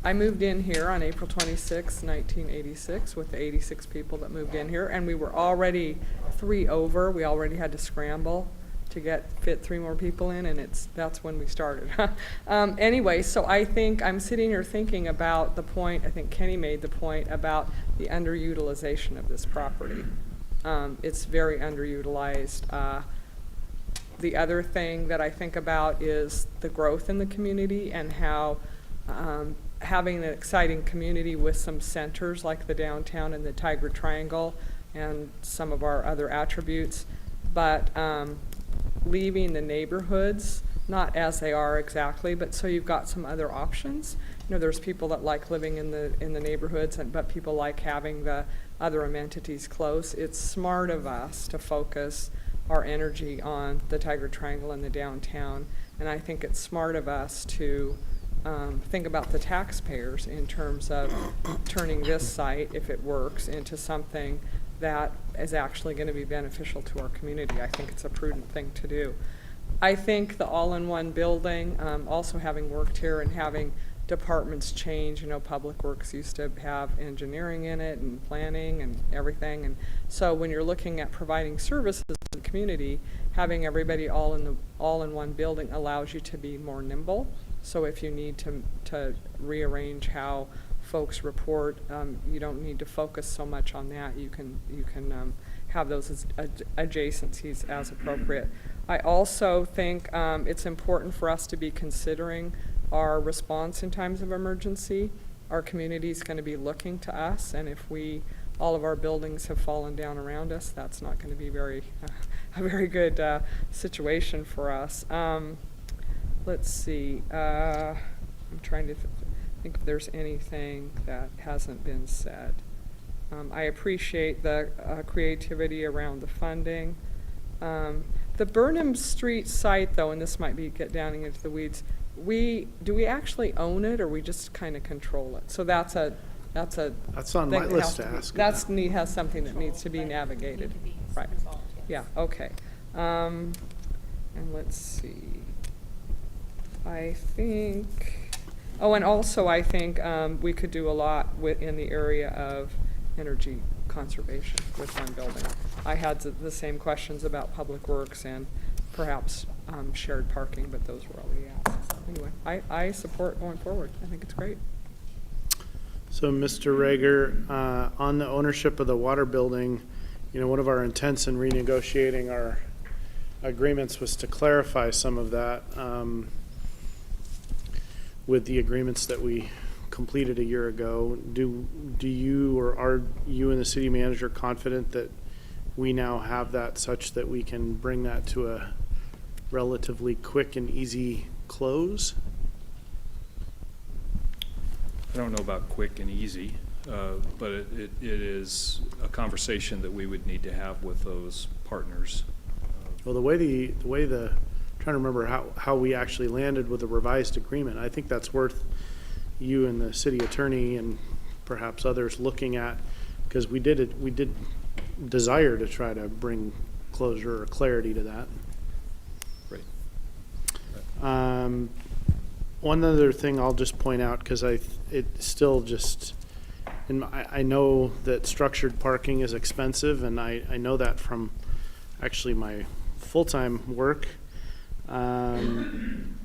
I moved in here on April 26, 1986 with the 86 people that moved in here, and we were already 3 over. We already had to scramble to fit 3 more people in, and that's when we started. Anyway, so I think I'm sitting here thinking about the point, I think Kenny made the point about the underutilization of this property. It's very underutilized. The other thing that I think about is the growth in the community and how having an exciting community with some centers like the downtown and the Tiger Triangle and some of our other attributes, but leaving the neighborhoods not as they are exactly, but so you've got some other options. You know, there's people that like living in the neighborhoods, but people like having the other amenities close. It's smart of us to focus our energy on the Tiger Triangle and the downtown, and I think it's smart of us to think about the taxpayers in terms of turning this site, if it works, into something that is actually going to be beneficial to our community. I think it's a prudent thing to do. I think the all-in-one building, also having worked here and having departments change, you know, Public Works used to have engineering in it and planning and everything, and so when you're looking at providing services to the community, having everybody all in one building allows you to be more nimble. So if you need to rearrange how folks report, you don't need to focus so much on that. You can have those as adjacencies as appropriate. I also think it's important for us to be considering our response in times of emergency. Our community is going to be looking to us, and if all of our buildings have fallen down around us, that's not going to be a very good situation for us. Let's see. I'm trying to think if there's anything that hasn't been said. I appreciate the creativity around the funding. The Burnham Street site, though, and this might be get down into the weeds, do we actually own it, or we just kind of control it? So that's on my list to ask has something that needs to be navigated. Right. Yeah, okay. And let's see. I think, and also I think we could do a lot in the area of energy conservation with one building. I had the same questions about public works and perhaps shared parking, but those were all the asks. Anyway, I support going forward. I think it's great. So, Mr. Rager, on the ownership of the water building, one of our intents in renegotiating our agreements was to clarify some of that with the agreements that we completed a year ago. Do you, or are you and the city manager confident that we now have that such that we can bring that to a relatively quick and easy close? I don't know about quick and easy, but it is a conversation that we would need to have with those partners. Well, trying to remember how we actually landed with a revised agreement. I think that's worth you and the city attorney and perhaps others looking at, because we did desire to try to bring closure or clarity to that. Right. One other thing I'll just point out, because I know that structured parking is expensive, and I know that from actually my full-time work.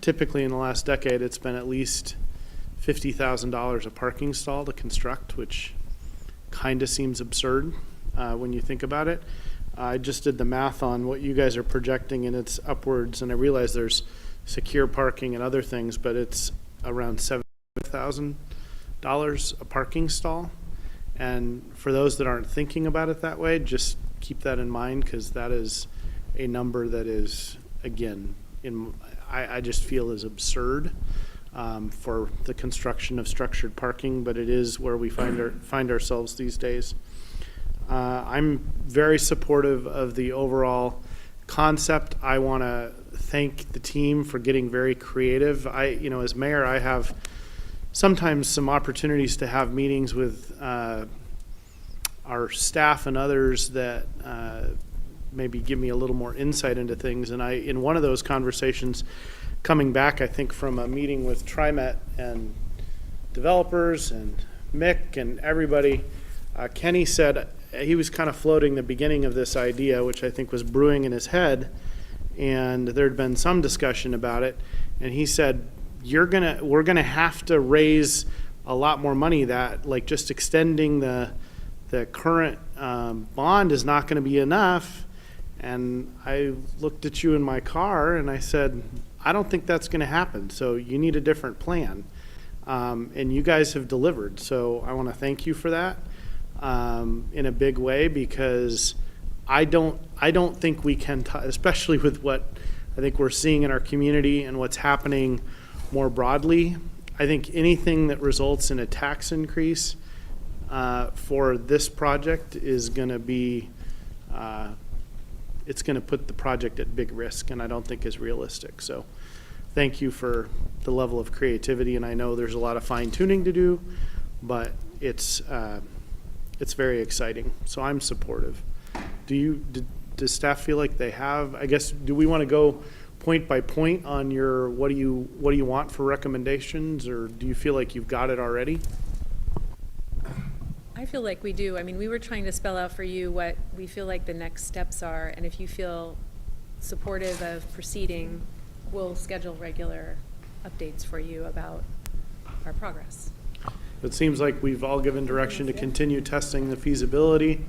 Typically in the last decade, it's been at least $50,000 a parking stall to construct, which kind of seems absurd when you think about it. I just did the math on what you guys are projecting, and it's upwards, and I realize there's secure parking and other things, but it's around $7,000 a parking stall. And for those that aren't thinking about it that way, just keep that in mind, because that is a number that is, again, I just feel is absurd for the construction of structured parking, but it is where we find ourselves these days. I'm very supportive of the overall concept. I want to thank the team for getting very creative. As mayor, I have sometimes some opportunities to have meetings with our staff and others that maybe give me a little more insight into things. And in one of those conversations, coming back, I think, from a meeting with TriMet and developers and Mick and everybody, Kenny said he was kind of floating the beginning of this idea, which I think was brewing in his head, and there'd been some discussion about it. And he said, we're gonna have to raise a lot more money. That, like, just extending the current bond is not going to be enough. And I looked at you in my car and I said, I don't think that's going to happen. So you need a different plan. And you guys have delivered. So I want to thank you for that in a big way, because I don't think we can, especially with what I think we're seeing in our community and what's happening more broadly. I think anything that results in a tax increase for this project is going to be, it's going to put the project at big risk, and I don't think is realistic. So thank you for the level of creativity, and I know there's a lot of fine tuning to do, but it's very exciting. So I'm supportive. Does staff feel like they have, I guess, do we want to go point by point on your, what do you want for recommendations, or do you feel like you've got it already? I feel like we do. I mean, we were trying to spell out for you what we feel like the next steps are, and if you feel supportive of proceeding, we'll schedule regular updates for you about our progress. It seems like we've all given direction to continue testing the feasibility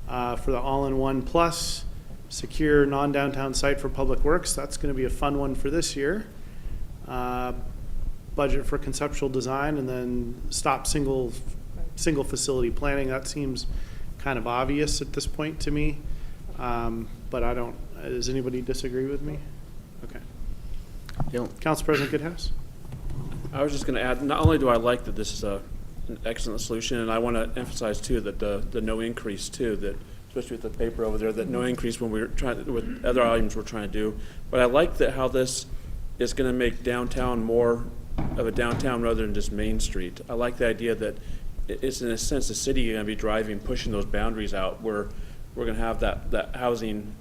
for the all-in-one plus secure non-downtown site for public works. That's going to be a fun one for this year. Budget for conceptual design, and then stop single facility planning. That seems kind of obvious at this point to me, but I don't. Does anybody disagree with me? Okay. Council President Goodhouse. I was just going to add, not only do I like that this is an an excellent solution, and I want to emphasize too that the no increase too, that especially with the paper over there, that no increase when we're trying, with other items we're trying to do. But I like that how this is going to make downtown more of a downtown rather than just Main Street. I like the idea that it's in a sense the city going to be driving, pushing those boundaries out where we're going to have that housing.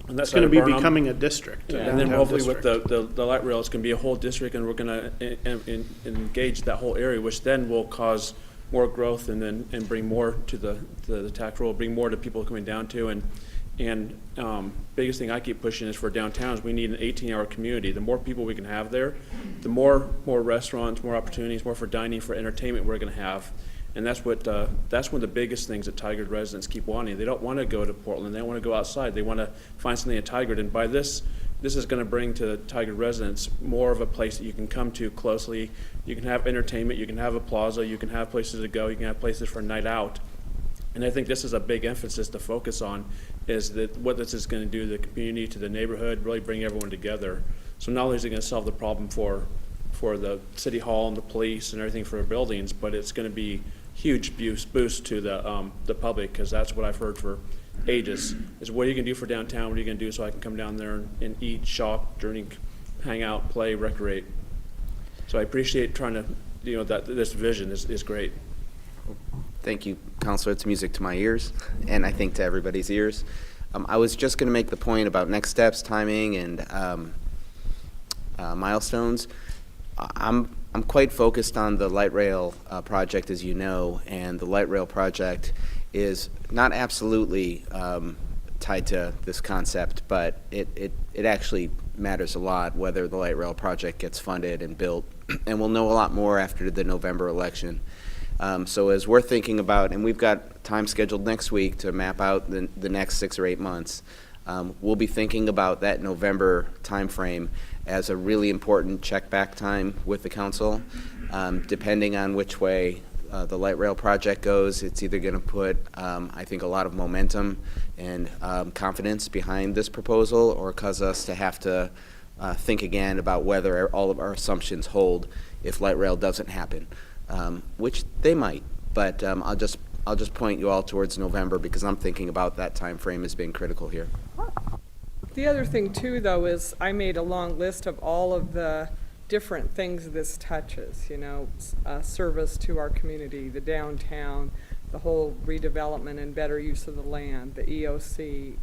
And that's It's going to be becoming a district. a And then downtown hopefully with district. the light rail, it's going to be a whole district, and we're going to engage that whole area, which then will cause more growth and bring more to the tax roll, bring more to people coming down to. And biggest thing I keep pushing is for downtown is we need an 18-hour community. The more people we can have there, the more restaurants, more opportunities, more for dining, for entertainment we're going to have. And that's one of the biggest things that Tigard residents keep wanting. They don't want to go to Portland. They don't want to go outside. They want to find something in Tigard. And by this is going to bring to Tigard residents more of a place that you can come to closely. You can have entertainment. You can have a plaza. You can have places to go. You can have places for a night out. And I think this is a big emphasis to focus on, is that what this is going to do to the community, to the neighborhood, really bring everyone together. So not only is it going to solve the problem for the city hall and the police and everything for our buildings, but it's going to be huge boost to the public, because that's what I've heard for ages, is what are you going to do for downtown? What are you going to do so I can come down there and eat, shop, drink, hang out, play, recreate? So I appreciate trying to, that this vision is great. Thank you, Counselor. It's music to my ears, and I think to everybody's ears. I was just going to make the point about next steps, timing, and milestones. I'm quite focused on the light rail project, as you know, and the light rail project is not absolutely tied to this concept, but it actually matters a lot whether the light rail project gets funded and built, and we'll know a lot more after the November election. So as we're thinking about, and we've got time scheduled next week to map out the next 6 or 8 months, we'll be thinking about that November timeframe as a really important check back time with the council. Depending on which way the light rail project goes, it's either going to put, I think, a lot of momentum and confidence behind this proposal, or cause us to have to think again about whether all of our assumptions hold if light rail doesn't happen, which they might. But I'll just point you all towards November, because I'm thinking about that time frame as being critical here. The other thing too, though, is I made a long list of all of the different things this touches, service to our community, the downtown, the whole redevelopment and better use of the land, the EOC,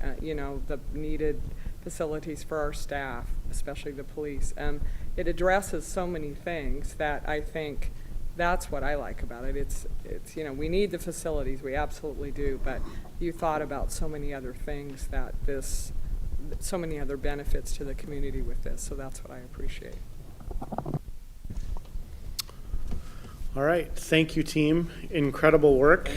the needed facilities for our staff, especially the police. It addresses so many things that I think that's what I like about it. It's we need the facilities, we absolutely do, but you thought about so many other things so many other benefits to the community with this, so that's what I appreciate. All right, thank you, team. Incredible work.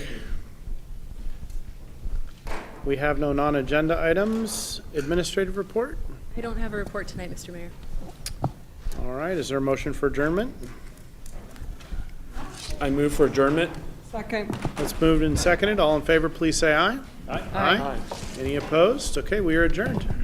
We have no non-agenda items. Administrative report? I don't have a report tonight, Mr. Mayor. All right, is there a motion for adjournment? I move for adjournment. Second. It's moved and seconded. All in favor, please say aye. Aye. Aye. Any opposed? Okay, we are adjourned.